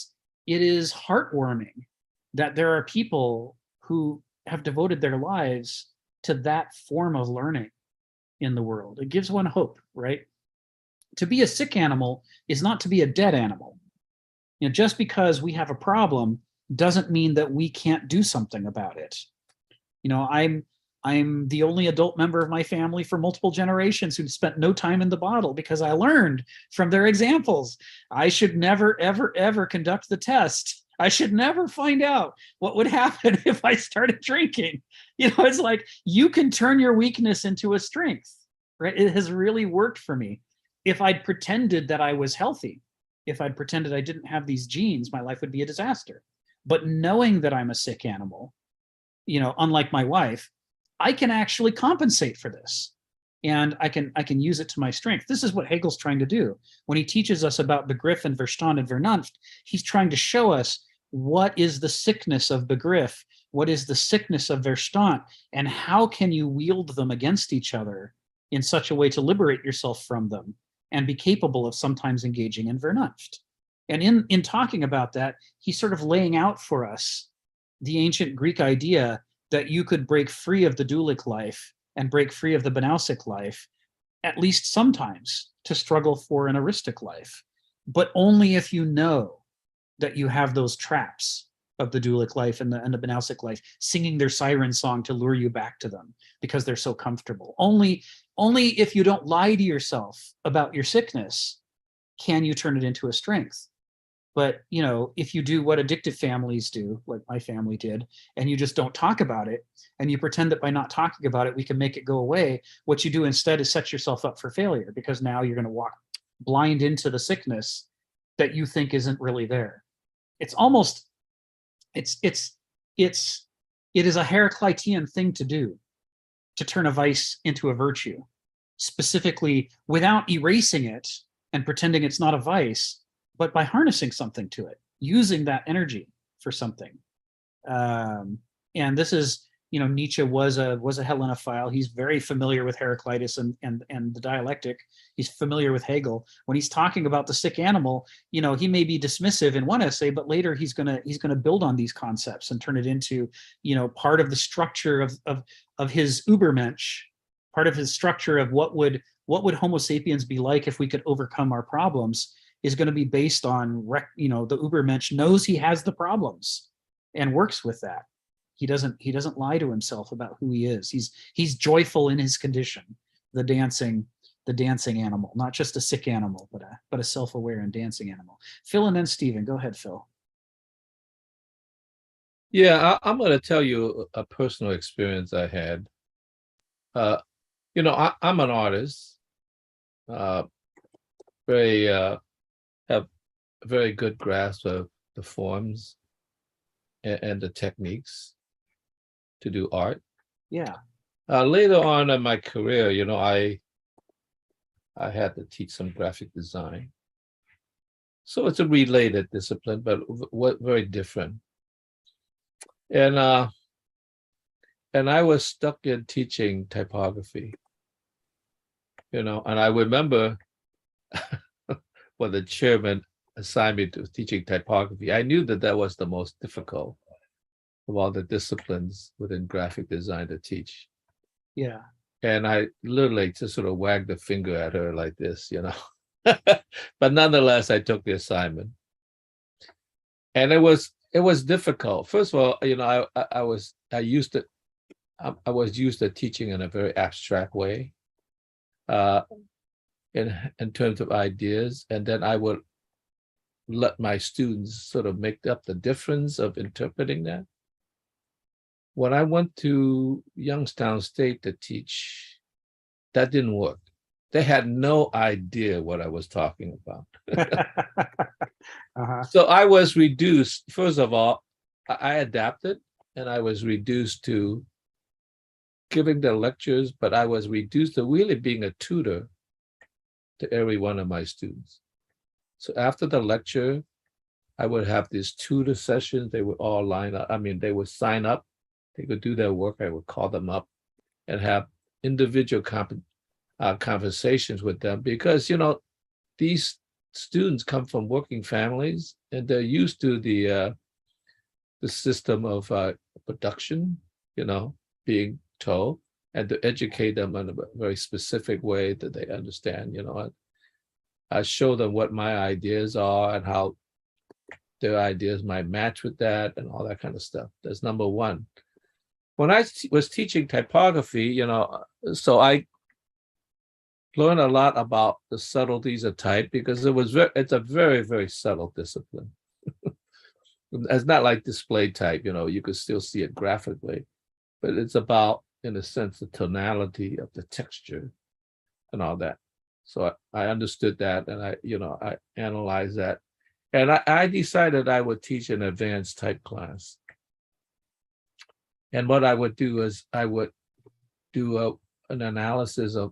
is heartwarming that there are people who have devoted their lives to that form of learning in the world. It gives one hope, right? To be a sick animal is not to be a dead animal. Just because we have a problem doesn't mean that we can't do something about it. I'm the only adult member of my family for multiple generations who spent no time in the bottle because I learned from their examples. I should never, ever, ever conduct the test. I should never find out what would happen if I started drinking. It's like you can turn your weakness into a strength, right? It has really worked for me. If I'd pretended that I was healthy, if I'd pretended I didn't have these genes, my life would be a disaster. But knowing that I'm a sick animal, unlike my wife, I can actually compensate for this. And I can use it to my strength. This is what Hegel's trying to do. When he teaches us about Begriff and Verstand and Vernunft, he's trying to show us what is the sickness of Begriff, what is the sickness of Verstand, and how can you wield them against each other in such a way to liberate yourself from them and be capable of sometimes engaging in Vernunft. And in talking about that, he's sort of laying out for us the ancient Greek idea that you could break free of the dualic life and break free of the Banausic life, at least sometimes, to struggle for an eristic life, but only if you know that you have those traps of the dualic life and the Banausic life, singing their siren song to lure you back to them because they're so comfortable. Only if you don't lie to yourself about your sickness can you turn it into a strength. But if you do what addictive families do, like my family did, and you just don't talk about it, and you pretend that by not talking about it, we can make it go away, what you do instead is set yourself up for failure, because now you're going to walk blind into the sickness that you think isn't really there. It is a Heraclitean thing to do, to turn a vice into a virtue, specifically without erasing it and pretending it's not a vice, but by harnessing something to it, using that energy for something. And this is Nietzsche was a Hellenophile. He's very familiar with Heraclitus and the dialectic. He's familiar with Hegel. When he's talking about the sick animal, he may be dismissive in one essay, but later he's gonna build on these concepts and turn it into, part of the structure of his Übermensch, part of his structure of what would Homo sapiens be like if we could overcome our problems, is going to be based on, the Übermensch knows he has the problems and works with that. He doesn't lie to himself about who he is. He's joyful in his condition, the dancing animal, not just a sick animal, but a self-aware and dancing animal. Phil, and then Stephen. Go ahead, Phil. Yeah, I'm going to tell you a personal experience I had. I'm an artist, have a very good grasp of the forms and the techniques to do art. Yeah. Later on in my career, I had to teach some graphic design. So it's a related discipline, but very different. And I was stuck in teaching typography, and I remember when the chairman assigned me to teaching typography, I knew that was the most difficult of all the disciplines within graphic design to teach. Yeah. And I literally just sort of wagged the finger at her like this, but nonetheless, I took the assignment. And it was difficult. First of all, I was used to teaching in a very abstract way, in terms of ideas, and then I would let my students sort of make up the difference of interpreting that. When I went to Youngstown State to teach, that didn't work. They had no idea what I was talking about. Uh-huh. So I was reduced. First of all, I adapted, and I was reduced to giving the lectures, but I was reduced to really being a tutor to every one of my students. So after the lecture, I would have these tutor sessions. They would all line up. They would sign up. They could do their work. I would call them up and have individual conversations with them, because these students come from working families, and they're used to the system of production, being told, and to educate them in a very specific way that they understand. I show them what my ideas are and how their ideas might match with that and all that kind of stuff. That's number one. When I was teaching typography, so I learned a lot about the subtleties of type, because it's a very, very subtle discipline. It's not like display type, you could still see it graphically, but it's about, in a sense, the tonality of the texture and all that. So I understood that, and I analyzed that, and I decided I would teach an advanced type class. And what I would do is I would do an analysis of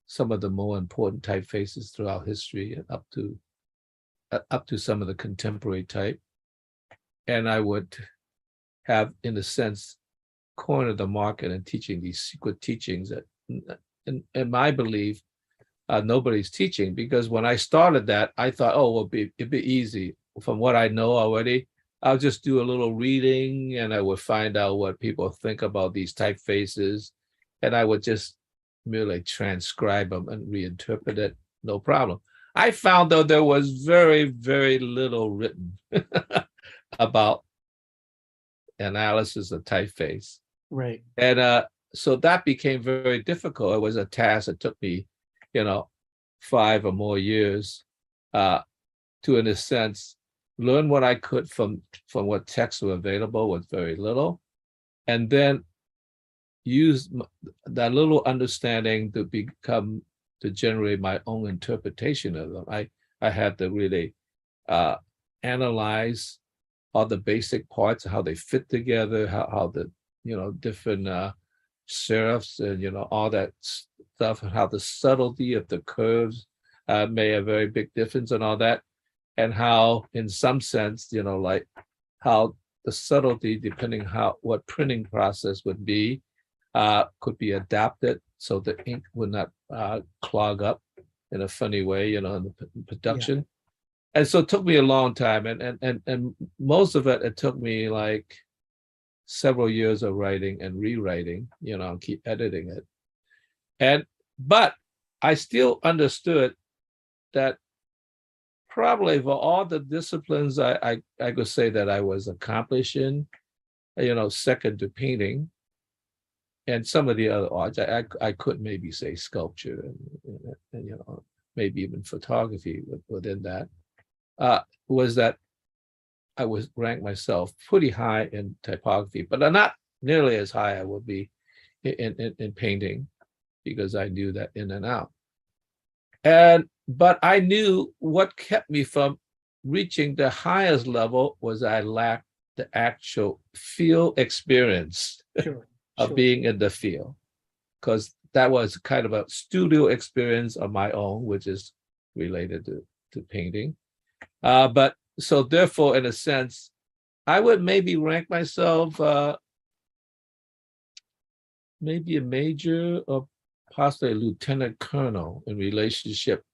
some of the more important typefaces throughout history, and up to some of the contemporary type. And I would have, in a sense, corner the market and teaching these secret teachings that, in my belief, nobody's teaching. Because when I started that, I thought, it'd be easy. From what I know already, I'll just do a little reading, and I would find out what people think about these typefaces, and I would just merely transcribe them and reinterpret it, no problem. I found, though, there was very, very little written about analysis of typeface. Right. And so that became very difficult. It was a task that took me, 5 or more years to, in a sense, learn what I could from what texts were available with very little, and then use that little understanding to generate my own interpretation of them. I had to really analyze all the basic parts, how they fit together, how the different serifs and all that stuff, and how the subtlety of the curves made a very big difference and all that, and how, in some sense, like how the subtlety, depending what printing process would be, could be adapted so the ink would not clog up in a funny way, in the production. And so it took me a long time, and most of it took me like several years of writing and rewriting, keep editing it. But I still understood that probably for all the disciplines I could say that I was accomplished in, second to painting and some of the other arts, I could maybe say sculpture and maybe even photography within that, was that I was ranked myself pretty high in typography, but not nearly as high I would be in painting, because I knew that in and out. But I knew what kept me from reaching the highest level was I lacked the actual field experience of being in the field, because that was kind of a studio experience of my own, which is related to painting. But so therefore, in a sense, I would maybe rank myself maybe a major or possibly a lieutenant colonel in relationship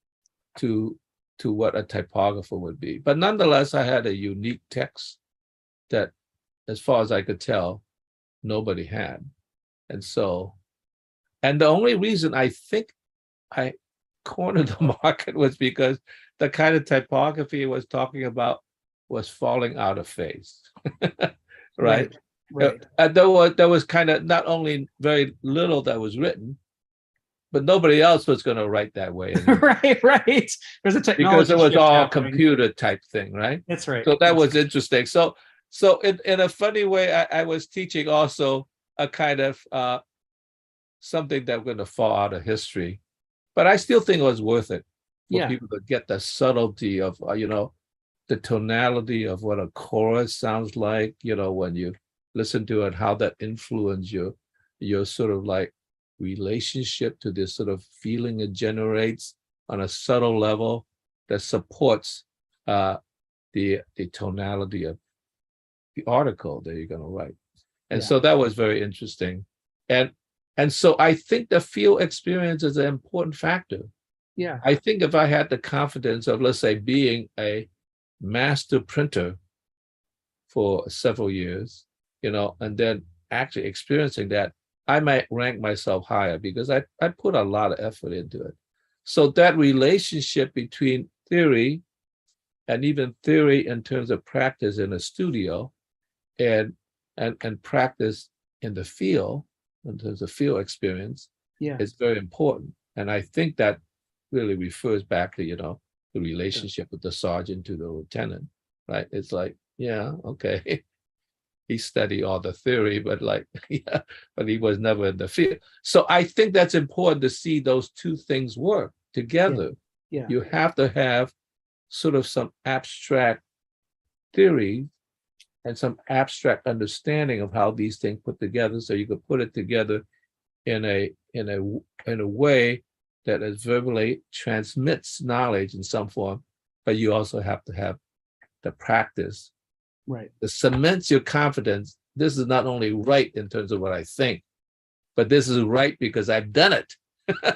to what a typographer would be. But nonetheless, I had a unique text that, as far as I could tell, nobody had. And the only reason I think I cornered the market was because the kind of typography I was talking about was falling out of phase, right? There was kind of not only very little that was written, but nobody else was going to write that way. right. There's a technology because it was all happening. Computer type thing, right? That's right. So that was interesting. So in a funny way, I was teaching also a kind of something that was going to fall out of history, but I still think it was worth it for people to get the subtlety of the tonality of what a chorus sounds like, when you listen to it, how that influences your sort of like relationship to this sort of feeling it generates on a subtle level that supports the tonality of the article that you're going to write. And so that was very interesting. And so I think the field experience is an important factor. Yeah. I think if I had the confidence of, let's say, being a master printer for several years, and then actually experiencing that, I might rank myself higher because I put a lot of effort into it. So that relationship between theory and even theory in terms of practice in a studio and practice in the field, in terms of field experience, is very important. And I think that really refers back to, the relationship with the sergeant to the lieutenant, right? It's like, okay. He studied all the theory, but but he was never in the field. So I think that's important to see those two things work together. You have to have sort of some abstract theory and some abstract understanding of how these things put together, so you could put it together in a way that is verbally transmits knowledge in some form, but you also have to have the practice. Right. That cements your confidence. This is not only right in terms of what I think, but this is right because I've done it.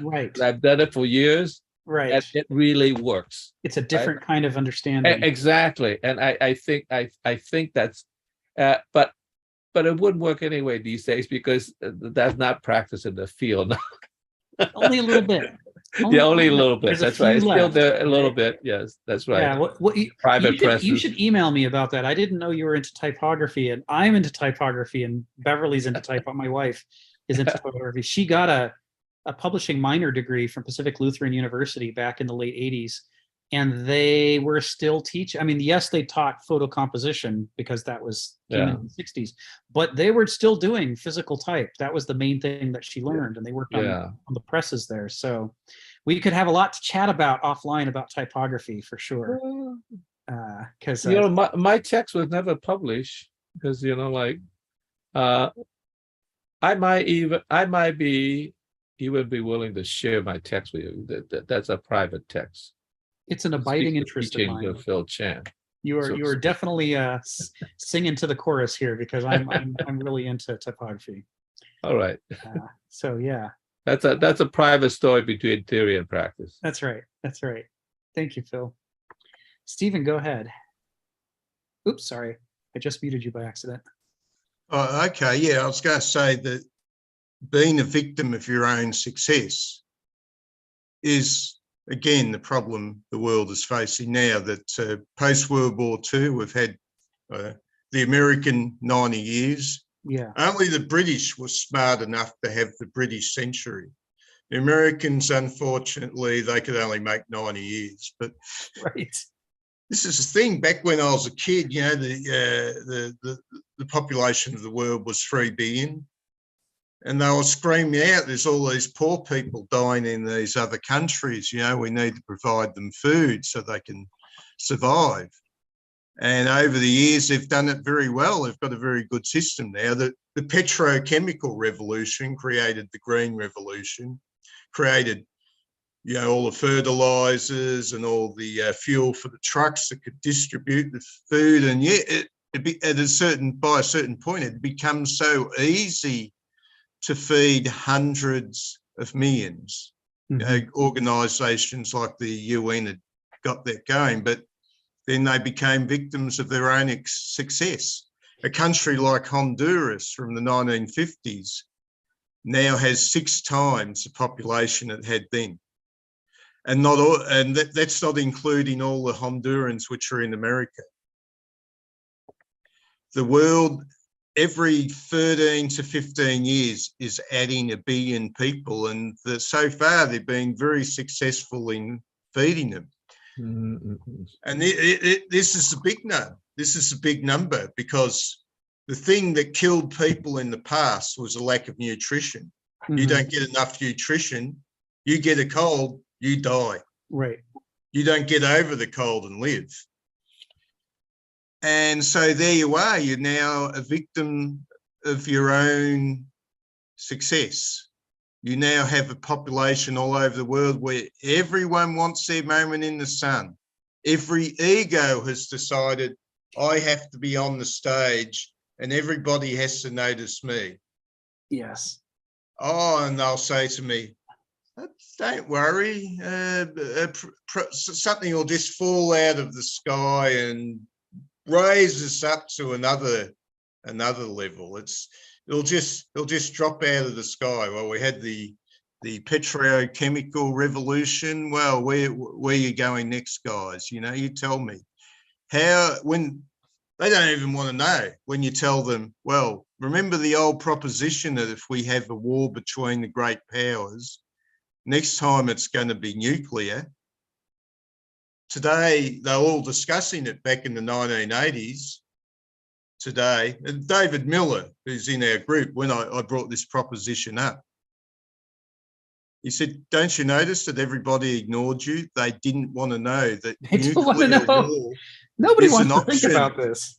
Right. I've done it for years. Right. And it really works. It's a different kind of understanding. Exactly. And I think that's but it wouldn't work anyway these days because that's not practice in the field. Only a little bit. Only a little bit. That's right. It's still there a little bit. Yes, that's right. Yeah. You should email me about that. I didn't know you were into typography, and I'm into typography, and Beverly's into typography. My wife is into typography. She got a publishing minor degree from Pacific Lutheran University back in the late 80s. And they were still teaching. I mean, yes, they taught photo composition because that came in the 60s, but they were still doing physical type. That was the main thing that she learned, and they worked on the presses there. So we could have a lot to chat about offline about typography for sure. Because my text was never published because I might be willing to share my text with you. That's a private text. It's an abiding interest of teaching mine. Phil Chan. You are So- definitely singing to the chorus here, because I'm really into typography. All right. So yeah, That's a private story between theory and practice. that's right. That's right. Thank you, Phil. Stephen, go ahead. Oops, sorry. I just muted you by accident. Oh, okay, yeah, I was going to say that being a victim of your own success is, again, the problem the world is facing now, that post-World War II, we've had the American 90 years. Yeah. Only the British were smart enough to have the British century. The Americans, unfortunately, they could only make 90 years. But Right. this is the thing, back when I was a kid, you know, the population of the world was 3 billion. And they were screaming out, there's all these poor people dying in these other countries, you know, we need to provide them food so they can survive. And over the years, they've done it very well. They've got a very good system now. The petrochemical revolution created the green revolution, created, you know, all the fertilizers and all the fuel for the trucks that could distribute the food. And yeah, by a certain point, it becomes so easy to feed hundreds of millions. Mhm. You know, organisations like the UN had got that going, but then they became victims of their own success. A country like Honduras from the 1950s now has 6 times the population it had then. And that's not including all the Hondurans which are in America. The world, every 13 to 15 years, is adding 1 billion people, and so far they've been very successful in feeding them. Mm-hmm. And this is a big number. This is a big number, because the thing that killed people in the past was a lack of nutrition. Mm-hmm. You don't get enough nutrition, you get a cold, you die. Right. You don't get over the cold and live. And so there you are, you're now a victim of your own success. You now have a population all over the world where everyone wants their moment in the sun. Every ego has decided, I have to be on the stage and everybody has to notice me. Yes. Oh, and they'll say to me, don't worry, something will just fall out of the sky and raise us up to another level. It'll just drop out of the sky. Well, we had the petrochemical revolution. Well, where are you going next, guys? You know, you tell me. When they don't even want to know, when you tell them, well, remember the old proposition that if we have a war between the great powers, next time it's going to be nuclear. Today, they're all discussing it back in the 1980s. Today, and David Miller, who's in our group, when I brought this proposition up, he said, don't you notice that everybody ignored you? They didn't want to know that They don't want to nuclear know. war Nobody is wants an to think option. about this.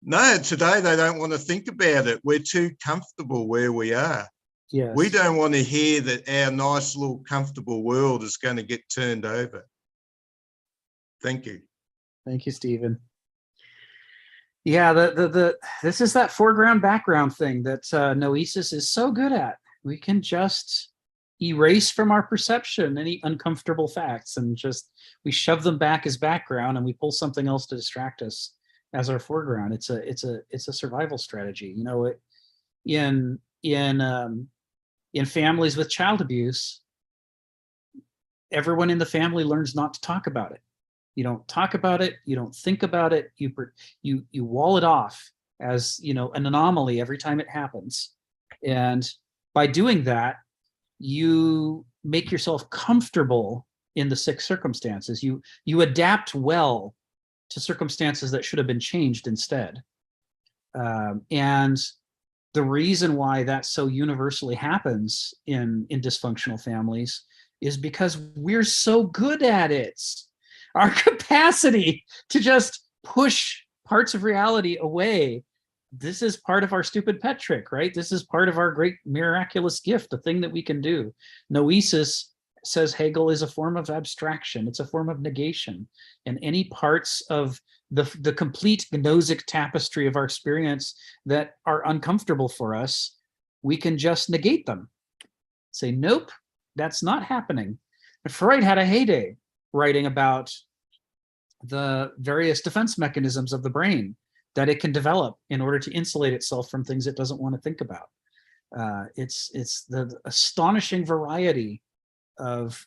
No, today they don't want to think about it. We're too comfortable where we are. Yes. We don't want to hear that our nice little comfortable world is going to get turned over. Thank you. Thank you, Stephen. Yeah, this is that foreground background thing that noesis is so good at. We can just erase from our perception any uncomfortable facts and just we shove them back as background and we pull something else to distract us as our foreground. It's a survival strategy. You know, in families with child abuse, everyone in the family learns not to talk about it. You don't talk about it. You don't think about it. You wall it off as, you know, an anomaly every time it happens. And by doing that, you make yourself comfortable in the sick circumstances. You adapt well to circumstances that should have been changed instead. And the reason why that so universally happens in dysfunctional families is because we're so good at it. Our capacity to just push parts of reality away. This is part of our stupid pet trick, right? This is part of our great miraculous gift, the thing that we can do. Noesis says Hegel, is a form of abstraction. It's a form of negation. And any parts of the complete gnosic tapestry of our experience that are uncomfortable for us, we can just negate them. Say, nope, that's not happening. And Freud had a heyday writing about the various defense mechanisms of the brain that it can develop in order to insulate itself from things it doesn't want to think about. It's the astonishing variety of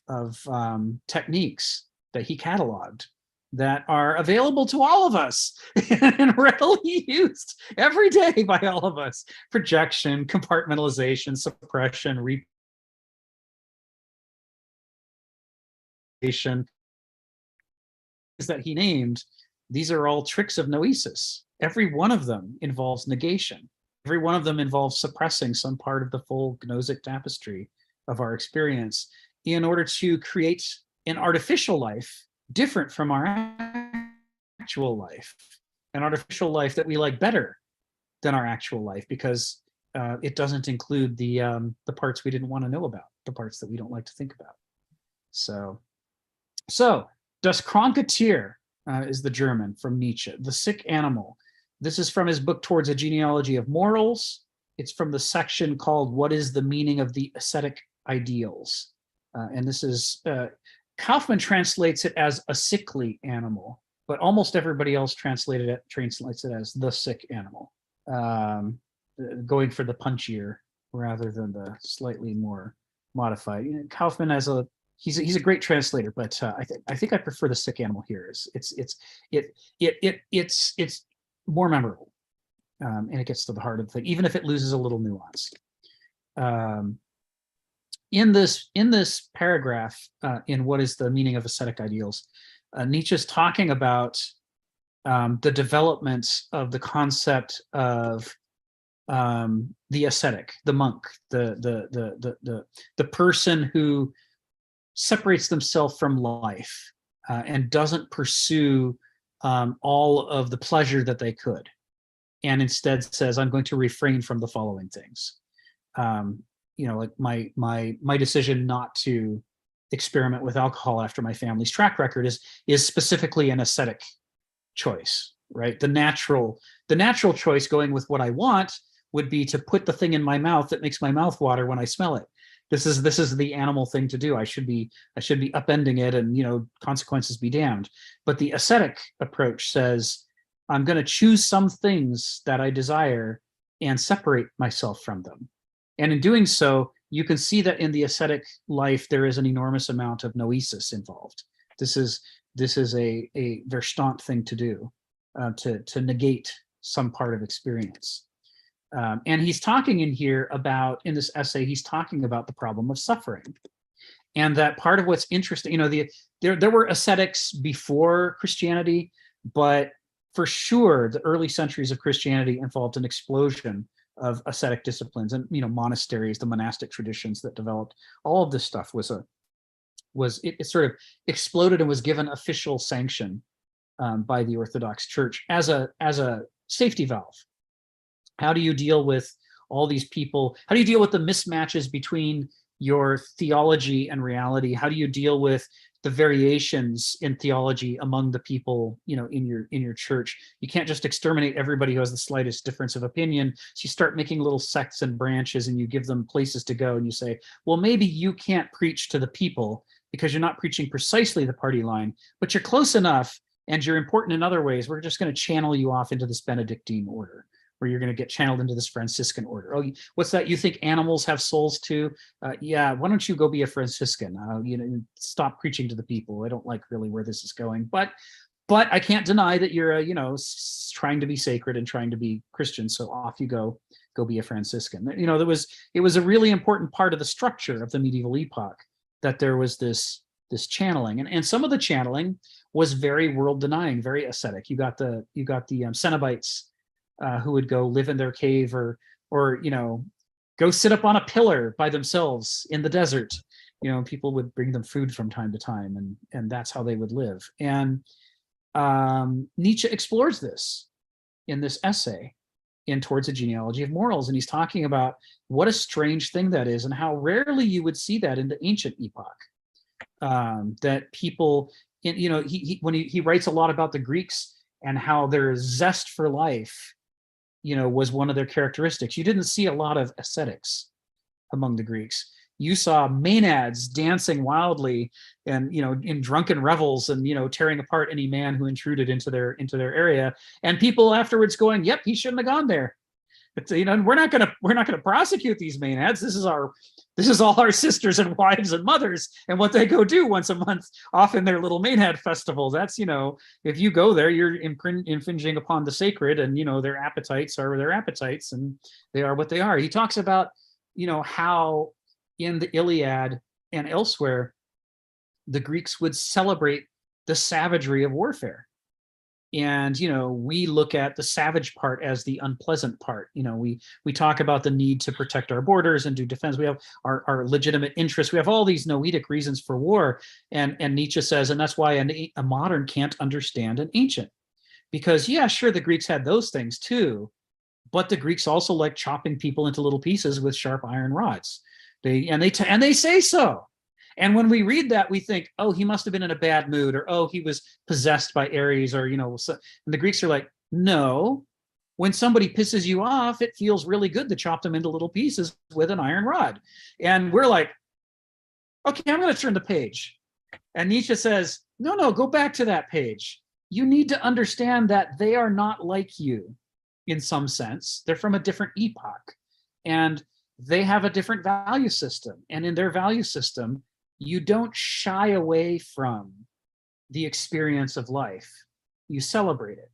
techniques that he cataloged that are available to all of us and readily used every day by all of us. Projection, compartmentalization, suppression, representation that he named. These are all tricks of noesis. Every one of them involves negation. Every one of them involves suppressing some part of the full gnosic tapestry of our experience in order to create an artificial life different from our actual life, an artificial life that we like better than our actual life because it doesn't include the parts we didn't want to know about, the parts that we don't like to think about. So Das kranke Tier is the German from Nietzsche, the sick animal. This is from his book Towards a Genealogy of Morals. It's from the section called What is the Meaning of the Ascetic Ideals? And this is, Kaufman translates it as a sickly animal, but almost everybody else translates it as the sick animal, going for the punchier rather than the slightly more modified. Kaufman has he's a great translator, but I think I prefer the sick animal here. It's more memorable, and it gets to the heart of the thing, even if it loses a little nuance. In this paragraph, in What is the Meaning of Ascetic Ideals, Nietzsche's talking about the development of the concept of the ascetic, the monk, the person who separates themselves from life and doesn't pursue all of the pleasure that they could, and instead says, I'm going to refrain from the following things. Like my decision not to experiment with alcohol after my family's track record is specifically an ascetic choice, right? The natural choice, going with what I want, would be to put the thing in my mouth that makes my mouth water when I smell it. This is the animal thing to do. I should be upending it, and consequences be damned. But the ascetic approach says, I'm going to choose some things that I desire and separate myself from them. And in doing so, you can see that in the ascetic life, there is an enormous amount of noesis involved. This is a Verstand thing to do, to negate some part of experience. And he's talking in this essay, he's talking about the problem of suffering. And that part of what's interesting, there were ascetics before Christianity, but for sure, the early centuries of Christianity involved an explosion of ascetic disciplines and monasteries, the monastic traditions that developed. All of this stuff it sort of exploded and was given official sanction by the Orthodox Church as a safety valve. How do you deal with all these people? How do you deal with the mismatches between your theology and reality? How do you deal with the variations in theology among the people, in your church? You can't just exterminate everybody who has the slightest difference of opinion. So you start making little sects and branches, and you give them places to go, and you say, well, maybe you can't preach to the people because you're not preaching precisely the party line, but you're close enough and you're important in other ways. We're just going to channel you off into this Benedictine order, or you're going to get channeled into this Franciscan order. Oh, what's that? You think animals have souls too? Yeah, why don't you go be a Franciscan? Stop preaching to the people. I don't like really where this is going. But I can't deny that you're, trying to be sacred and trying to be Christian. So off you go be a Franciscan. It was a really important part of the structure of the medieval epoch that there was this channeling, and some of the channeling was very world denying, very ascetic. You got the Cenobites, who would go live in their cave or go sit up on a pillar by themselves in the desert. People would bring them food from time to time, and that's how they would live. And Nietzsche explores this in this essay in Towards a Genealogy of Morals, and he's talking about what a strange thing that is and how rarely you would see that in the ancient epoch. that people, when he writes a lot about the Greeks and how their zest for life, was one of their characteristics. You didn't see a lot of ascetics among the Greeks. You saw maenads dancing wildly and, in drunken revels and, tearing apart any man who intruded into their area, and people afterwards going, yep, he shouldn't have gone there. But, we're not gonna prosecute these maenads. This is all our sisters and wives and mothers and what they go do once a month off in their little maenad festivals. That's, if you go there, you're infringing upon the sacred, and, their appetites are their appetites, and they are what they are. He talks about, how in the Iliad and elsewhere, the Greeks would celebrate the savagery of warfare. And, we look at the savage part as the unpleasant part. We talk about the need to protect our borders and do defense. We have our legitimate interests. We have all these noetic reasons for war. And Nietzsche says, and that's why a modern can't understand an ancient. Because, yeah, sure, the Greeks had those things too, but the Greeks also like chopping people into little pieces with sharp iron rods. They say so. And when we read that, we think, oh, he must have been in a bad mood, or, oh, he was possessed by Ares, or, and the Greeks are like, no, when somebody pisses you off, it feels really good to chop them into little pieces with an iron rod. And we're like, okay, I'm going to turn the page. And Nietzsche says, no, go back to that page. You need to understand that they are not like you in some sense. They're from a different epoch, and they have a different value system. And in their value system, you don't shy away from the experience of life. You celebrate it.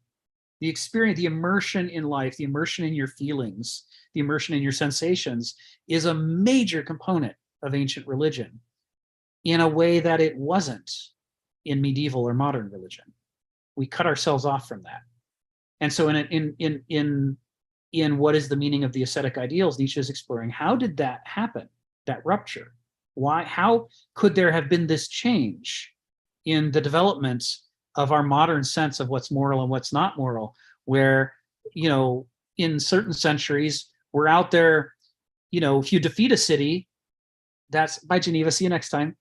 The experience, the immersion in life, the immersion in your feelings, the immersion in your sensations is a major component of ancient religion in a way that it wasn't in medieval or modern religion. We cut ourselves off from that. And so in what is the meaning of the ascetic ideals, Nietzsche is exploring, how did that happen, that rupture? Why? How could there have been this change in the development of our modern sense of what's moral and what's not moral, where, in certain centuries, we're out there, if you defeat a city, that's, by Geneva, see you next time.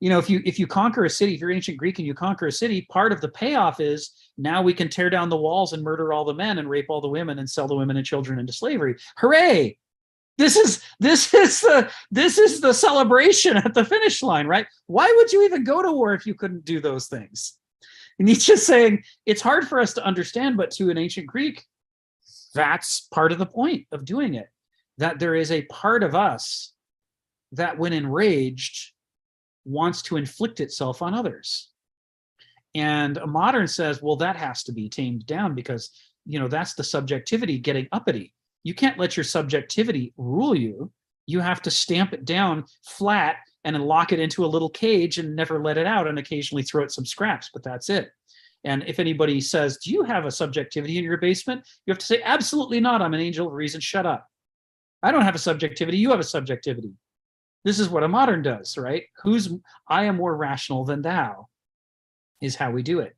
If you conquer a city, if you're ancient Greek and you conquer a city, part of the payoff is now we can tear down the walls and murder all the men and rape all the women and sell the women and children into slavery. Hooray! This is the celebration at the finish line, right? Why would you even go to war if you couldn't do those things? And he's just saying it's hard for us to understand, but to an ancient Greek, that's part of the point of doing it. That there is a part of us that, when enraged, wants to inflict itself on others. And a modern says, well, that has to be tamed down because, that's the subjectivity getting uppity. You can't let your subjectivity rule you. You have to stamp it down flat and then lock it into a little cage and never let it out, and occasionally throw it some scraps, but that's it. And if anybody says, do you have a subjectivity in your basement? You have to say, absolutely not. I'm an angel of reason. Shut up. I don't have a subjectivity. You have a subjectivity. This is what a modern does, right? I am more rational than thou is how we do it.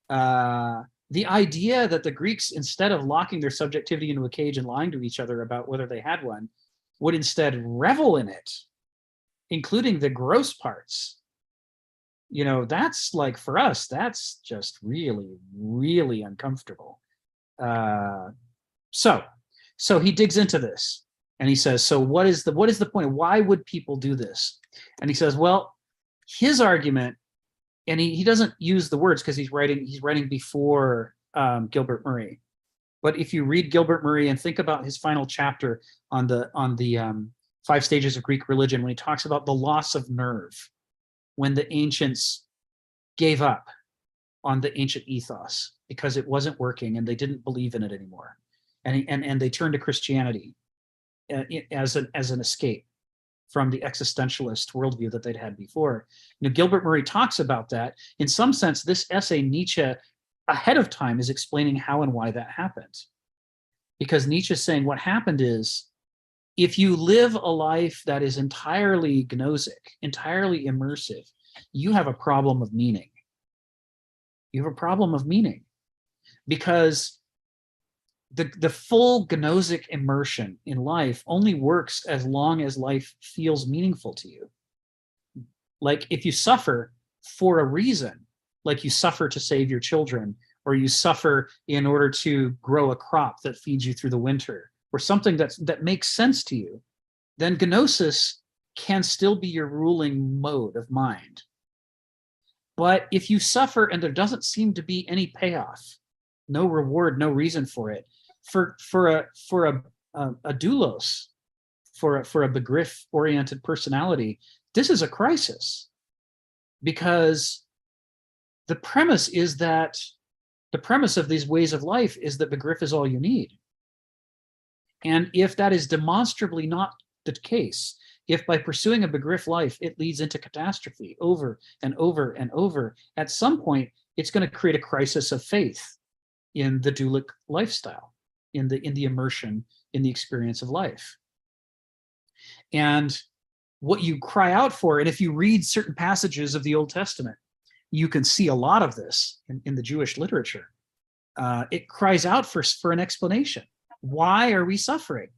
The idea that the Greeks, instead of locking their subjectivity into a cage and lying to each other about whether they had one, would instead revel in it, including the gross parts. That's like, for us, that's just really, really uncomfortable. So he digs into this and he says, so what is the point? Why would people do this? And he says, well, his argument, and he doesn't use the words because he's writing before Gilbert Murray. But if you read Gilbert Murray and think about his final chapter on the 5 stages of Greek religion, when he talks about the loss of nerve, when the ancients gave up on the ancient ethos because it wasn't working and they didn't believe in it anymore, and they turned to Christianity as an escape from the existentialist worldview that they'd had before. Gilbert Murray talks about that. In some sense, this essay, Nietzsche, ahead of time, is explaining how and why that happened. Because Nietzsche's saying what happened is, if you live a life that is entirely gnostic, entirely immersive, you have a problem of meaning. You have a problem of meaning. Because the full gnostic immersion in life only works as long as life feels meaningful to you. Like if you suffer for a reason, like you suffer to save your children, or you suffer in order to grow a crop that feeds you through the winter, or something that makes sense to you, then gnosis can still be your ruling mode of mind. But if you suffer and there doesn't seem to be any payoff, no reward, no reason for it, for a doulos, for a begriff-oriented personality, this is a crisis, because the premise is that the premise of these ways of life is that begriff is all you need. And if that is demonstrably not the case, if by pursuing a begriff life, it leads into catastrophe over and over and over, at some point, it's going to create a crisis of faith in the doulic lifestyle, in the immersion, in the experience of life. And what you cry out for, and if you read certain passages of the Old Testament, you can see a lot of this in the Jewish literature. It cries out for an explanation. Why are we suffering?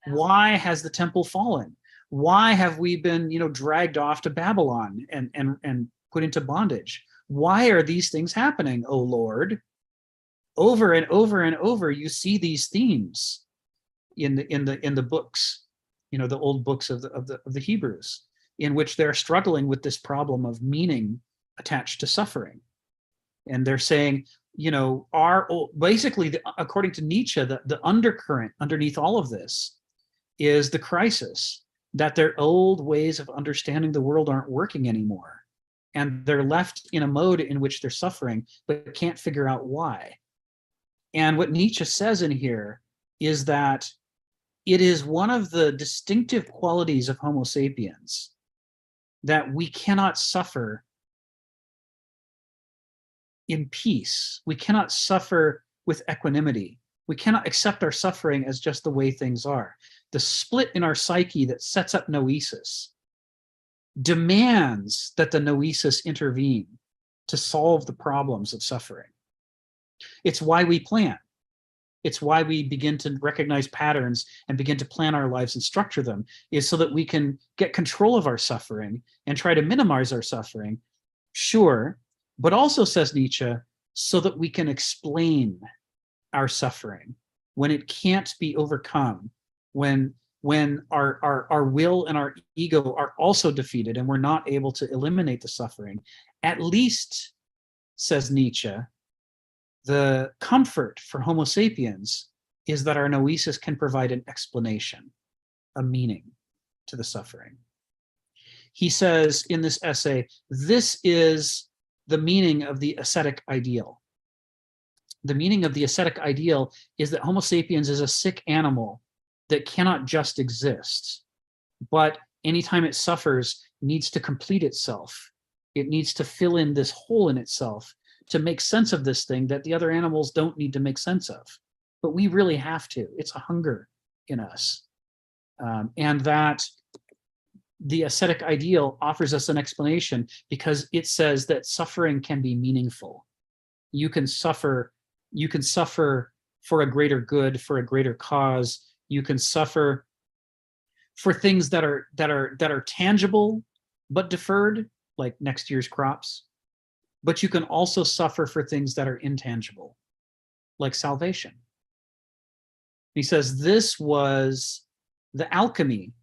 Why has the temple fallen? Why have we been, dragged off to Babylon and put into bondage? Why are these things happening, O Lord? Over and over and over, you see these themes in the books, the old books of the Hebrews, in which they're struggling with this problem of meaning attached to suffering. And they're saying, basically, according to Nietzsche, the undercurrent underneath all of this is the crisis that their old ways of understanding the world aren't working anymore. And they're left in a mode in which they're suffering, but can't figure out why. And what Nietzsche says in here is that it is one of the distinctive qualities of Homo sapiens that we cannot suffer in peace. We cannot suffer with equanimity. We cannot accept our suffering as just the way things are. The split in our psyche that sets up noesis demands that the noesis intervene to solve the problems of suffering. It's why we plan. It's why we begin to recognize patterns and begin to plan our lives and structure them, is so that we can get control of our suffering and try to minimize our suffering, sure, but also, says Nietzsche, so that we can explain our suffering when it can't be overcome, when our will and our ego are also defeated and we're not able to eliminate the suffering. At least, says Nietzsche, the comfort for Homo sapiens is that our noesis can provide an explanation, a meaning to the suffering. He says in this essay, this is the meaning of the ascetic ideal. The meaning of the ascetic ideal is that Homo sapiens is a sick animal that cannot just exist, but anytime it suffers, needs to complete itself. It needs to fill in this hole in itself to make sense of this thing that the other animals don't need to make sense of. But we really have to. It's a hunger in us. And that the ascetic ideal offers us an explanation because it says that suffering can be meaningful. You can suffer for a greater good, for a greater cause. You can suffer for things that are tangible but deferred, like next year's crops. But you can also suffer for things that are intangible, like salvation. He says this was the alchemy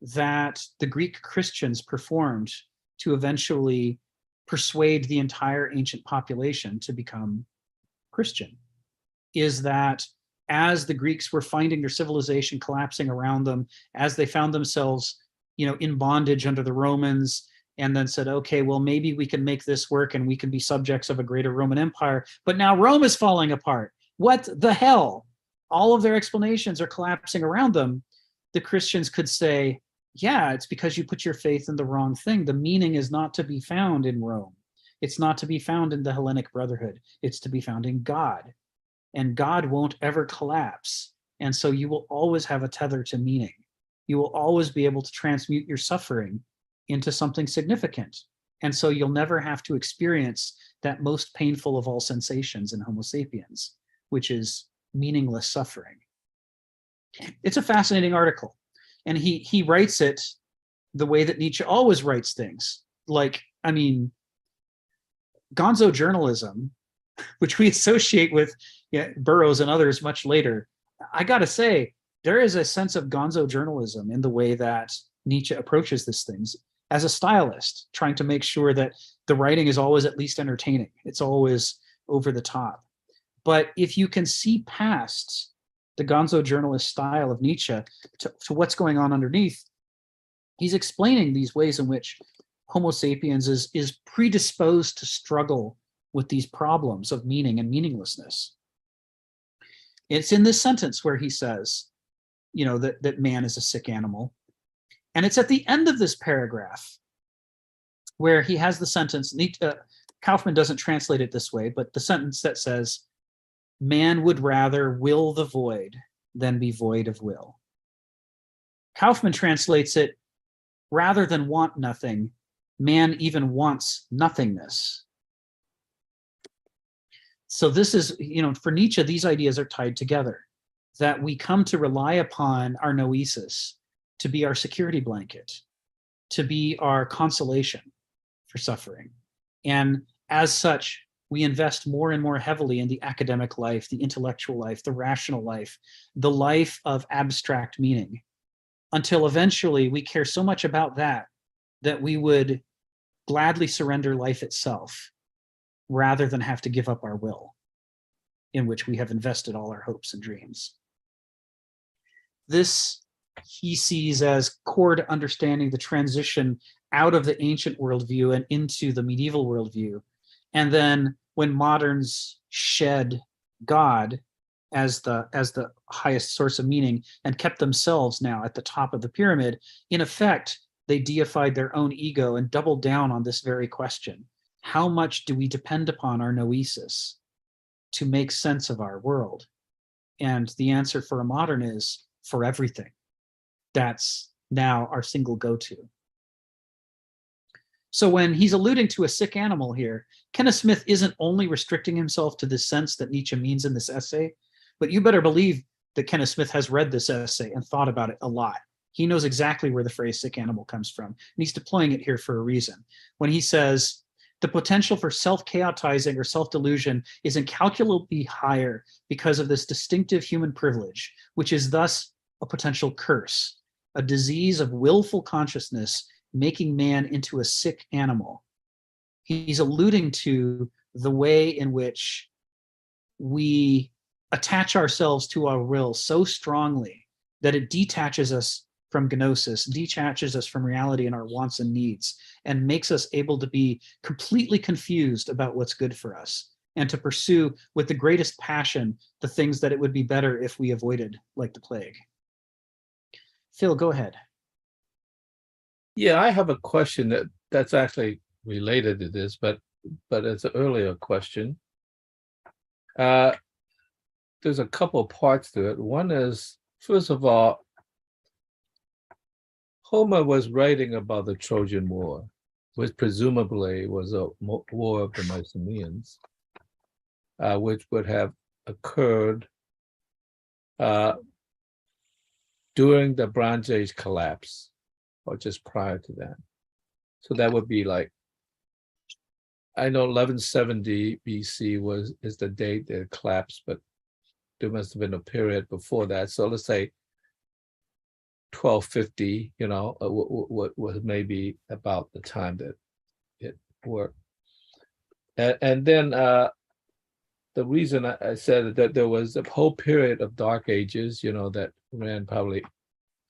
that the Greek Christians performed to eventually persuade the entire ancient population to become Christian, is that as the Greeks were finding their civilization collapsing around them, as they found themselves, in bondage under the Romans, and then said, okay, well, maybe we can make this work and we can be subjects of a greater Roman Empire. But now Rome is falling apart. What the hell? All of their explanations are collapsing around them. The Christians could say, yeah, it's because you put your faith in the wrong thing. The meaning is not to be found in Rome. It's not to be found in the Hellenic Brotherhood. It's to be found in God. And God won't ever collapse. And so you will always have a tether to meaning. You will always be able to transmute your suffering into something significant. And so you'll never have to experience that most painful of all sensations in Homo sapiens, which is meaningless suffering. It's a fascinating article. And he writes it the way that Nietzsche always writes things, like, I mean, gonzo journalism, which we associate with Burroughs and others much later, I got to say, there is a sense of gonzo journalism in the way that Nietzsche approaches these things as a stylist, trying to make sure that the writing is always at least entertaining. It's always over the top. But if you can see past the gonzo journalist style of Nietzsche to what's going on underneath, he's explaining these ways in which Homo sapiens is predisposed to struggle with these problems of meaning and meaninglessness. It's in this sentence where he says, that man is a sick animal. And it's at the end of this paragraph where he has the sentence, Kaufman doesn't translate it this way, but the sentence that says, man would rather will the void than be void of will. Kaufman translates it, rather than want nothing, man even wants nothingness. So this is, for Nietzsche, these ideas are tied together, that we come to rely upon our noesis to be our security blanket, to be our consolation for suffering. And as such, we invest more and more heavily in the academic life, the intellectual life, the rational life, the life of abstract meaning, until eventually we care so much about that we would gladly surrender life itself rather than have to give up our will, in which we have invested all our hopes and dreams. This he sees as core to understanding the transition out of the ancient worldview and into the medieval worldview. And then when moderns shed God as the highest source of meaning and kept themselves now at the top of the pyramid, in effect, they deified their own ego and doubled down on this very question. How much do we depend upon our noesis to make sense of our world? And the answer for a modern is for everything. That's now our single go-to. So when he's alluding to a sick animal here, Kenneth Smith isn't only restricting himself to the sense that Nietzsche means in this essay, but you better believe that Kenneth Smith has read this essay and thought about it a lot. He knows exactly where the phrase sick animal comes from, and he's deploying it here for a reason. When he says, the potential for self-chaotizing or self-delusion is incalculably higher because of this distinctive human privilege, which is thus a potential curse, a disease of willful consciousness making man into a sick animal. He's alluding to the way in which we attach ourselves to our will so strongly that it detaches us from gnosis, detaches us from reality and our wants and needs, and makes us able to be completely confused about what's good for us and to pursue with the greatest passion the things that it would be better if we avoided, like the plague. Phil, go ahead. Yeah, I have a question that's actually related to this, but it's an earlier question. There's a couple parts to it. One is, first of all, Homer was writing about the Trojan War, which presumably was a war of the Mycenaeans, which would have occurred during the Bronze Age collapse, or just prior to that. So that would be like, I know 1170 BC is the date that it collapsed, but there must have been a period before that. So let's say 1250, what was maybe about the time that it worked. And then the reason I said that there was a whole period of dark ages, that ran probably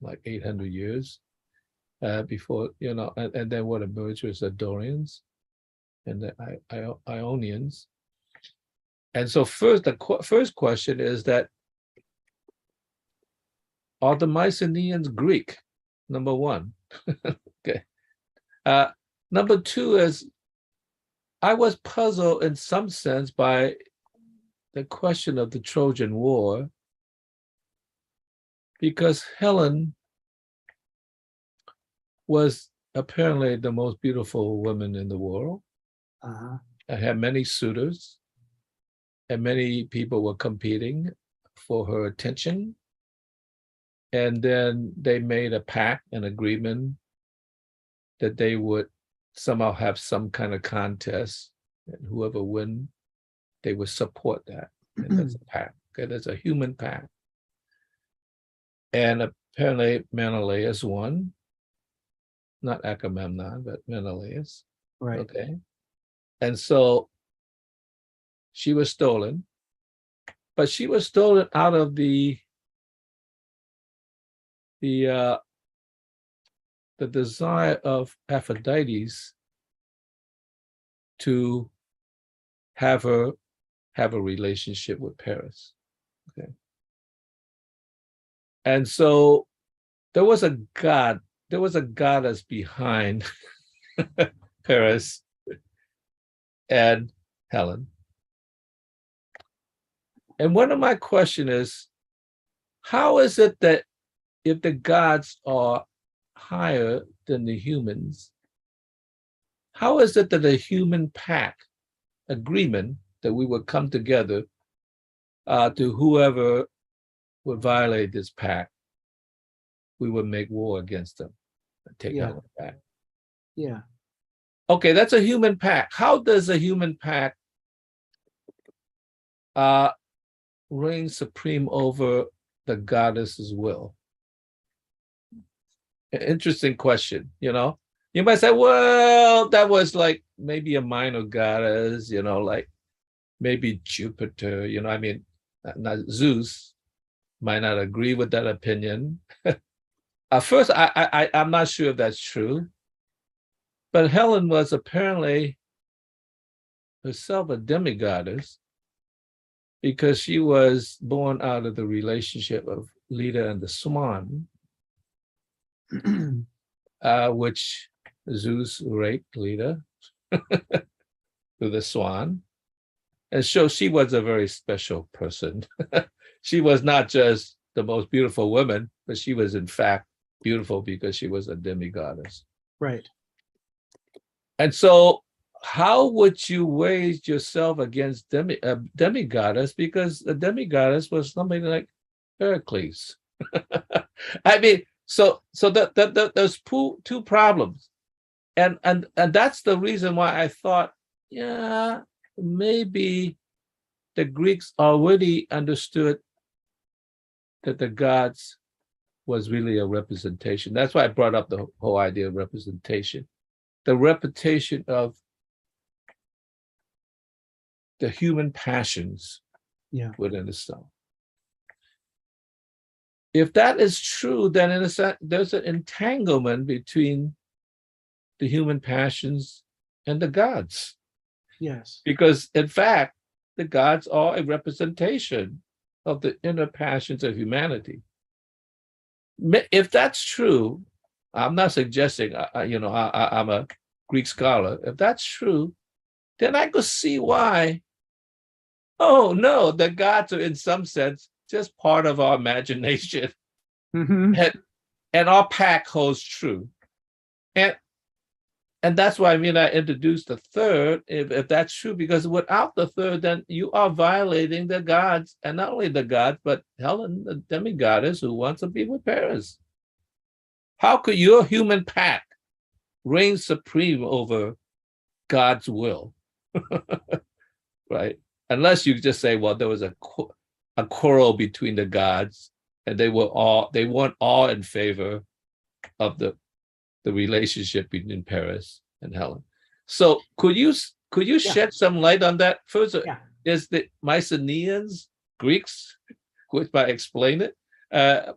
like 800 years before, and then what emerged was the Dorians and the Ionians. And so the first question is that, are the Mycenaeans Greek? Number one. Okay. Number two is, I was puzzled in some sense by the question of the Trojan War, because Helen was apparently the most beautiful woman in the world. I had many suitors, and many people were competing for her attention. And then they made a pact, an agreement, that they would somehow have some kind of contest, and whoever win, they would support that. And that's a pact. Okay, that's a human pact. And apparently Menelaus won, not Agamemnon, but Menelaus. Right. Okay. And so she was stolen, but she was stolen out of the desire of Aphrodite's to have a relationship with Paris. Okay. And so there was a goddess behind Paris and Helen. And one of my questions is, how is it that if the gods are higher than the humans, how is it that a human pact agreement that we would come together to whoever would violate this pact, we would make war against them and take Yeah. Helen back? Yeah. Okay, that's a human pact. How does a human pact reign supreme over the goddess's will? Interesting question, you know. You might say, well, that was like maybe a minor goddess, you know, like maybe Jupiter, you know, I mean, not Zeus might not agree with that opinion. First, I'm not sure if that's true, but Helen was apparently herself a demigoddess because she was born out of the relationship of Leda and the swan, which Zeus raped Leda through the swan. And so she was a very special person. She was not just the most beautiful woman, but she was in fact beautiful because she was a demigoddess. Right. And so how would you wage yourself against demigoddess? Because a demigoddess was somebody like Heracles. I mean, so there's two problems. And that's the reason why I thought, yeah, maybe the Greeks already understood that the gods was really a representation. That's why I brought up the whole idea of representation. The representation of the human passions within the soul. If that is true, then in a sense, there's an entanglement between the human passions and the gods. Yes. Because in fact, the gods are a representation of the inner passions of humanity. If that's true, I'm not suggesting, I'm a Greek scholar. If that's true, then I could see why, oh no, the gods are in some sense just part of our imagination. Mm-hmm. And our pact holds true. And that's why I introduced the third, if that's true, because without the third, then you are violating the gods, and not only the gods, but Helen, the demigoddess who wants to be with Paris. How could your human pact reign supreme over God's will? Right? Unless you just say, well, there was a quarrel between the gods, and they weren't all in favor of the relationship between Paris and Helen. So could you shed some light on that? First, is the Mycenaeans Greeks, which might explain it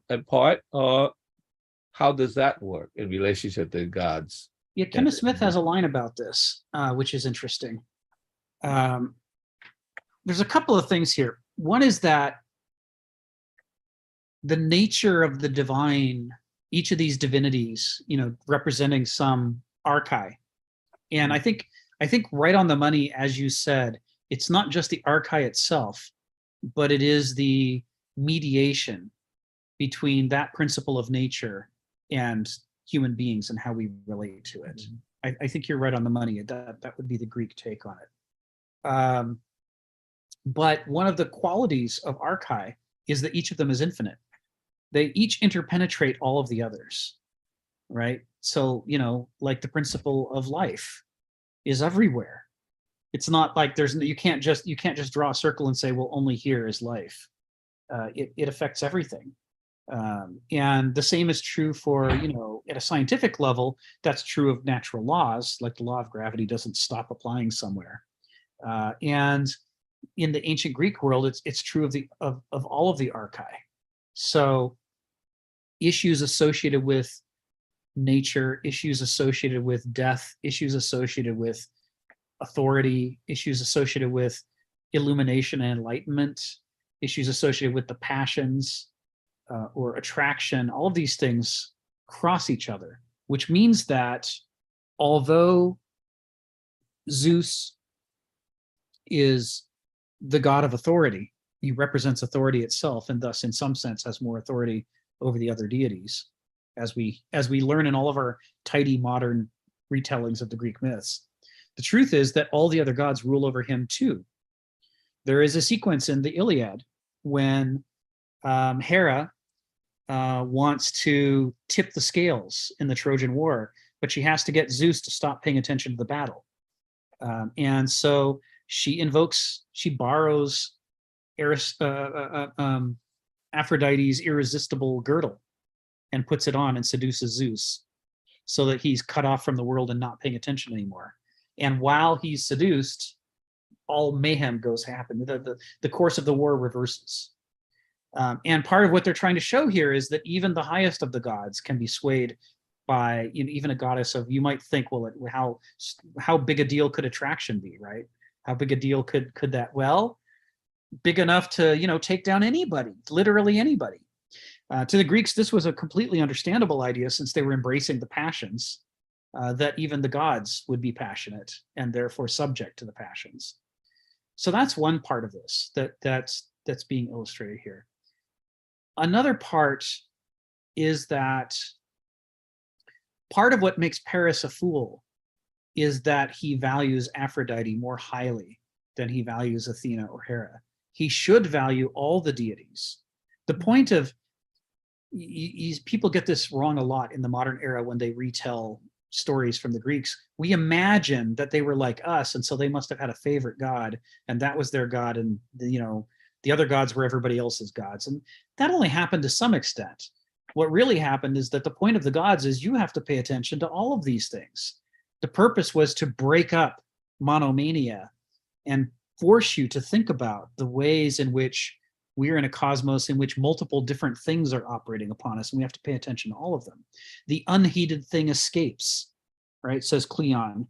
in part, or how does that work in relationship to the gods? Yeah, Kenneth Smith has a line about this, which is interesting. There's a couple of things here. One is that the nature of the divine, each of these divinities, representing some archai. And I think right on the money, as you said, it's not just the archai itself, but it is the mediation between that principle of nature and human beings and how we relate to it. Mm-hmm. I think you're right on the money. That would be the Greek take on it. But one of the qualities of archai is that each of them is infinite. They each interpenetrate all of the others, right? So, like the principle of life is everywhere. It's not like you can't just draw a circle and say, well, only here is life. It affects everything. And the same is true for, at a scientific level, that's true of natural laws, like the law of gravity doesn't stop applying somewhere. And in the ancient Greek world, it's true of all of the archai. So issues associated with nature, issues associated with death, issues associated with authority, issues associated with illumination and enlightenment, issues associated with the passions or attraction, all of these things cross each other, which means that although Zeus is the god of authority, he represents authority itself, and thus in some sense has more authority over the other deities, as we learn in all of our tidy modern retellings of the Greek myths. The truth is that all the other gods rule over him too. There is a sequence in the Iliad when Hera wants to tip the scales in the Trojan War, but she has to get Zeus to stop paying attention to the battle. And so she borrows Aphrodite's irresistible girdle and puts it on and seduces Zeus so that he's cut off from the world and not paying attention anymore. And while he's seduced, all mayhem goes happen. The course of the war reverses. And part of what they're trying to show here is that even the highest of the gods can be swayed by, even a goddess of, you might think, well, how big a deal could attraction be, right? How big a deal could that? Well, big enough to, take down anybody, literally anybody. To the Greeks, this was a completely understandable idea since they were embracing the passions, that even the gods would be passionate and therefore subject to the passions. So that's one part of this that's being illustrated here. Another part is that part of what makes Paris a fool is that he values Aphrodite more highly than he values Athena or Hera. He should value all the deities. The point of, people get this wrong a lot in the modern era when they retell stories from the Greeks. We imagine that they were like us, and so they must have had a favorite god, and that was their god, and the other gods were everybody else's gods. And that only happened to some extent. What really happened is that the point of the gods is you have to pay attention to all of these things. The purpose was to break up monomania and force you to think about the ways in which we're in a cosmos in which multiple different things are operating upon us, and we have to pay attention to all of them. The unheeded thing escapes, right? Says Cleon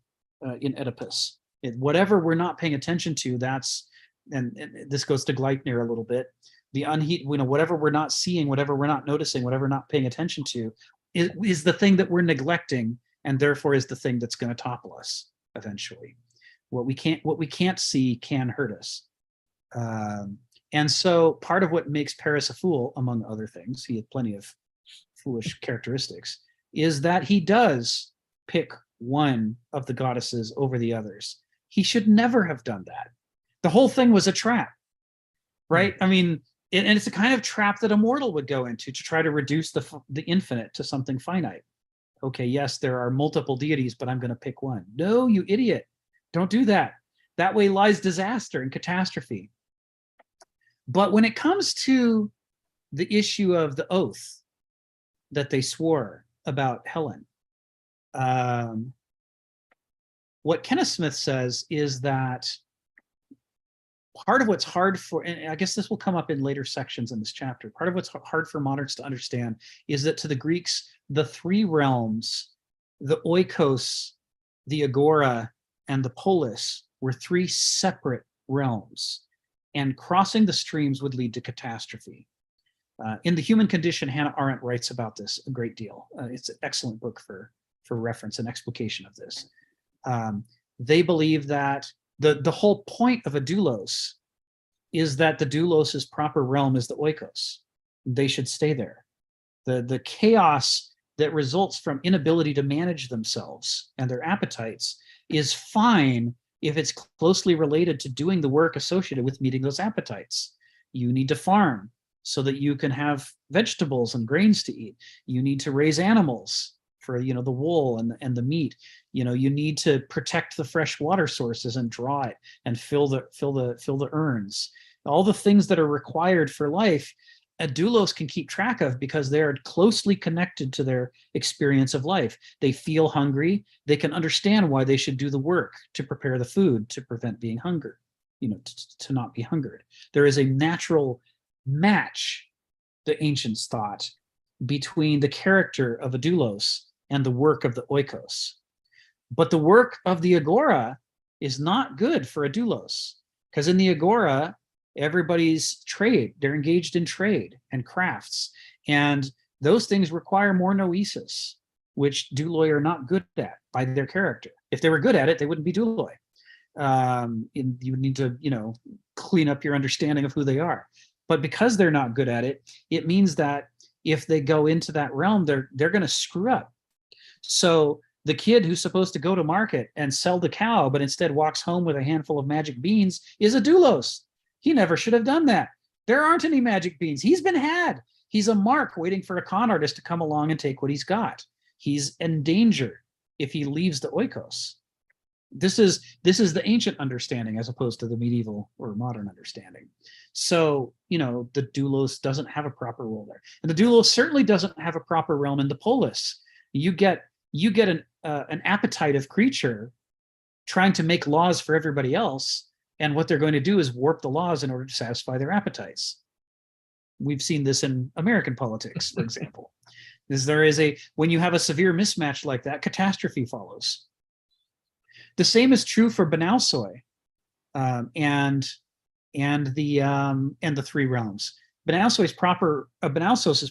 in Oedipus. Whatever we're not paying attention to, and this goes to Gleipnir a little bit, the unheeded, whatever we're not seeing, whatever we're not noticing, whatever we're not paying attention to, is the thing that we're neglecting, and therefore is the thing that's going to topple us eventually. What we can't see can hurt us. And so part of what makes Paris a fool, among other things, he had plenty of foolish characteristics, is that he does pick one of the goddesses over the others. He should never have done that. The whole thing was a trap, right? I mean, and it's a kind of trap that a mortal would go into to try to reduce the infinite to something finite. Okay, yes, there are multiple deities, but I'm going to pick one. No, you idiot. Don't do that. That way lies disaster and catastrophe. But when it comes to the issue of the oath that they swore about Helen, what Kenneth Smith says is that part of what's hard for, and I guess this will come up in later sections in this chapter, part of what's hard for moderns to understand is that to the Greeks, the three realms, the oikos, the agora, and the polis were three separate realms. And crossing the streams would lead to catastrophe. In The Human Condition, Hannah Arendt writes about this a great deal. It's an excellent book for reference and explication of this. They believe that the whole point of a doulos is that the doulos's proper realm is the oikos. They should stay there. The chaos that results from inability to manage themselves and their appetites is fine if it's closely related to doing the work associated with meeting those appetites. You need to farm so that you can have vegetables and grains to eat. You need to raise animals for the wool and the meat. You need to protect the fresh water sources and draw it and fill the urns. All the things that are required for life, a doulos can keep track of because they are closely connected to their experience of life. They feel hungry. They can understand why they should do the work to prepare the food to prevent being hungered, to not be hungered. There is a natural match, the ancients thought, between the character of a doulos and the work of the oikos. But the work of the agora is not good for a doulos, because in the agora, everybody's trade. They're engaged in trade and crafts. And those things require more noesis, which douloi are not good at by their character. If they were good at it, they wouldn't be douloi. You need to, clean up your understanding of who they are. But because they're not good at it, it means that if they go into that realm, they're going to screw up. So the kid who's supposed to go to market and sell the cow, but instead walks home with a handful of magic beans, is a doulos. He never should have done that. There aren't any magic beans. He's been had. He's a mark waiting for a con artist to come along and take what he's got. He's in danger if he leaves the oikos. This is the ancient understanding as opposed to the medieval or modern understanding. So, the doulos doesn't have a proper role there. And the doulos certainly doesn't have a proper realm in the polis. You get an appetitive creature trying to make laws for everybody else, and what they're going to do is warp the laws in order to satisfy their appetites. We've seen this in American politics, for example. When you have a severe mismatch like that, catastrophe follows. The same is true for Banausoi and the three realms. Banausos's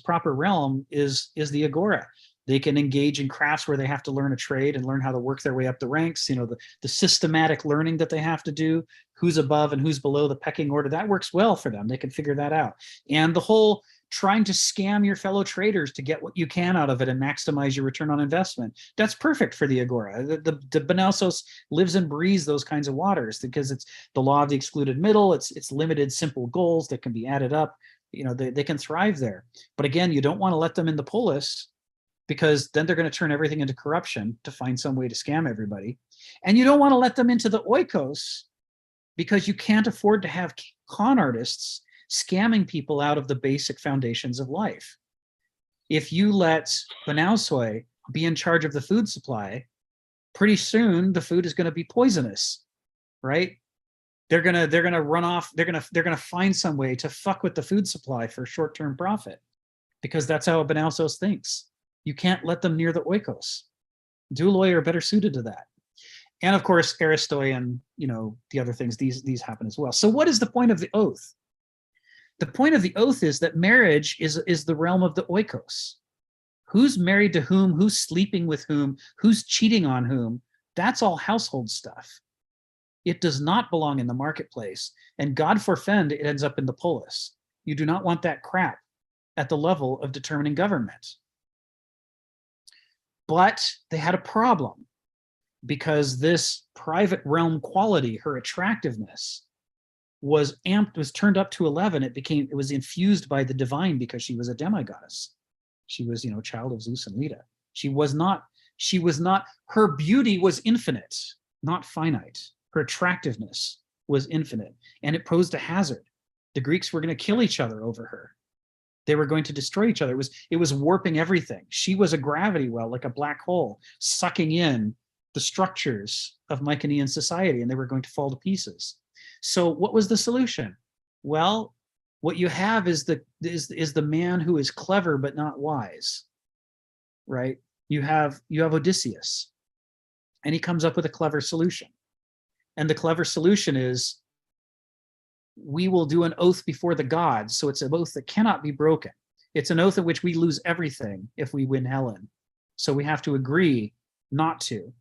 proper realm is the agora. They can engage in crafts where they have to learn a trade and learn how to work their way up the ranks. The systematic learning that they have to do, who's above and who's below the pecking order, that works well for them. They can figure that out. And the whole trying to scam your fellow traders to get what you can out of it and maximize your return on investment, that's perfect for the agora. The Banausos lives and breathes those kinds of waters because it's the law of the excluded middle. It's limited, simple goals that can be added up. They can thrive there. But again, you don't want to let them in the polis, because then they're going to turn everything into corruption to find some way to scam everybody. And you don't want to let them into the oikos, because you can't afford to have con artists scamming people out of the basic foundations of life. If you let Banausoi be in charge of the food supply, pretty soon the food is going to be poisonous, right? They're going to run off. They're going to find some way to fuck with the food supply for short-term profit, because that's how a Banausos thinks. You can't let them near the oikos. Douloi are better suited to that. And of course, Aristoi and the other things, these happen as well. So what is the point of the oath? The point of the oath is that marriage is the realm of the oikos. Who's married to whom, who's sleeping with whom, who's cheating on whom, that's all household stuff. It does not belong in the marketplace. And God forfend it ends up in the polis. You do not want that crap at the level of determining government. But they had a problem, because this private realm quality, her attractiveness, was turned up to 11. It was infused by the divine because she was a demigoddess. She was, child of Zeus and Leda. She was not, her beauty was infinite, not finite. Her attractiveness was infinite, and it posed a hazard. The Greeks were going to kill each other over her. They were going to destroy each other. It was warping everything. She was a gravity well, like a black hole, sucking in the structures of Mycenaean society, and they were going to fall to pieces. So what was the solution? Well, what you have is the man who is clever but not wise, right? You have Odysseus, and he comes up with a clever solution. And the clever solution is, we will do an oath before the gods. So it's an oath that cannot be broken. It's an oath in which we lose everything if we win Helen. So we have to agree not to.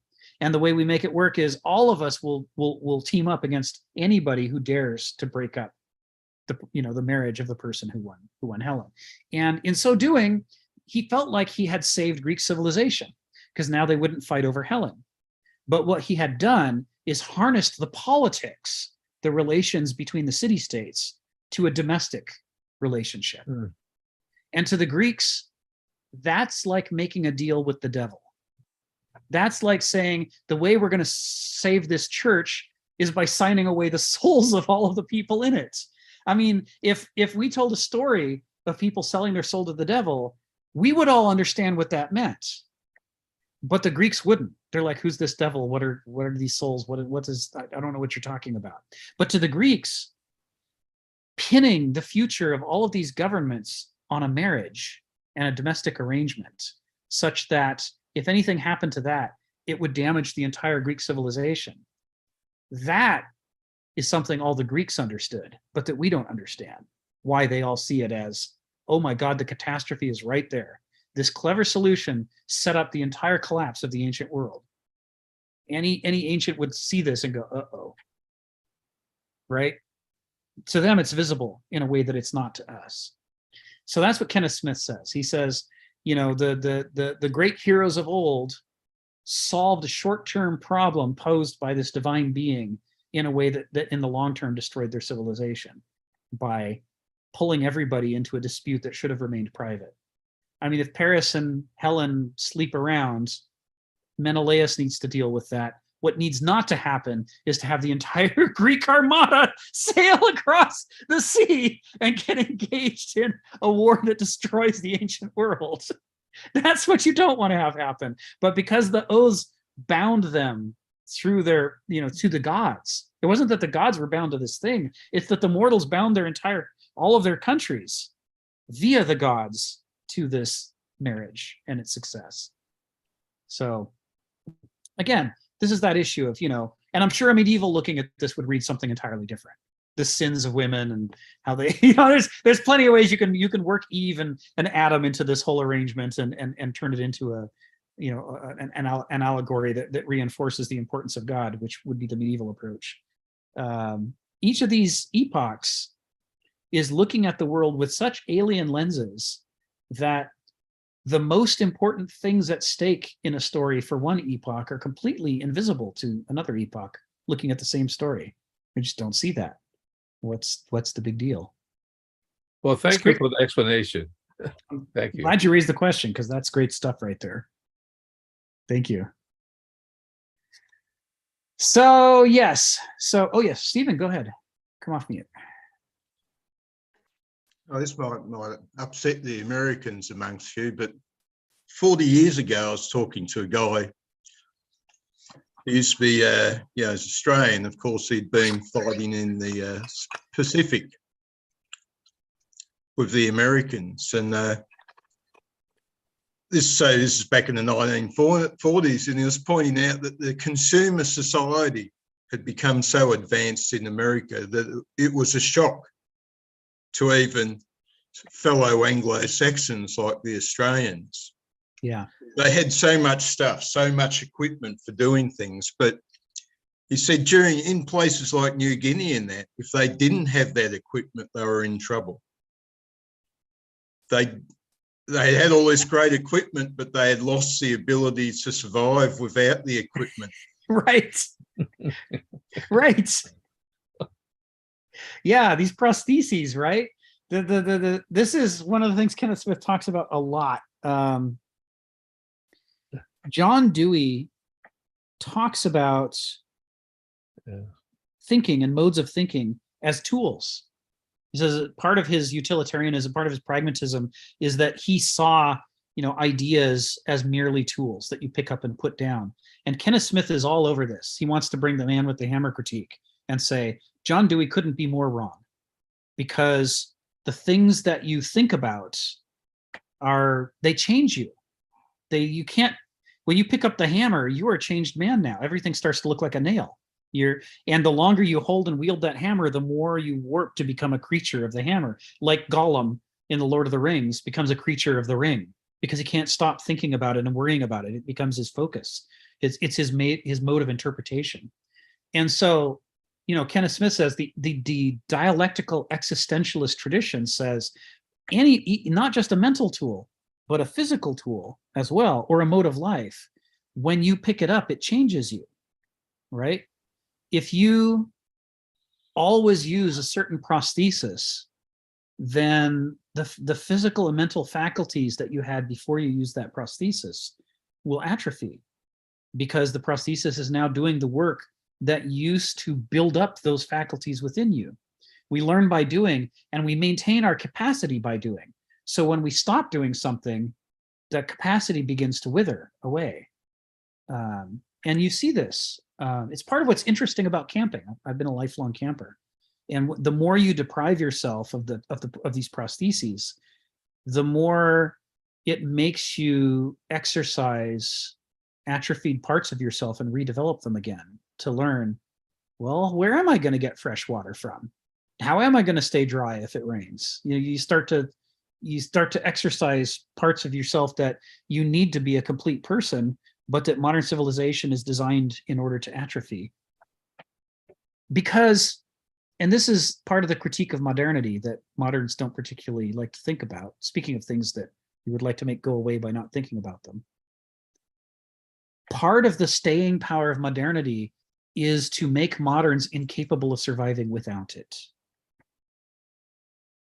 And the way we make it work is all of us will team up against anybody who dares to break up the marriage of the person who won Helen. And in so doing, he felt like he had saved Greek civilization, because now they wouldn't fight over Helen. But what he had done is harnessed the politics, the relations between the city-states, to a domestic relationship. And to the Greeks, that's like making a deal with the devil. That's like saying the way we're going to save this church is by signing away the souls of all of the people in it. I mean, if we told a story of people selling their soul to the devil, we would all understand what that meant. But the Greeks wouldn't. They're like, who's this devil? What are these souls? What is, I don't know what you're talking about. But to the Greeks, pinning the future of all of these governments on a marriage and a domestic arrangement, such that if anything happened to that, it would damage the entire Greek civilization. That is something all the Greeks understood, but that we don't understand. Why they all see it as, oh my God, the catastrophe is right there. This clever solution set up the entire collapse of the ancient world. Any ancient would see this and go, uh-oh. Right? To them, it's visible in a way that it's not to us. So that's what Kenneth Smith says. He says, you know, the great heroes of old solved a short-term problem posed by this divine being in a way that in the long term destroyed their civilization by pulling everybody into a dispute that should have remained private. I mean, if Paris and Helen sleep around, Menelaus needs to deal with that. What needs not to happen is to have the entire Greek armada sail across the sea and get engaged in a war that destroys the ancient world. That's what you don't want to have happen. But because the oaths bound them through their, you know, to the gods, it wasn't that the gods were bound to this thing. It's that the mortals bound all of their countries via the gods to this marriage and its success. So again, this is that issue of, you know, and I'm sure a medieval looking at this would read something entirely different. The sins of women and how they, you know, there's plenty of ways you can work Eve and Adam into this whole arrangement and turn it into a, you know, an allegory that reinforces the importance of God, which would be the medieval approach. Each of these epochs is looking at the world with such alien lenses that the most important things at stake in a story for one epoch are completely invisible to another epoch looking at the same story. We just don't see that. What's the big deal? Well, thank you for the explanation. Thank you. Glad you raised the question, because that's great stuff right there. Thank you. So yes. So, oh yes, Stephen, go ahead. Come off mute. Oh, this might upset the Americans amongst you, but 40 years ago, I was talking to a guy who used to be, you know, as Australian. Of course, he'd been fighting in the Pacific with the Americans. And this is back in the 1940s, and he was pointing out that the consumer society had become so advanced in America that it was a shock to even fellow Anglo-Saxons like the Australians. Yeah. They had so much stuff, so much equipment for doing things. But he said in places like New Guinea and that, if they didn't have that equipment, they were in trouble. They had all this great equipment, but they had lost the ability to survive without the equipment. Right. Right. Yeah, these prostheses, right? This is one of the things Kenneth Smith talks about a lot. John Dewey talks about thinking and modes of thinking as tools. He says part of his utilitarianism, part of his pragmatism, is that he saw, you know, ideas as merely tools that you pick up and put down. And Kenneth Smith is all over this. He wants to bring the man with the hammer critique and say, John Dewey couldn't be more wrong, because the things that you think about they change you. You can't, when you pick up the hammer, you are a changed man now. Everything starts to look like a nail. And the longer you hold and wield that hammer, the more you warp to become a creature of the hammer. Like Gollum in The Lord of the Rings becomes a creature of the ring, because he can't stop thinking about it and worrying about it. It becomes his focus. It's his mode of interpretation. And so, you know, Kenneth Smith says the dialectical existentialist tradition says not just a mental tool, but a physical tool as well, or a mode of life. When you pick it up, it changes you, right? If you always use a certain prosthesis, then the physical and mental faculties that you had before you used that prosthesis will atrophy. because the prosthesis is now doing the work that used to build up those faculties within you. We learn by doing, and we maintain our capacity by doing. So when we stop doing something, that capacity begins to wither away. And you see this. It's part of what's interesting about camping. I've been a lifelong camper. And the more you deprive yourself of these prostheses, the more it makes you exercise atrophied parts of yourself and redevelop them again to learn, well, where am I going to get fresh water from? How am I going to stay dry if it rains? You start to exercise parts of yourself that you need to be a complete person, but that modern civilization is designed in order to atrophy. Because, and this is part of the critique of modernity that moderns don't particularly like to think about, speaking of things that you would like to make go away by not thinking about them. Part of the staying power of modernity is to make moderns incapable of surviving without it.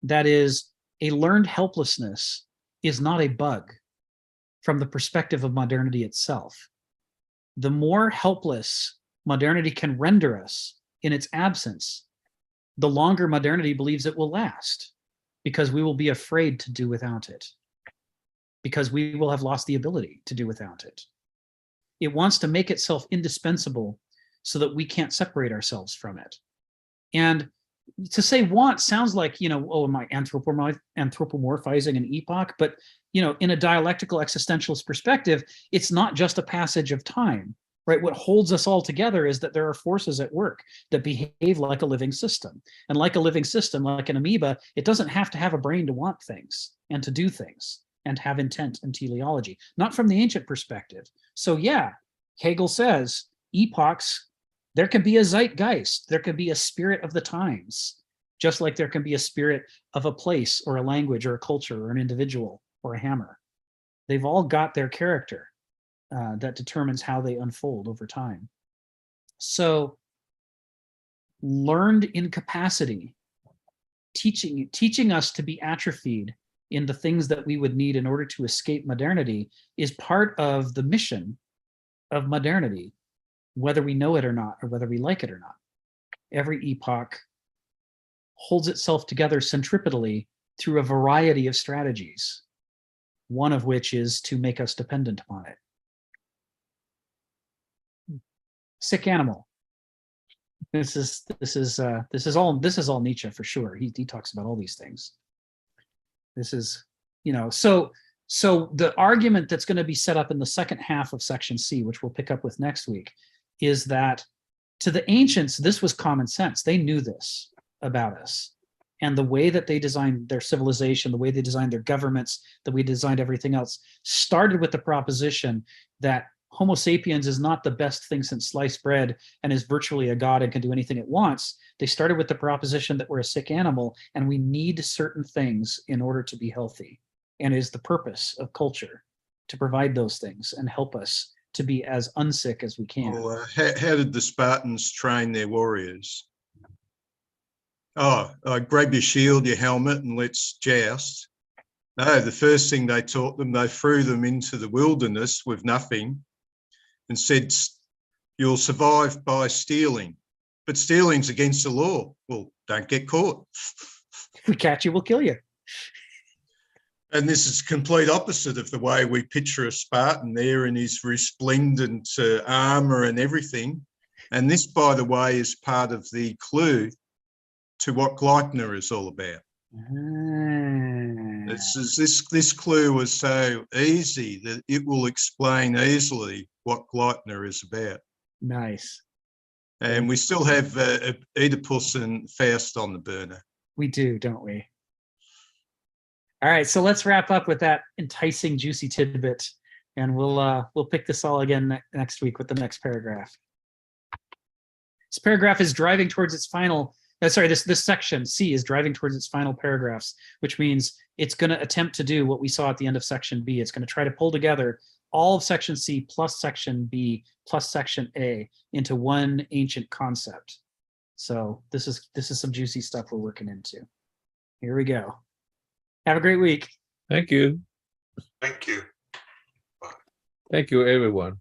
That is, a learned helplessness is not a bug from the perspective of modernity itself. The more helpless modernity can render us in its absence, the longer modernity believes it will last, because we will be afraid to do without it, because we will have lost the ability to do without it. It wants to make itself indispensable so that we can't separate ourselves from it. And to say want sounds like, oh, am I anthropomorphizing an epoch? But, in a dialectical existentialist perspective, it's not just a passage of time, right? What holds us all together is that there are forces at work that behave like a living system. And like a living system, like an amoeba, it doesn't have to have a brain to want things and to do things and have intent and teleology, not from the ancient perspective. So yeah, Hegel says epochs, there can be a zeitgeist, there can be a spirit of the times, just like there can be a spirit of a place or a language or a culture or an individual or a hammer. They've all got their character that determines how they unfold over time. So learned incapacity, teaching us to be atrophied in the things that we would need in order to escape modernity is part of the mission of modernity, whether we know it or not, or whether we like it or not. Every epoch holds itself together centripetally through a variety of strategies, one of which is to make us dependent upon it. Sick animal. This is all Nietzsche for sure. He talks about all these things. This is, so the argument that's going to be set up in the second half of section C, which we'll pick up with next week, is that to the ancients, this was common sense. They knew this about us. And the way that they designed their civilization, the way they designed their governments, the way they designed everything else, started with the proposition that Homo sapiens is not the best thing since sliced bread and is virtually a god and can do anything it wants. They started with the proposition that we're a sick animal and we need certain things in order to be healthy. And it is the purpose of culture to provide those things and help us to be as unsick as we can. Well, how did the Spartans train their warriors? Grab your shield, your helmet, and let's joust. No, the first thing they taught them, they threw them into the wilderness with nothing and said, you'll survive by stealing. But stealing's against the law. Well, don't get caught. If we catch you, we'll kill you. And this is complete opposite of the way we picture a Spartan there in his resplendent armour and everything. And this, by the way, is part of the clue to what Gleitner is all about. This clue was so easy that it will explain easily what Gleitner is about. Nice. And we still have Oedipus and Faust on the burner. We do, don't we? All right, so let's wrap up with that enticing, juicy tidbit, and we'll pick this all again next week with the next paragraph. This paragraph is driving towards its final. This section C is driving towards its final paragraphs, which means it's going to attempt to do what we saw at the end of section B. It's going to try to pull together all of section C plus section B plus section A into one ancient concept. So this is some juicy stuff we're working into. Here we go. Have a great week. Thank you. Thank you. Thank you, everyone.